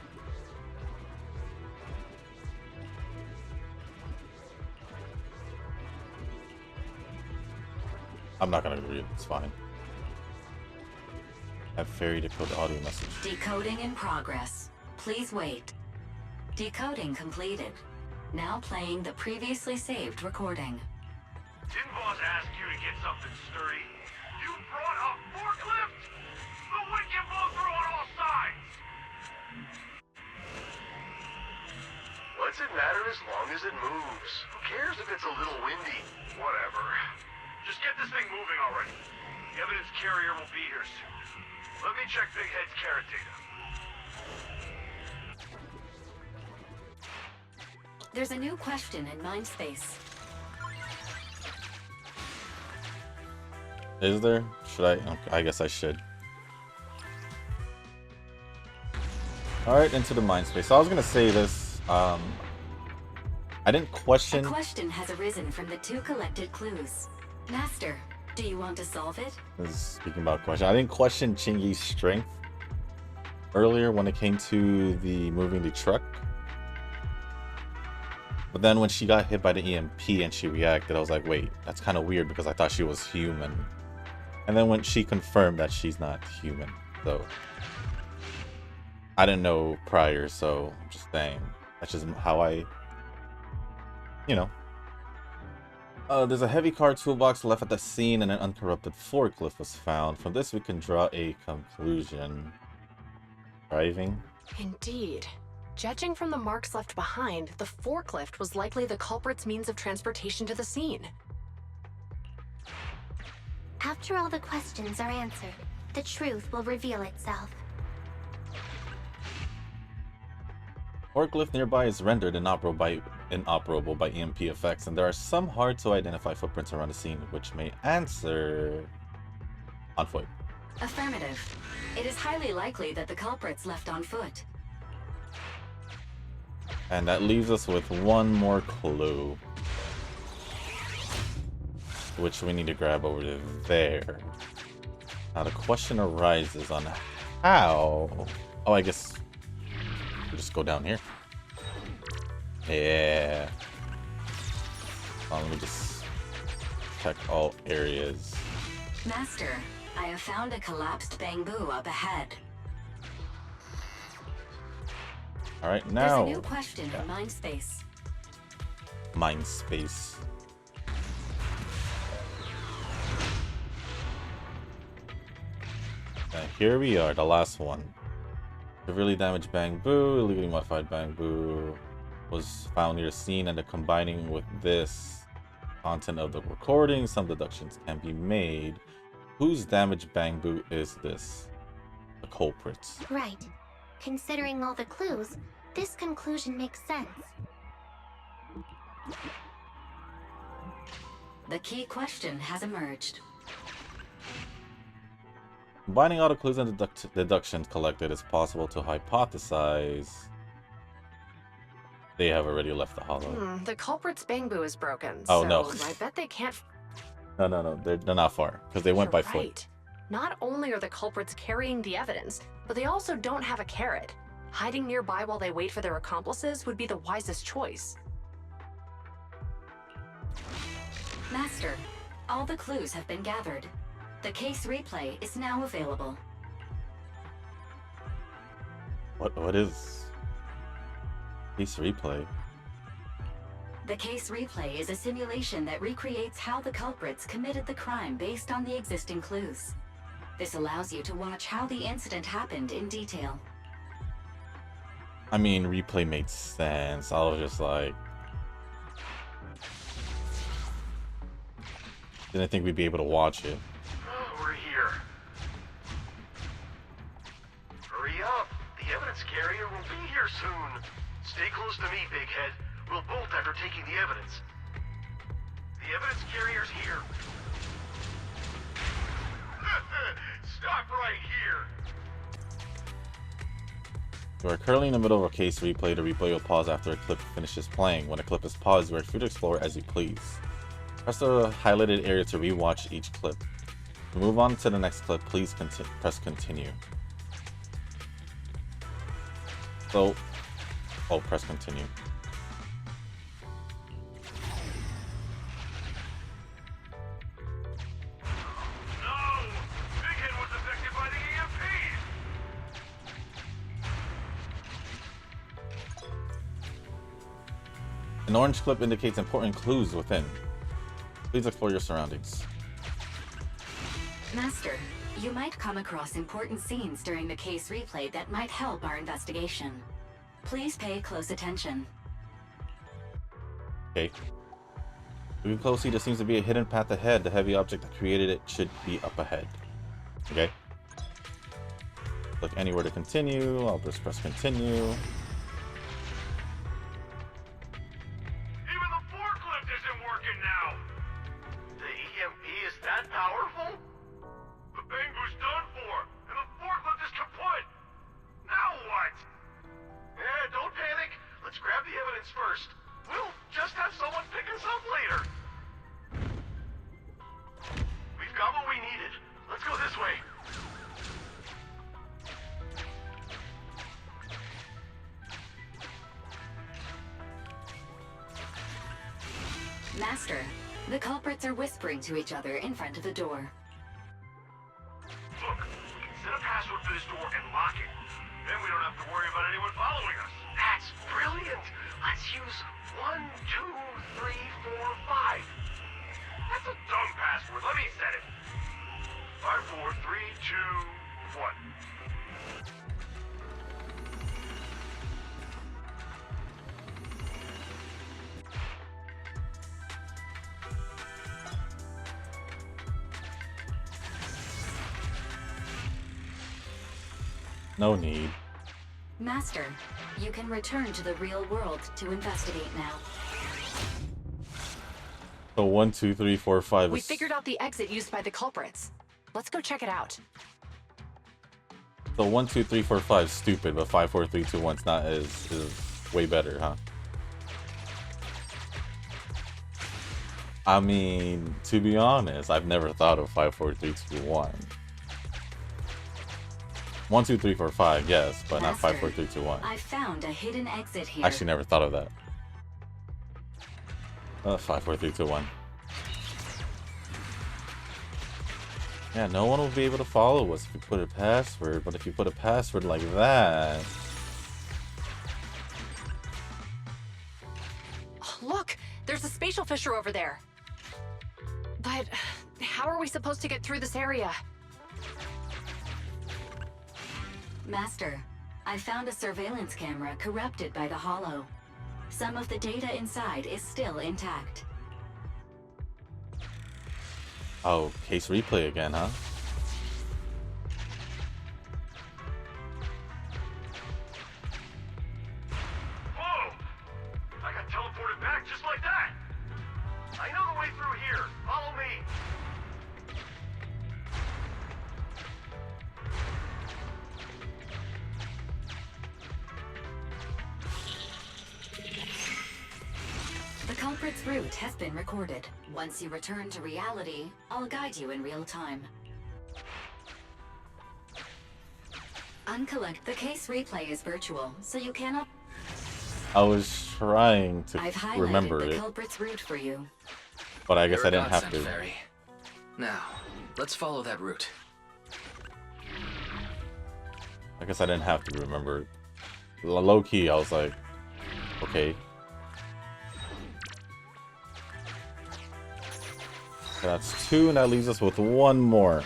I'm not gonna read it, it's fine. Have fairy decode audio message. Decoding in progress. Please wait. Decoding completed. Now playing the previously saved recording. Didn't boss ask you to get something sturdy? You brought a forklift? The wind can blow through on all sides! What's it matter as long as it moves? Who cares if it's a little windy? Whatever. Just get this thing moving already. The evidence carrier will be here soon. Let me check Big Head's carrot data. There's a new question in Mindspace. Is there? Should I? Okay, I guess I should. Alright, into the mind space. So I was gonna say this. I didn't question... A question has arisen from the two collected clues. Master, do you want to solve it? This is speaking about question. I didn't question Chingy's strength earlier when it came to the moving the truck. But then when she got hit by the EMP and she reacted, I was like, wait, that's kind of weird because I thought she was human. And then when she confirmed that she's not human, so I didn't know prior, so I'm just saying that's just how I, you know. There's a heavy car toolbox left at the scene, and an uncorrupted forklift was found. From this, we can draw a conclusion. Driving. Indeed. Judging from the marks left behind, the forklift was likely the culprit's means of transportation to the scene. After all the questions are answered, the truth will reveal itself. Forklift nearby is rendered inoperable by EMP effects, and there are some hard to identify footprints around the scene, which may answer on foot. Affirmative. It is highly likely that the culprits left on foot. And that leaves us with one more clue, which we need to grab over to there. Now the question arises on how... Oh, I guess we'll just go down here. Yeah. Let me just check all areas. Master, I have found a collapsed bamboo up ahead. Alright, now... There's a new question in Mindspace. Mindspace. Here we are, the last one. Severely damaged bamboo, illegally modified bamboo was found near the scene, and the combining with this content of the recording, some deductions can be made. Whose damaged bamboo is this? The culprit. Right. Considering all the clues, this conclusion makes sense. The key question has emerged. Combining all the clues and deductions collected, it's possible to hypothesize they have already left the hollow. The culprit's bamboo is broken. Oh, so no. I bet they can't. No, they're not far because they went by foot. Right. Not only are the culprits carrying the evidence, but they also don't have a carrot. Hiding nearby while they wait for their accomplices would be the wisest choice. Master, all the clues have been gathered. The case replay is now available. What is case replay? The case replay is a simulation that recreates how the culprits committed the crime based on the existing clues. This allows you to watch how the incident happened in detail. I mean, replay made sense. I was just like, didn't think we'd be able to watch it. We're here. Hurry up. The evidence carrier will be here soon. Stay close to me, Big Head. We'll bolt after taking the evidence. The evidence carrier's here. Stop right here. You are currently in the middle of a case replay. The replay will pause after a clip finishes playing. When a clip is paused, you are free to explore as you please. Press the highlighted area to rewatch each clip. To move on to the next clip, please press continue. So, press continue. An orange clip indicates important clues within. Please explore your surroundings. Master, you might come across important scenes during the case replay that might help our investigation. Please pay close attention. Okay. Moving closely, there seems to be a hidden path ahead. The heavy object that created it should be up ahead. Okay. Click anywhere to continue. I'll just press continue. Master, the culprits are whispering to each other in front of the door. this door and lock it. Then we don't have to worry about anyone following us. That's brilliant. Let's use 1, 2, 3, 4, 5. That's a dumb password. Let me set it. 5, 4, 3, 2, 1. No need. Master, you can return to the real world to investigate now. So 1, 2, 3, 4, 5. We figured out the exit used by the culprits. Let's go check it out. So 1, 2, 3, 4, 5 is stupid, but 5, 4, 3, 2, 1's not is way better, huh? I mean, to be honest, I've never thought of 5, 4, 3, 2, 1. 1, 2, 3, 4, 5, yes, but not 5, 4, 3, 2, 1. I found a hidden exit here. Actually, never thought of that. 5, 4, 3, 2, 1. Yeah, no one will be able to follow us if you put a password, but if you put a password like that... Oh, look, there's a spatial fissure over there. But how are we supposed to get through this area? Master, I found a surveillance camera corrupted by the Hollow. Some of the data inside is still intact. Oh, case replay again, huh? Whoa! I got teleported back just like that. I know the way through here. Follow me. The culprit's route has been recorded. Once you return to reality, I'll guide you in real time. Uncollect. The case replay is virtual, so you cannot... I was trying to I've highlighted remember the it, culprit's route for you. but I guess I You're a didn't have godsend, to. Fairy. Now, let's follow that route. I guess I didn't have to remember. Low key, I was like, okay. That's 2, and that leaves us with 1 more.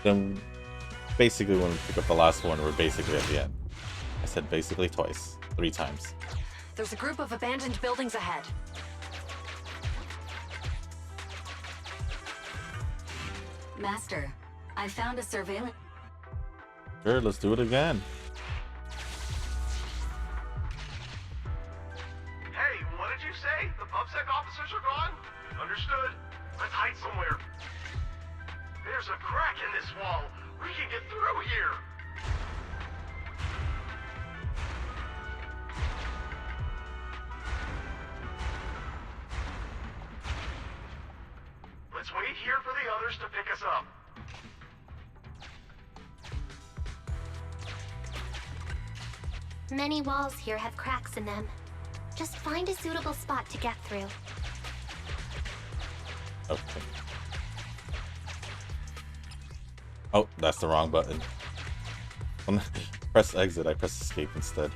Then, basically, when we pick up the last one, we're basically at the end. I said basically twice, 3 times. There's a group of abandoned buildings ahead. Master, I found a surveillance... Sure, let's do it again. Hey, what did you say? The PubSec officers are gone? Understood. Let's hide somewhere. There's a crack in this wall. We can get through here. Let's wait here for the others to pick us up. Many walls here have cracks in them. Just find a suitable spot to get through. Okay. Oh, that's the wrong button. Press exit, I press escape instead.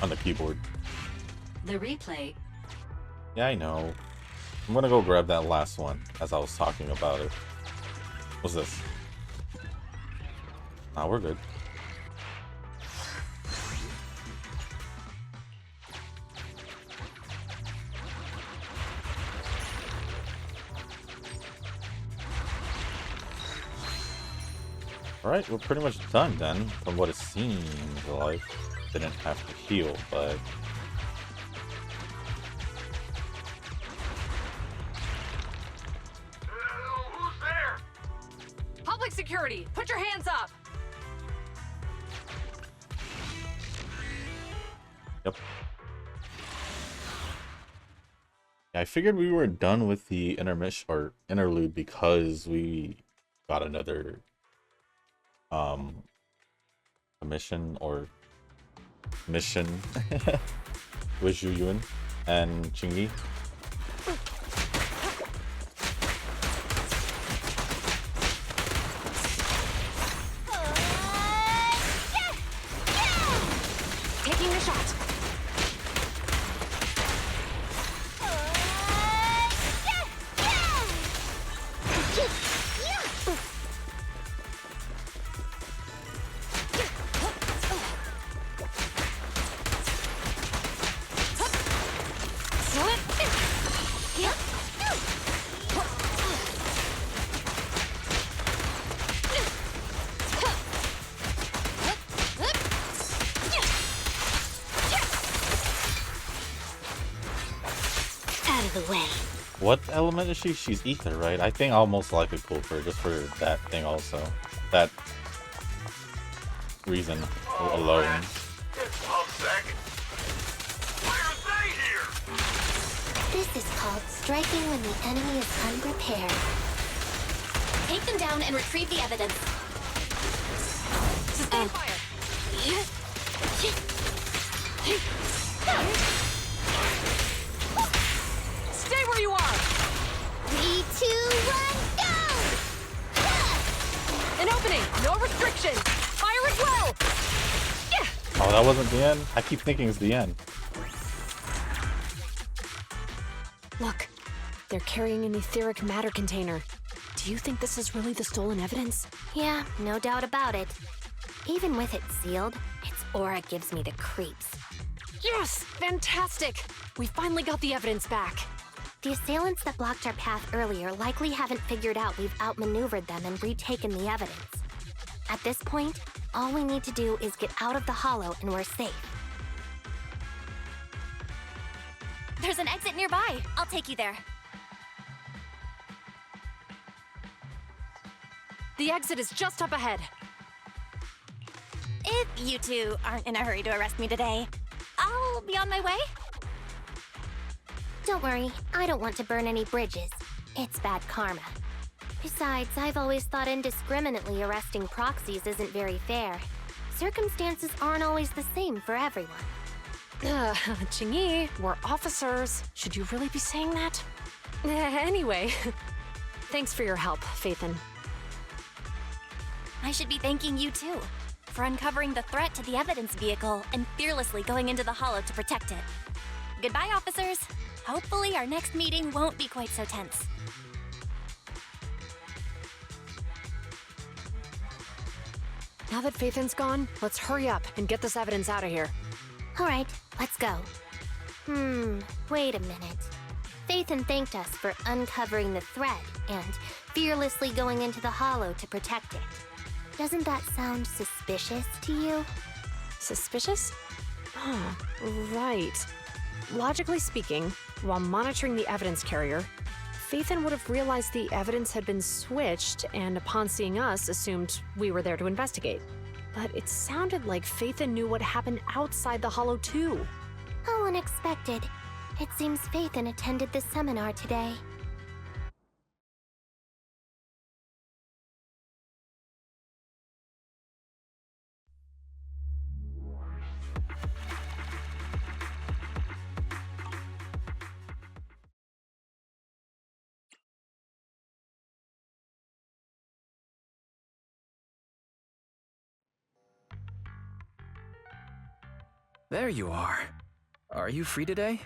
On the keyboard. The replay... Yeah, I know. I'm gonna go grab that last one as I was talking about it. What's this? Nah, we're good. Alright, we're pretty much done then, from what it seems like. Didn't have to heal, but... Who's there? Public security, put your hands up! Yep. Yeah, I figured we were done with the intermission or interlude because we got another mission with Zhu Yuan and Qingyi. out of the way. What element is she? She's ether, right? I think I'll most likely pull for just for that thing also. That reason alone. It's PubSec. Why are they here? This is called striking when the enemy is unprepared. Take them down and retrieve the evidence. Sustain fire. Stay where you are. 3, 2, 1, go! An opening. No restriction. Fire as well. Oh, that wasn't the end? I keep thinking it's the end. Look, they're carrying an etheric matter container. Do you think this is really the stolen evidence? Yeah, no doubt about it. Even with it sealed, its aura gives me the creeps. Yes! Fantastic! We finally got the evidence back. The assailants that blocked our path earlier likely haven't figured out we've outmaneuvered them and retaken the evidence. At this point, all we need to do is get out of the hollow and we're safe. There's an exit nearby. I'll take you there. The exit is just up ahead. If you two aren't in a hurry to arrest me today, I'll be on my way. Don't worry, I don't want to burn any bridges. It's bad karma. Besides, I've always thought indiscriminately arresting proxies isn't very fair. Circumstances aren't always the same for everyone. Qingyi, we're officers. Should you really be saying that? Anyway, thanks for your help, Phaethon. I should be thanking you too, for uncovering the threat to the evidence vehicle and fearlessly going into the hollow to protect it. Goodbye, officers. Hopefully our next meeting won't be quite so tense. Now that Phaethon's gone, let's hurry up and get this evidence out of here. All right, let's go. Wait a minute. Phaethon thanked us for uncovering the threat and fearlessly going into the hollow to protect it. Doesn't that sound suspicious to you? Suspicious? Oh, right. Logically speaking, while monitoring the evidence carrier, Phaethon would have realized the evidence had been switched and upon seeing us assumed we were there to investigate. But it sounded like Phaethon knew what happened outside the hollow too. How unexpected. It seems Phaethon attended the seminar today. There you are. Are you free today?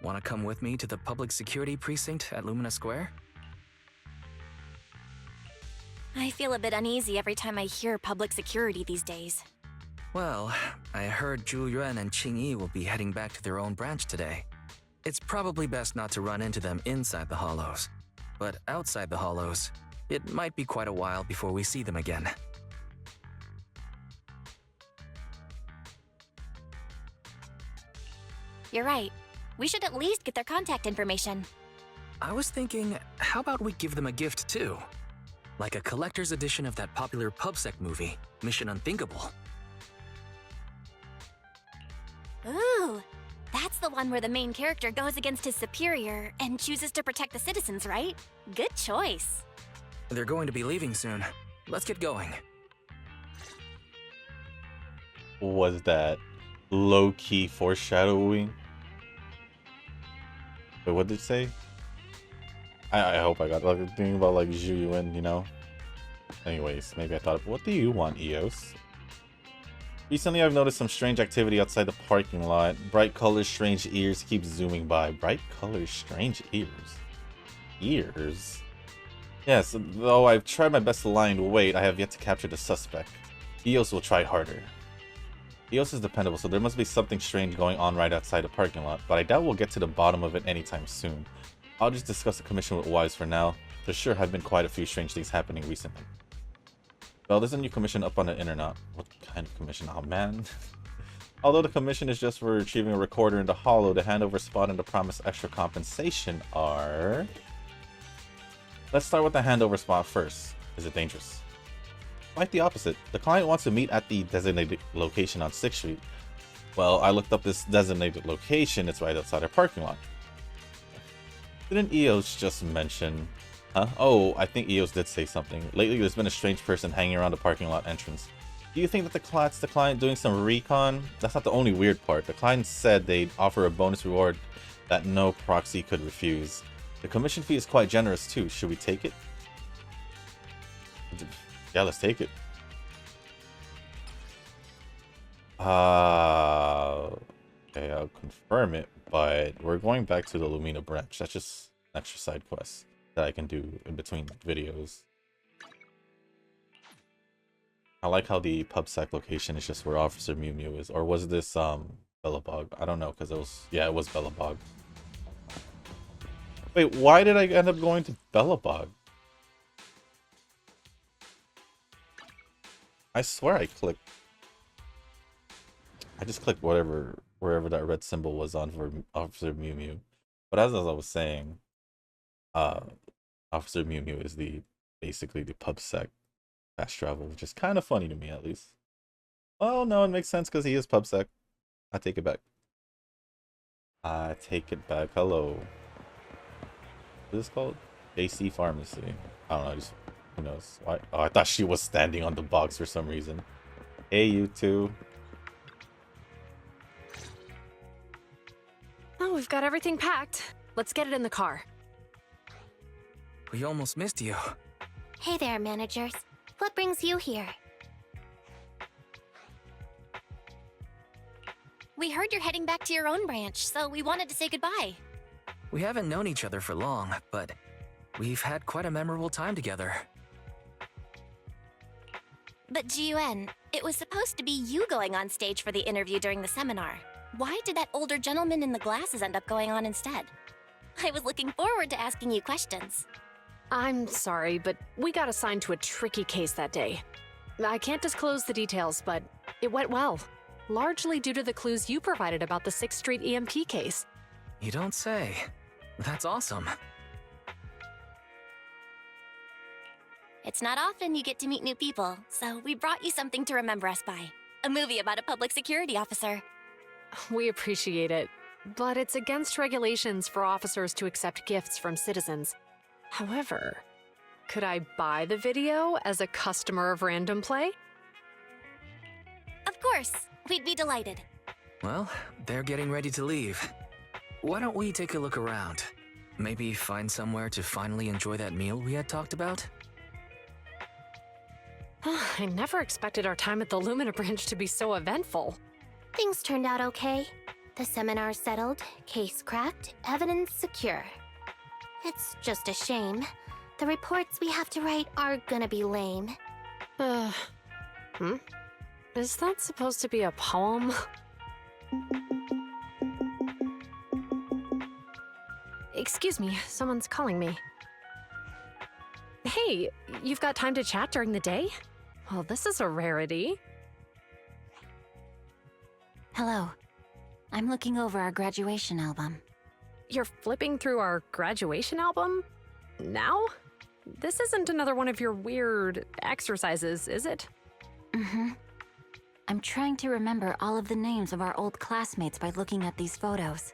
Want to come with me to the public security precinct at Lumina Square? I feel a bit uneasy every time I hear public security these days. Well, I heard Zhu Yuan and Qingyi will be heading back to their own branch today. It's probably best not to run into them inside the hollows. But outside the hollows, it might be quite a while before we see them again. You're right. We should at least get their contact information. I was thinking, how about we give them a gift too? Like a collector's edition of that popular PubSec movie, Mission Unthinkable. Ooh, that's the one where the main character goes against his superior and chooses to protect the citizens, right? Good choice. They're going to be leaving soon. Let's get going. Was that low-key foreshadowing? Wait, what did it say? I hope I got like thinking about like Zhu Yuan, you know? Anyways, maybe I thought, what do you want, EOS? Recently, I've noticed some strange activity outside the parking lot. Bright colors, strange ears keep zooming by. Bright colors, strange ears. Ears? Yes, though I've tried my best to lie in wait, I have yet to capture the suspect. EOS will try harder. EOS is dependable, so there must be something strange going on right outside the parking lot, but I doubt we'll get to the bottom of it anytime soon. I'll just discuss the commission with Wise for now. There sure have been quite a few strange things happening recently. Well, there's a new commission up on the internet. What kind of commission? Oh man. Although the commission is just for retrieving a recorder in the hollow, the handover spot and the promised extra compensation are... Let's start with the handover spot first. Is it dangerous? Quite the opposite. The client wants to meet at the designated location on 6th Street. Well, I looked up this designated location. It's right outside our parking lot. Didn't EOS just mention... Huh? Oh, I think EOS did say something. Lately, there's been a strange person hanging around the parking lot entrance. Do you think that the client doing some recon? That's not the only weird part. The client said they'd offer a bonus reward that no proxy could refuse. The commission fee is quite generous too. Should we take it? Yeah, let's take it. Okay, I'll confirm it, but we're going back to the Lumina branch. That's just an extra side quest that I can do in between videos. I like how the PubSec location is just where Officer Mew Mew is. Or was this Bellabog? I don't know, because it was... Yeah, it was Bellabog. Wait, why did I end up going to Bellabog? I swear I clicked... I just clicked wherever that red symbol was on for Officer Mew Mew. But as I was saying, Officer Mew Mew is basically the PubSec fast travel, which is kind of funny to me, at least. Oh no, it makes sense because he is PubSec. I take it back. I take it back. Hello. What is this called? AC Pharmacy. I don't know. Just who knows? Why? Oh, I thought she was standing on the box for some reason. Hey, you two. Oh, we've got everything packed. Let's get it in the car. We almost missed you. Hey there, managers. What brings you here? We heard you're heading back to your own branch, so we wanted to say goodbye. We haven't known each other for long, but we've had quite a memorable time together. But Jiuen, it was supposed to be you going on stage for the interview during the seminar. Why did that older gentleman in the glasses end up going on instead? I was looking forward to asking you questions. I'm sorry, but we got assigned to a tricky case that day. I can't disclose the details, but it went well. Largely due to the clues you provided about the 6th Street EMP case. You don't say. That's awesome. It's not often you get to meet new people, so we brought you something to remember us by. A movie about a public security officer. We appreciate it, but it's against regulations for officers to accept gifts from citizens. However, could I buy the video as a customer of Random Play? Of course, we'd be delighted. Well, they're getting ready to leave. Why don't we take a look around? Maybe find somewhere to finally enjoy that meal we had talked about? I never expected our time at the Lumina branch to be so eventful. Things turned out okay. The seminar settled, case cracked, evidence secure. It's just a shame. The reports we have to write are gonna be lame. Is that supposed to be a poem? Excuse me, someone's calling me. Hey, you've got time to chat during the day? Well, this is a rarity. Hello. I'm looking over our graduation album. You're flipping through our graduation album? Now? This isn't another one of your weird exercises, is it? Mm-hmm. I'm trying to remember all of the names of our old classmates by looking at these photos.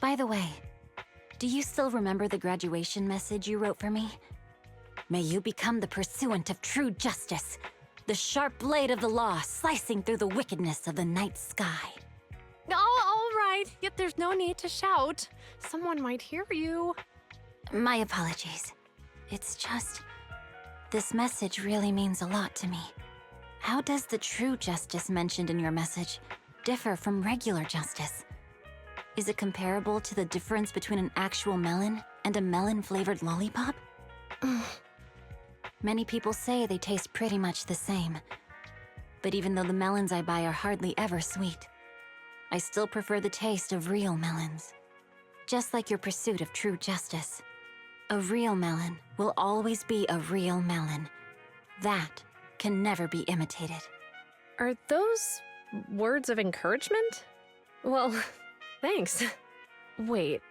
By the way, do you still remember the graduation message you wrote for me? May you become the pursuant of true justice, the sharp blade of the law slicing through the wickedness of the night sky. Oh, all right. Yet there's no need to shout. Someone might hear you. My apologies. It's just... this message really means a lot to me. How does the true justice mentioned in your message differ from regular justice? Is it comparable to the difference between an actual melon and a melon-flavored lollipop? Many people say they taste pretty much the same. But even though the melons I buy are hardly ever sweet, I still prefer the taste of real melons. Just like your pursuit of true justice. A real melon will always be a real melon. That can never be imitated. Are those Words of encouragement? Well, thanks. Wait,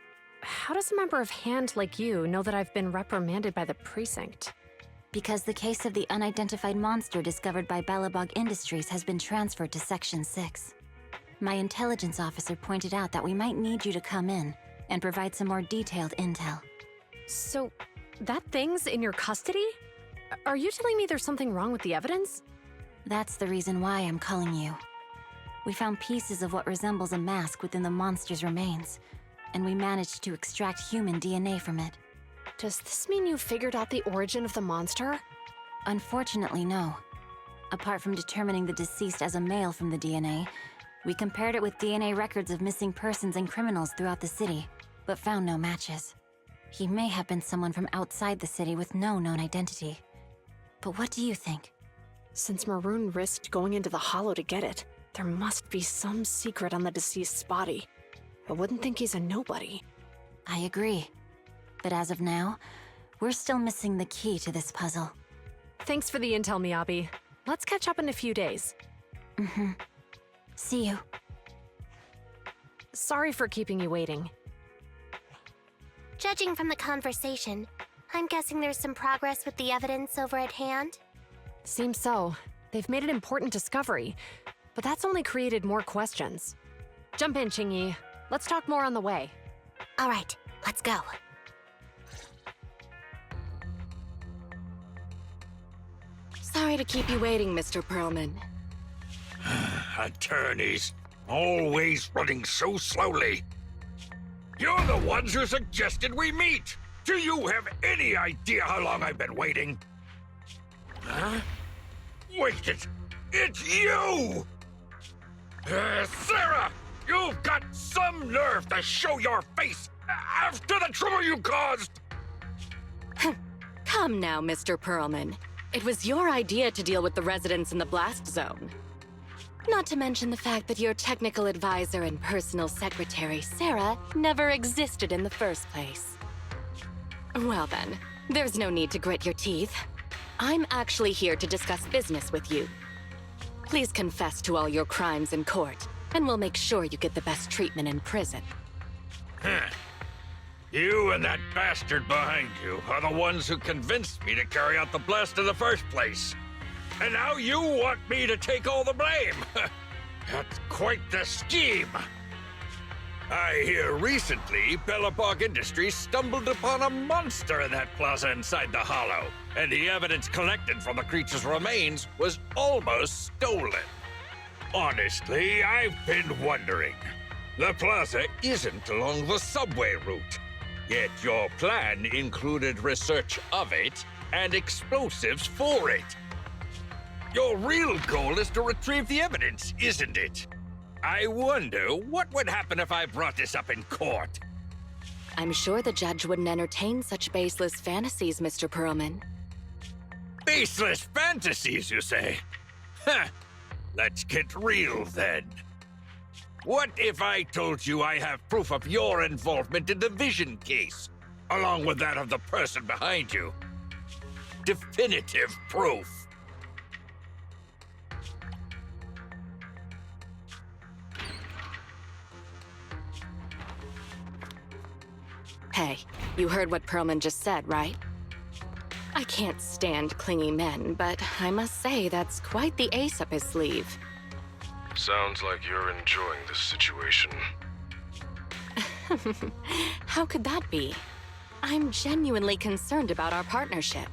how does a member of Hand like you know that I've been reprimanded by the precinct? Because the case of the unidentified monster discovered by Balabog Industries has been transferred to Section 6. My intelligence officer pointed out that we might need you to come in and provide some more detailed intel. So, that thing's in your custody? Are you telling me there's something wrong with the evidence? That's the reason why I'm calling you. We found pieces of what resembles a mask within the monster's remains, and we managed to extract human DNA from it. Does this mean you figured out the origin of the monster? Unfortunately, no. Apart from determining the deceased as a male from the DNA, we compared it with DNA records of missing persons and criminals throughout the city, but found no matches. He may have been someone from outside the city with no known identity. But what do you think? Since Maroon risked going into the Hollow to get it, there must be some secret on the deceased's body. I wouldn't think he's a nobody. I agree. But as of now, we're still missing the key to this puzzle. Thanks for the intel, Miyabi. Let's catch up in a few days. Mm-hmm. See you. Sorry for keeping you waiting. Judging from the conversation, I'm guessing there's some progress with the evidence over at Hand? Seems so. They've made an important discovery, but that's only created more questions. Jump in, Qingyi. Let's talk more on the way. All right, let's go. Sorry to keep you waiting, Mr. Perlman. Attorneys, always running so slowly. You're the ones who suggested we meet. Do you have any idea how long I've been waiting? Huh? Wait, it's you! Sarah! You've got some nerve to show your face after the trouble you caused! Come now, Mr. Perlman. It was your idea to deal with the residents in the blast zone. Not to mention the fact that your technical advisor and personal secretary, Sarah, never existed in the first place. Well then, there's no need to grit your teeth. I'm actually here to discuss business with you. Please confess to all your crimes in court, and we'll make sure you get the best treatment in prison. Huh. You and that bastard behind you are the ones who convinced me to carry out the blast in the first place. And now you want me to take all the blame. That's quite the scheme. I hear recently Belobog Industries stumbled upon a monster in that plaza inside the Hollow, and the evidence collected from the creature's remains was almost stolen. Honestly, I've been wondering. The plaza isn't along the subway route, yet your plan included research of it and explosives for it. Your real goal is to retrieve the evidence, isn't it? I wonder what would happen if I brought this up in court. I'm sure the judge wouldn't entertain such baseless fantasies, Mr. Perlman. Baseless fantasies, you say? Huh. Let's get real then. What if I told you I have proof of your involvement in the Vision case, along with that of the person behind you? Definitive proof. Hey, you heard what Perlman just said, right? I can't stand clingy men, but I must say that's quite the ace up his sleeve. Sounds like you're enjoying this situation. How could that be? I'm genuinely concerned about our partnership.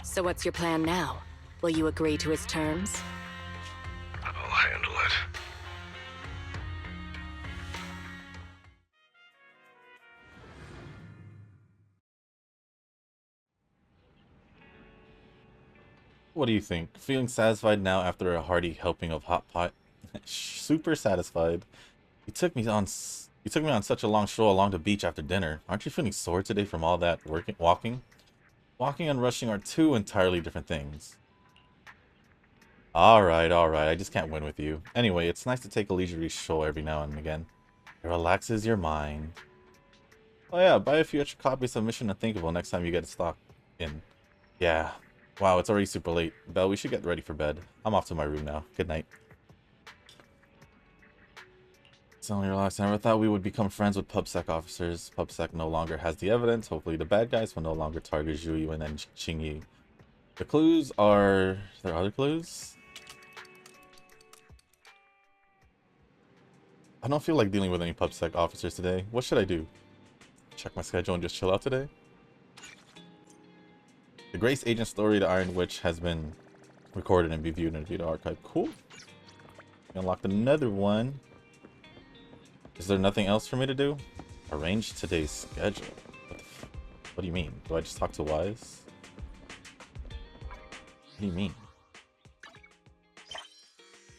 So what's your plan now? Will you agree to his terms? I'll handle it. What do you think? Feeling satisfied now after a hearty helping of hot pot? Super satisfied. You took me on such a long stroll along the beach after dinner. Aren't you feeling sore today from all that walking? Walking and rushing are two entirely different things. Alright, I just can't win with you. Anyway, it's nice to take a leisurely stroll every now and again. It relaxes your mind. Oh yeah, buy a few extra copies of Mission Unthinkable next time you get a stock in. Yeah. Wow, it's already super late. Belle, we should get ready for bed. I'm off to my room now. Good night. Suddenly relaxed. I never thought we would become friends with PubSec officers. PubSec no longer has the evidence. Hopefully the bad guys will no longer target Zhu and then Qingyi. The clues are... There are other clues? I don't feel like dealing with any PubSec officers today. What should I do? Check my schedule and just chill out today? The Grace Agent story, The Iron Witch, has been recorded and be viewed in a video archive. Cool. Unlocked another one. Is there nothing else for me to do? Arrange today's schedule. What do you mean? Do I just talk to Wise? What do you mean?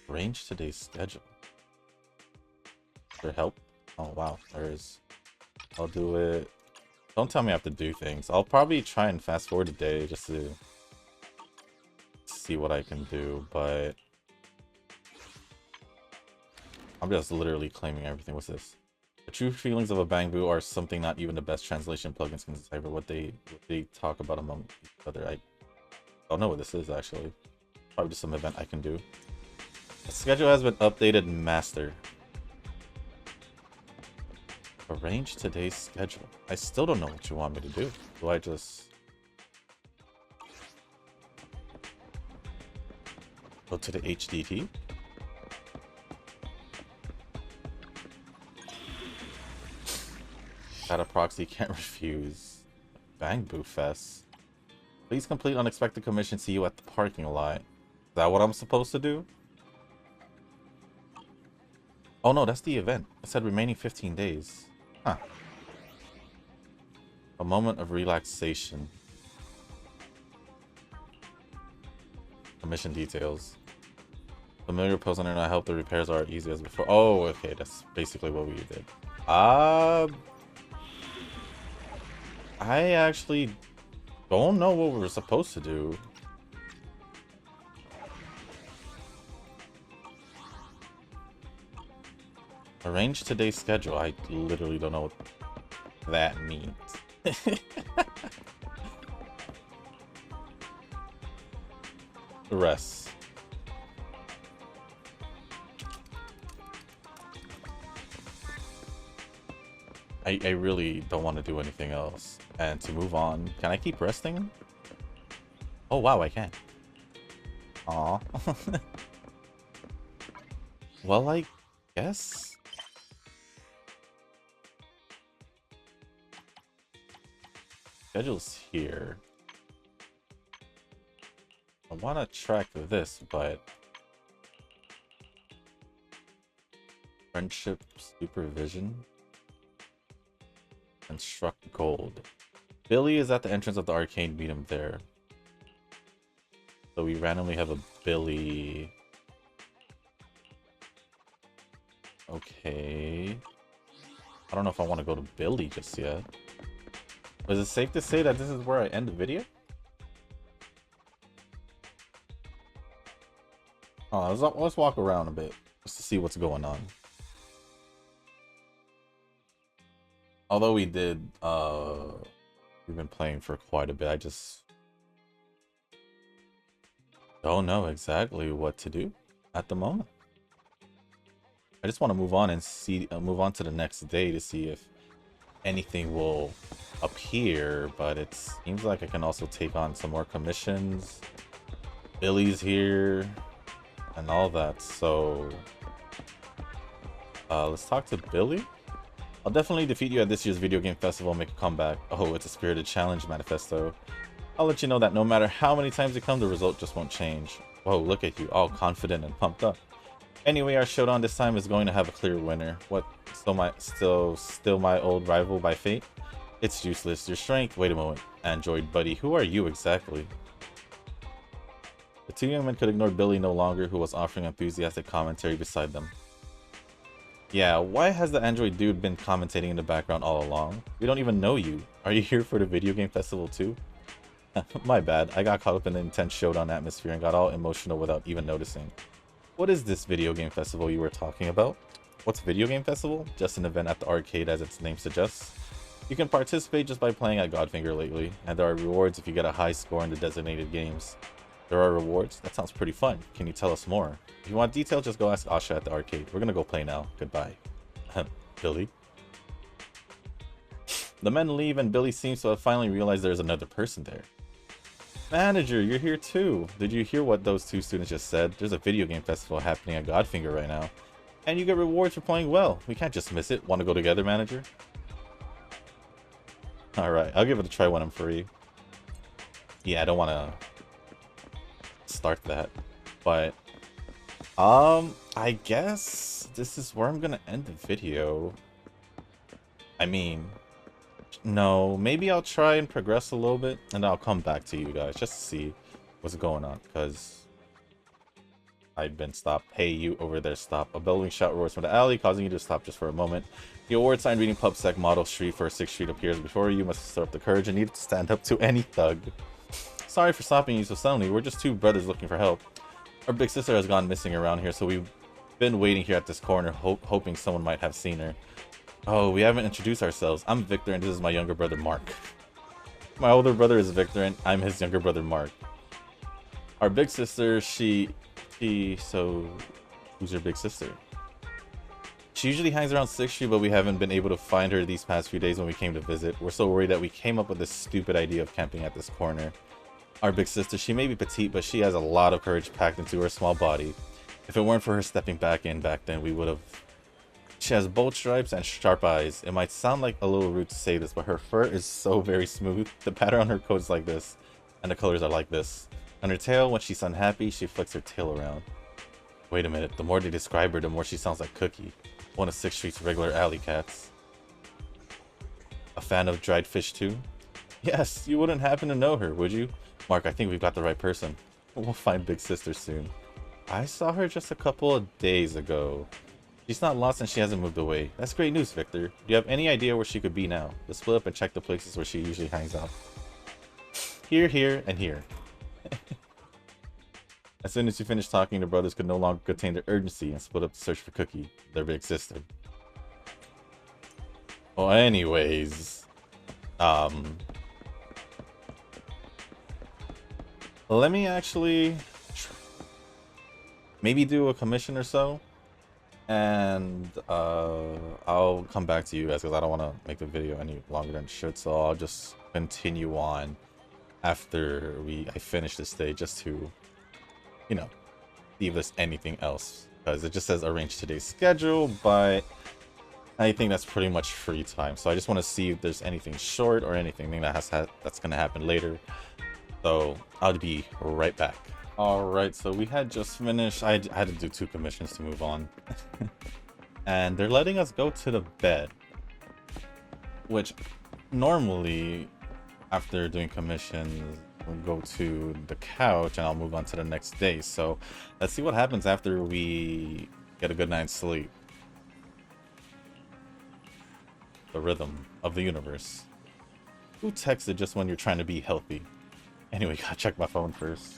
Arrange today's schedule. Is there help? Oh wow, there is. I'll do it. Don't tell me I have to do things. I'll probably try and fast forward a day just to see what I can do, but I'm just literally claiming everything. What's this? The true feelings of a bamboo are something not even the best translation plugins can decipher. What they talk about among each other. I don't know what this is actually. Probably just some event I can do. The schedule has been updated. Master. Arrange today's schedule. I still don't know what you want me to do. Do I just go to the HDT? Got a proxy, can't refuse. Bamboo Fest. Please complete unexpected commission. See you at the parking lot. Is that what I'm supposed to do? Oh no, that's the event. It said remaining 15 days. Huh. A moment of relaxation. Commission details. Familiar post and I hope the repairs are easy as before. Oh, okay, that's basically what we did. I actually don't know what we were supposed to do. Arrange today's schedule. I literally don't know what that means. Rest. I really don't want to do anything else. And to move on, can I keep resting? Oh wow, I can. Aw. Well, I guess. Schedule's here. I want to track this, but friendship supervision. Construct gold. Billy is at the entrance of the arcade. Meet him there. So we randomly have a Billy. Okay. I don't know if I want to go to Billy just yet. But is it safe to say that this is where I end the video? Oh, let's walk around a bit just to see what's going on. Although we've been playing for quite a bit, I just don't know exactly what to do at the moment. I just want to move on and move on to the next day to see if anything will appear, but it seems like I can also take on some more commissions. Billy's here and all that, so let's talk to Billy. I'll definitely defeat you at this year's video game festival and make a comeback. Oh, it's a spirited challenge manifesto. I'll let you know that no matter how many times you come, the result just won't change. Whoa, look at you, all confident and pumped up. Anyway, our showdown this time is going to have a clear winner. What, still my old rival by fate? It's useless. Your strength. Wait a moment. Android buddy, who are you exactly? The two young men could ignore Billy no longer, who was offering enthusiastic commentary beside them. Yeah, why has the android dude been commentating in the background all along? We don't even know you. Are you here for the video game festival too? My bad, I got caught up in the intense showdown atmosphere and got all emotional without even noticing. What is this video game festival you were talking about? What's video game festival? Just an event at the arcade as its name suggests. You can participate just by playing at Godfinger lately, and there are rewards if you get a high score in the designated games. There are rewards? That sounds pretty fun. Can you tell us more? If you want details, just go ask Asha at the arcade. We're gonna go play now. Goodbye. Billy. The men leave and Billy seems to have finally realized there's another person there. Manager, you're here too. Did you hear what those two students just said? There's a video game festival happening at Godfinger right now. And you get rewards for playing well. We can't just miss it. Want to go together, manager? Alright, I'll give it a try when I'm free. Yeah, I don't want to start that. But, I guess this is where I'm going to end the video. I mean, no, maybe I'll try and progress a little bit, and I'll come back to you guys just to see what's going on, because I've been stopped. Hey, you over there, stop. A bellowing shot roars from the alley, causing you to stop just for a moment. The award sign reading PubSec Model Street for 6th Street appears before you. You must stir up the courage and need to stand up to any thug. Sorry for stopping you so suddenly. We're just two brothers looking for help. Our big sister has gone missing around here, so we've been waiting here at this corner, hoping someone might have seen her. Oh, we haven't introduced ourselves. I'm Victor, and this is my younger brother, Mark. My older brother is Victor, and I'm his younger brother, Mark. Our big sister, so who's your big sister? She usually hangs around 6th Street, but we haven't been able to find her these past few days when we came to visit. We're so worried that we came up with this stupid idea of camping at this corner. Our big sister, she may be petite, but she has a lot of courage packed into her small body. If it weren't for her stepping back then, we would have... She has bold stripes and sharp eyes. It might sound like a little rude to say this, but her fur is so very smooth. The pattern on her coat is like this, and the colors are like this. On her tail, when she's unhappy, she flicks her tail around. Wait a minute, the more they describe her, the more she sounds like Cookie, one of 6th Street's regular alley cats. A fan of dried fish too? Yes, you wouldn't happen to know her, would you? Mark, I think we've got the right person. We'll find Big Sister soon. I saw her just a couple of days ago. She's not lost and she hasn't moved away. That's great news, Victor. Do you have any idea where she could be now? Let's split up and check the places where she usually hangs out. Here, here, and here. As soon as you finished talking, the brothers could no longer contain their urgency and split up to search for Cookie, their big sister. Well, anyways, let me actually maybe do a commission or so, and I'll come back to you guys because I don't want to make the video any longer than it should. So I'll just continue on after I finish this day, just to, you know, see if there's anything else, because it just says arrange today's schedule, but I think that's pretty much free time. So I just want to see if there's anything short or anything that's gonna happen later. So I'll be right back. All right, so we had just finished. I had to do 2 commissions to move on. And they're letting us go to the bed, which normally after doing commissions we'll go to the couch and I'll move on to the next day. So let's see what happens after we get a good night's sleep. The rhythm of the universe. Who texted just when you're trying to be healthy? Anyway, gotta check my phone first.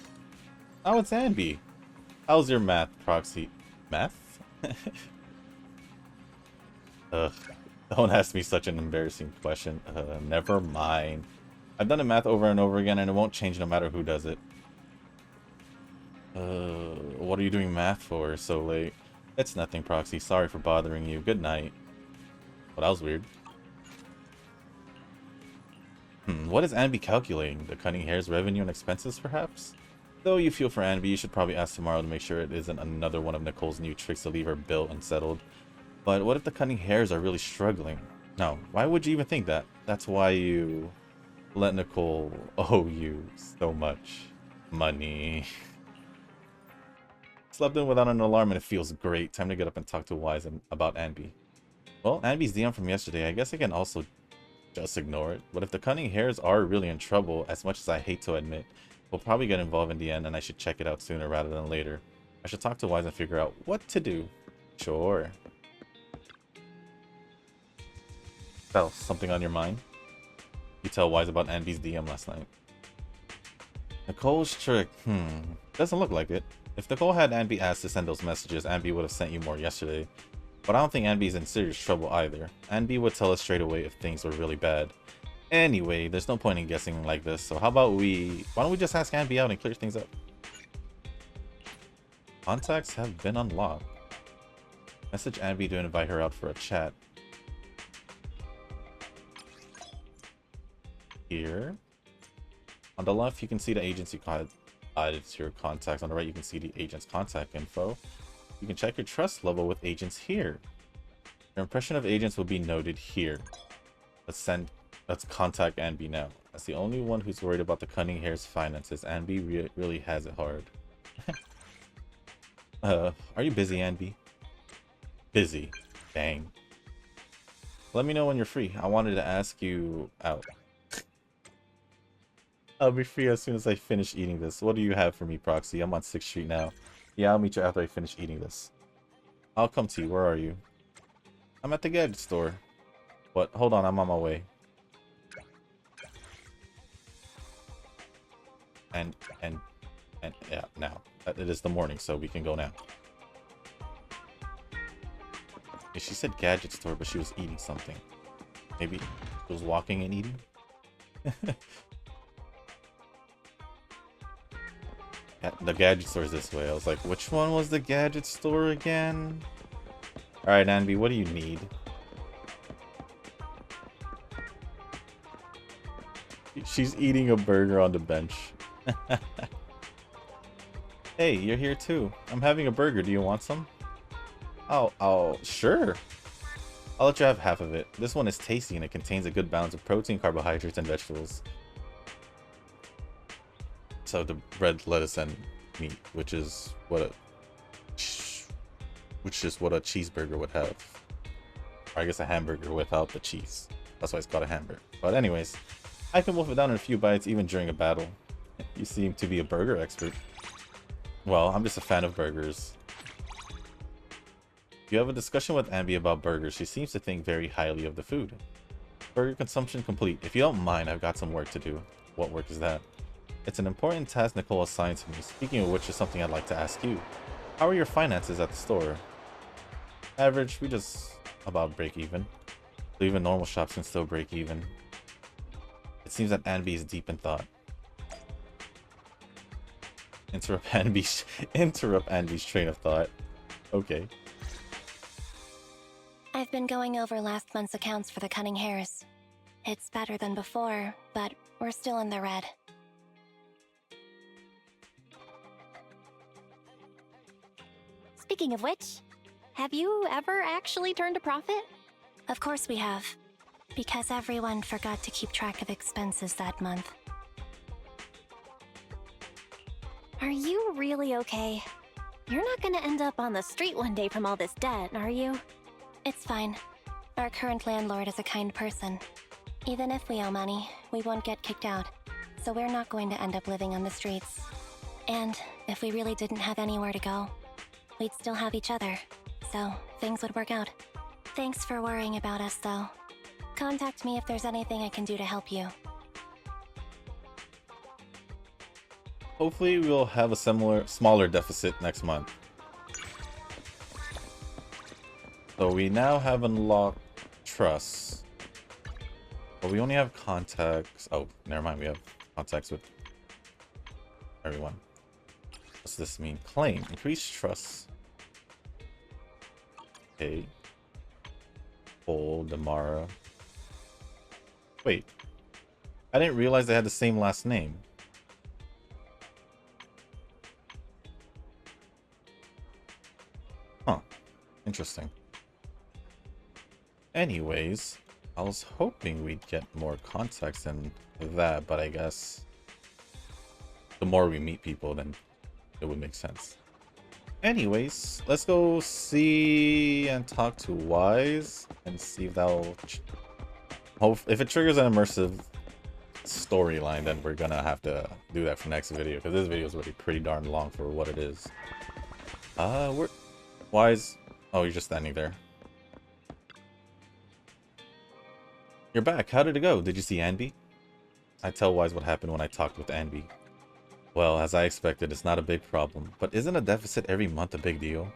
Oh, it's Anby. How's your math, Proxy? Math? Ugh. Don't ask me such an embarrassing question. Never mind. I've done the math over and over again and it won't change no matter who does it. What are you doing math for so late? It's nothing, Proxy. Sorry for bothering you. Good night. Well, that was weird. What is Anby calculating? The Cunning Hare's revenue and expenses, perhaps? Though you feel for Anby, you should probably ask tomorrow to make sure it isn't another one of Nicole's new tricks to leave her bill unsettled. But what if the Cunning Hares are really struggling? No, why would you even think that? That's why you let Nicole owe you so much money. Slept in without an alarm and it feels great. Time to get up and talk to Wise about Anby. Well, Anby's DM from yesterday. I guess I can also just ignore it. But if the Cunning Hares are really in trouble, as much as I hate to admit, we'll probably get involved in the end and I should check it out sooner rather than later. I should talk to Wise and figure out what to do. Sure. Bell, something on your mind? You tell Wise about Anby's DM last night. Nicole's trick. Doesn't look like it. If Nicole had Anby asked to send those messages, Anby would have sent you more yesterday. But I don't think Anby's in serious trouble either. Anby would tell us straight away if things were really bad. Anyway, there's no point in guessing like this, so why don't we just ask Anby out and clear things up? Contacts have been unlocked. Message Anby to invite her out for a chat. Here. On the left, you can see the agency added to your contacts. On the right, you can see the agent's contact info. You can check your trust level with agents here. Your impression of agents will be noted here. Let's contact Anby now. As the only one who's worried about the Cunning Hair's finances, Anby really has it hard. Are you busy, Anby? Busy. Dang. Let me know when you're free. I wanted to ask you out. I'll be free as soon as I finish eating this. What do you have for me, Proxy? I'm on 6th Street now. Yeah, I'll meet you after I finish eating this. I'll come to you. Where are you? I'm at the gadget store. What? Hold on, I'm on my way. And yeah, now. It is the morning, so we can go now. Yeah, she said gadget store, but she was eating something. Maybe she was walking and eating? The gadget store is this way. I was like, which one was the gadget store again? Alright, Anby, what do you need? She's eating a burger on the bench. Hey, you're here too. I'm having a burger. Do you want some? Oh, sure. I'll let you have half of it. This one is tasty and it contains a good balance of protein, carbohydrates, and vegetables. So the bread, lettuce, and meat, which is what a cheeseburger would have. Or I guess a hamburger without the cheese. That's why it's called a hamburger. But anyways, I can wolf it down in a few bites even during a battle. You seem to be a burger expert. Well, I'm just a fan of burgers. You have a discussion with Anby about burgers. She seems to think very highly of the food. Burger consumption complete. If you don't mind, I've got some work to do. What work is that? It's an important task Nicole assigned to me. Speaking of which is something I'd like to ask you. How are your finances at the store? Average, we just about break even. So even normal shops can still break even. It seems that Anby is deep in thought. Interrupt Anby's train of thought. Okay. I've been going over last month's accounts for the Cunning Hairs. It's better than before, but we're still in the red. Speaking of which, have you ever actually turned a profit? Of course we have. Because everyone forgot to keep track of expenses that month. Are you really okay? You're not gonna end up on the street one day from all this debt, are you? It's fine. Our current landlord is a kind person. Even if we owe money, we won't get kicked out. So we're not going to end up living on the streets. And if we really didn't have anywhere to go, we'd still have each other. So things would work out. Thanks for worrying about us, though. Contact me if there's anything I can do to help you. Hopefully we'll have a smaller deficit next month. So we now have unlocked trust. But we only have contacts. Oh, never mind. We have contacts with everyone. What's this mean? Claim. Increase trust. Okay. Cole, Damara. Wait. I didn't realize they had the same last name. Huh. Interesting. Anyways, I was hoping we'd get more context than that, but I guess the more we meet people, then it would make sense. Anyways, let's go see and talk to Wise and see if that'll if it triggers an immersive storyline, then we're gonna have to do that for next video, because this video is already pretty darn long for what it is. Where Wise? Oh, you're just standing there. You're back. How did it go? Did you see Anby? I tell Wise what happened when I talked with Anby. Well, as I expected, it's not a big problem, but isn't a deficit every month a big deal?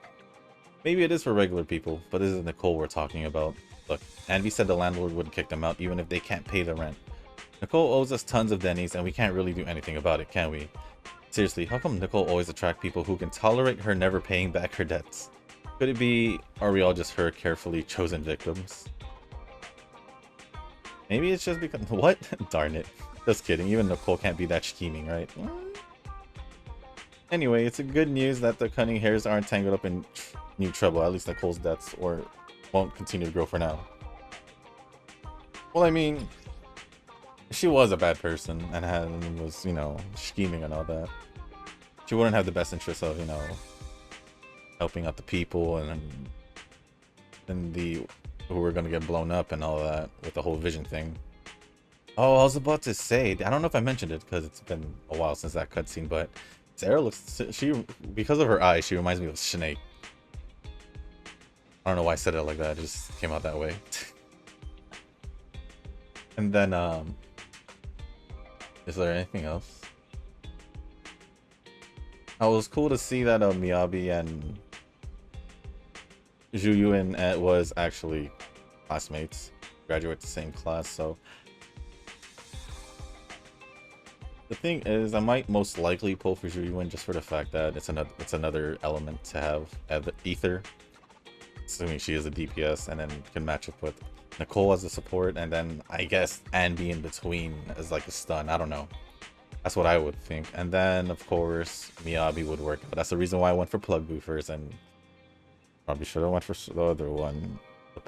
Maybe it is for regular people, but this is Nicole we're talking about. Look, Anby said the landlord wouldn't kick them out even if they can't pay the rent. Nicole owes us tons of Denny's and we can't really do anything about it, can we? Seriously, how come Nicole always attracts people who can tolerate her never paying back her debts? Could it be, are we all just her carefully chosen victims? Maybe it's just because... What? Darn it. Just kidding. Even Nicole can't be that scheming, right? Anyway, it's a good news that the cunning hairs aren't tangled up in new trouble. At least Nicole's debts or won't continue to grow for now. Well, I mean, she was a bad person and was, you know, scheming and all that. She wouldn't have the best interest of, you know, helping out the people and the who were gonna get blown up and all that with the whole vision thing. Oh, I was about to say, I don't know if I mentioned it because it's been a while since that cutscene, but Sarah looks, because of her eyes, she reminds me of a snake. I don't know why I said it like that, it just came out that way. And then, is there anything else? It was cool to see that Miyabi and Zhu Yuan was actually classmates, graduate the same class. So the thing is, I might most likely pull for Zhu Yuan just for the fact that it's another element to have the ether, assuming she is a DPS, and then can match up with Nicole as a support, and then I guess Anne be in between as like a stun. I don't know. That's what I would think. And then of course Miyabi would work. But that's the reason why I went for Plug Boo first, and probably should have went for the other one. The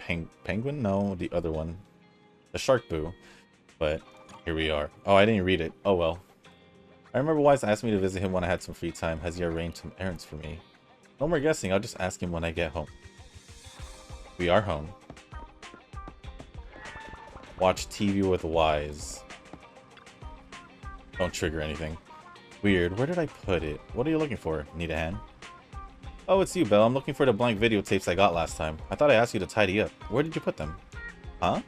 penguin? No, the other one. The Shark Boo. But here we are. Oh, I didn't read it. Oh well. I remember Wise asked me to visit him when I had some free time. Has he arranged some errands for me? No more guessing. I'll just ask him when I get home. We are home. Watch TV with Wise. Don't trigger anything. Weird. Where did I put it? What are you looking for? Need a hand? Oh, it's you, Belle. I'm looking for the blank videotapes I got last time. I thought I asked you to tidy up. Where did you put them? Huh?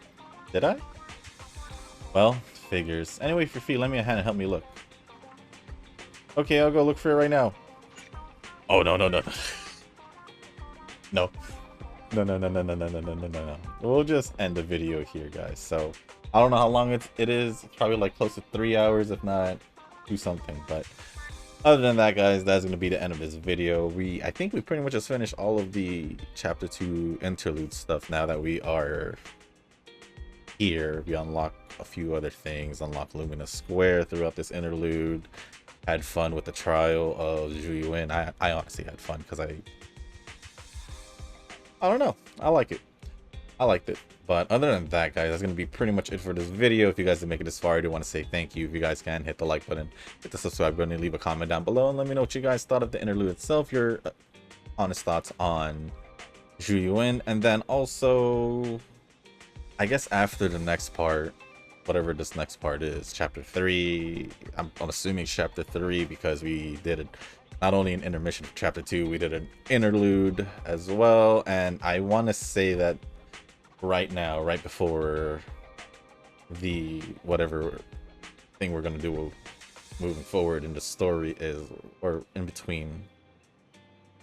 Did I? Well, figures. Anyway, if you're free, lend me a hand and help me look. Okay, I'll go look for it right now. Oh, no. No. No. We'll just end the video here, guys. So, I don't know how long it is. It's probably like close to 3 hours, if not 2 something. But other than that, guys, that's going to be the end of this video. I think we pretty much just finished all of the Chapter 2 interlude stuff now that we are here. We unlocked a few other things. Unlocked Lumina Square throughout this interlude. Had fun with the trial of Zhu Yuan. I honestly had fun because I don't know. I like it. I liked it. But other than that, guys, that's going to be pretty much it for this video. If you guys did make it this far, I do want to say thank you. If you guys can, hit the like button, hit the subscribe button, and leave a comment down below. And let me know what you guys thought of the interlude itself. Your honest thoughts on Zhu Yuan. And then also, I guess after the next part, whatever this next part is, Chapter 3. I'm assuming Chapter 3 because we did not only an intermission for Chapter 2, we did an interlude as well. And I want to say that right now, right before the whatever thing we're going to do moving forward in the story is, or in between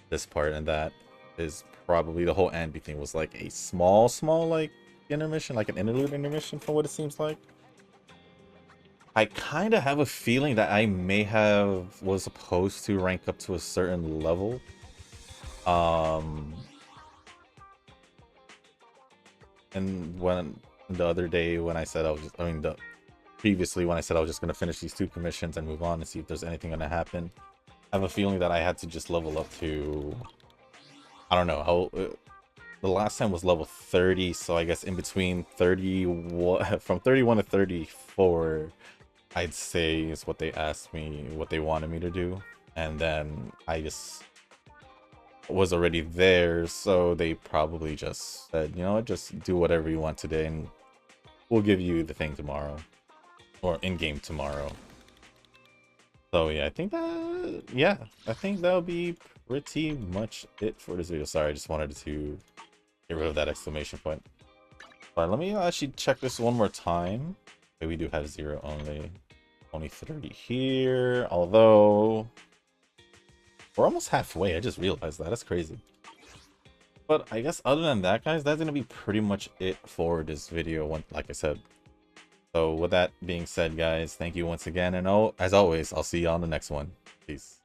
this part and that, is probably the whole Anby thing was like a small like intermission, like an interlude intermission from what it seems like. I kind of have a feeling that I may was supposed to rank up to a certain level. And when the other day when I said previously when I said I was just going to finish these 2 commissions and move on and see if there's anything going to happen, I have a feeling that I had to just level up to, I don't know, how, the last time was level 30, so I guess in between 31, from 31 to 34, I'd say is what they asked me, what they wanted me to do. And then I just was already there, so they probably just said, you know what, just do whatever you want today and we'll give you the thing tomorrow, or in-game tomorrow. So yeah, I think that'll be pretty much it for this video. Sorry, I just wanted to get rid of that exclamation point. But let me actually check this one more time. Okay, we do have 0 only 30 here, although we're almost halfway. I just realized that. That's crazy. But I guess other than that, guys, that's gonna be pretty much it for this video, like I said. So with that being said, guys, thank you once again, and as always, I'll see you on the next one. Peace.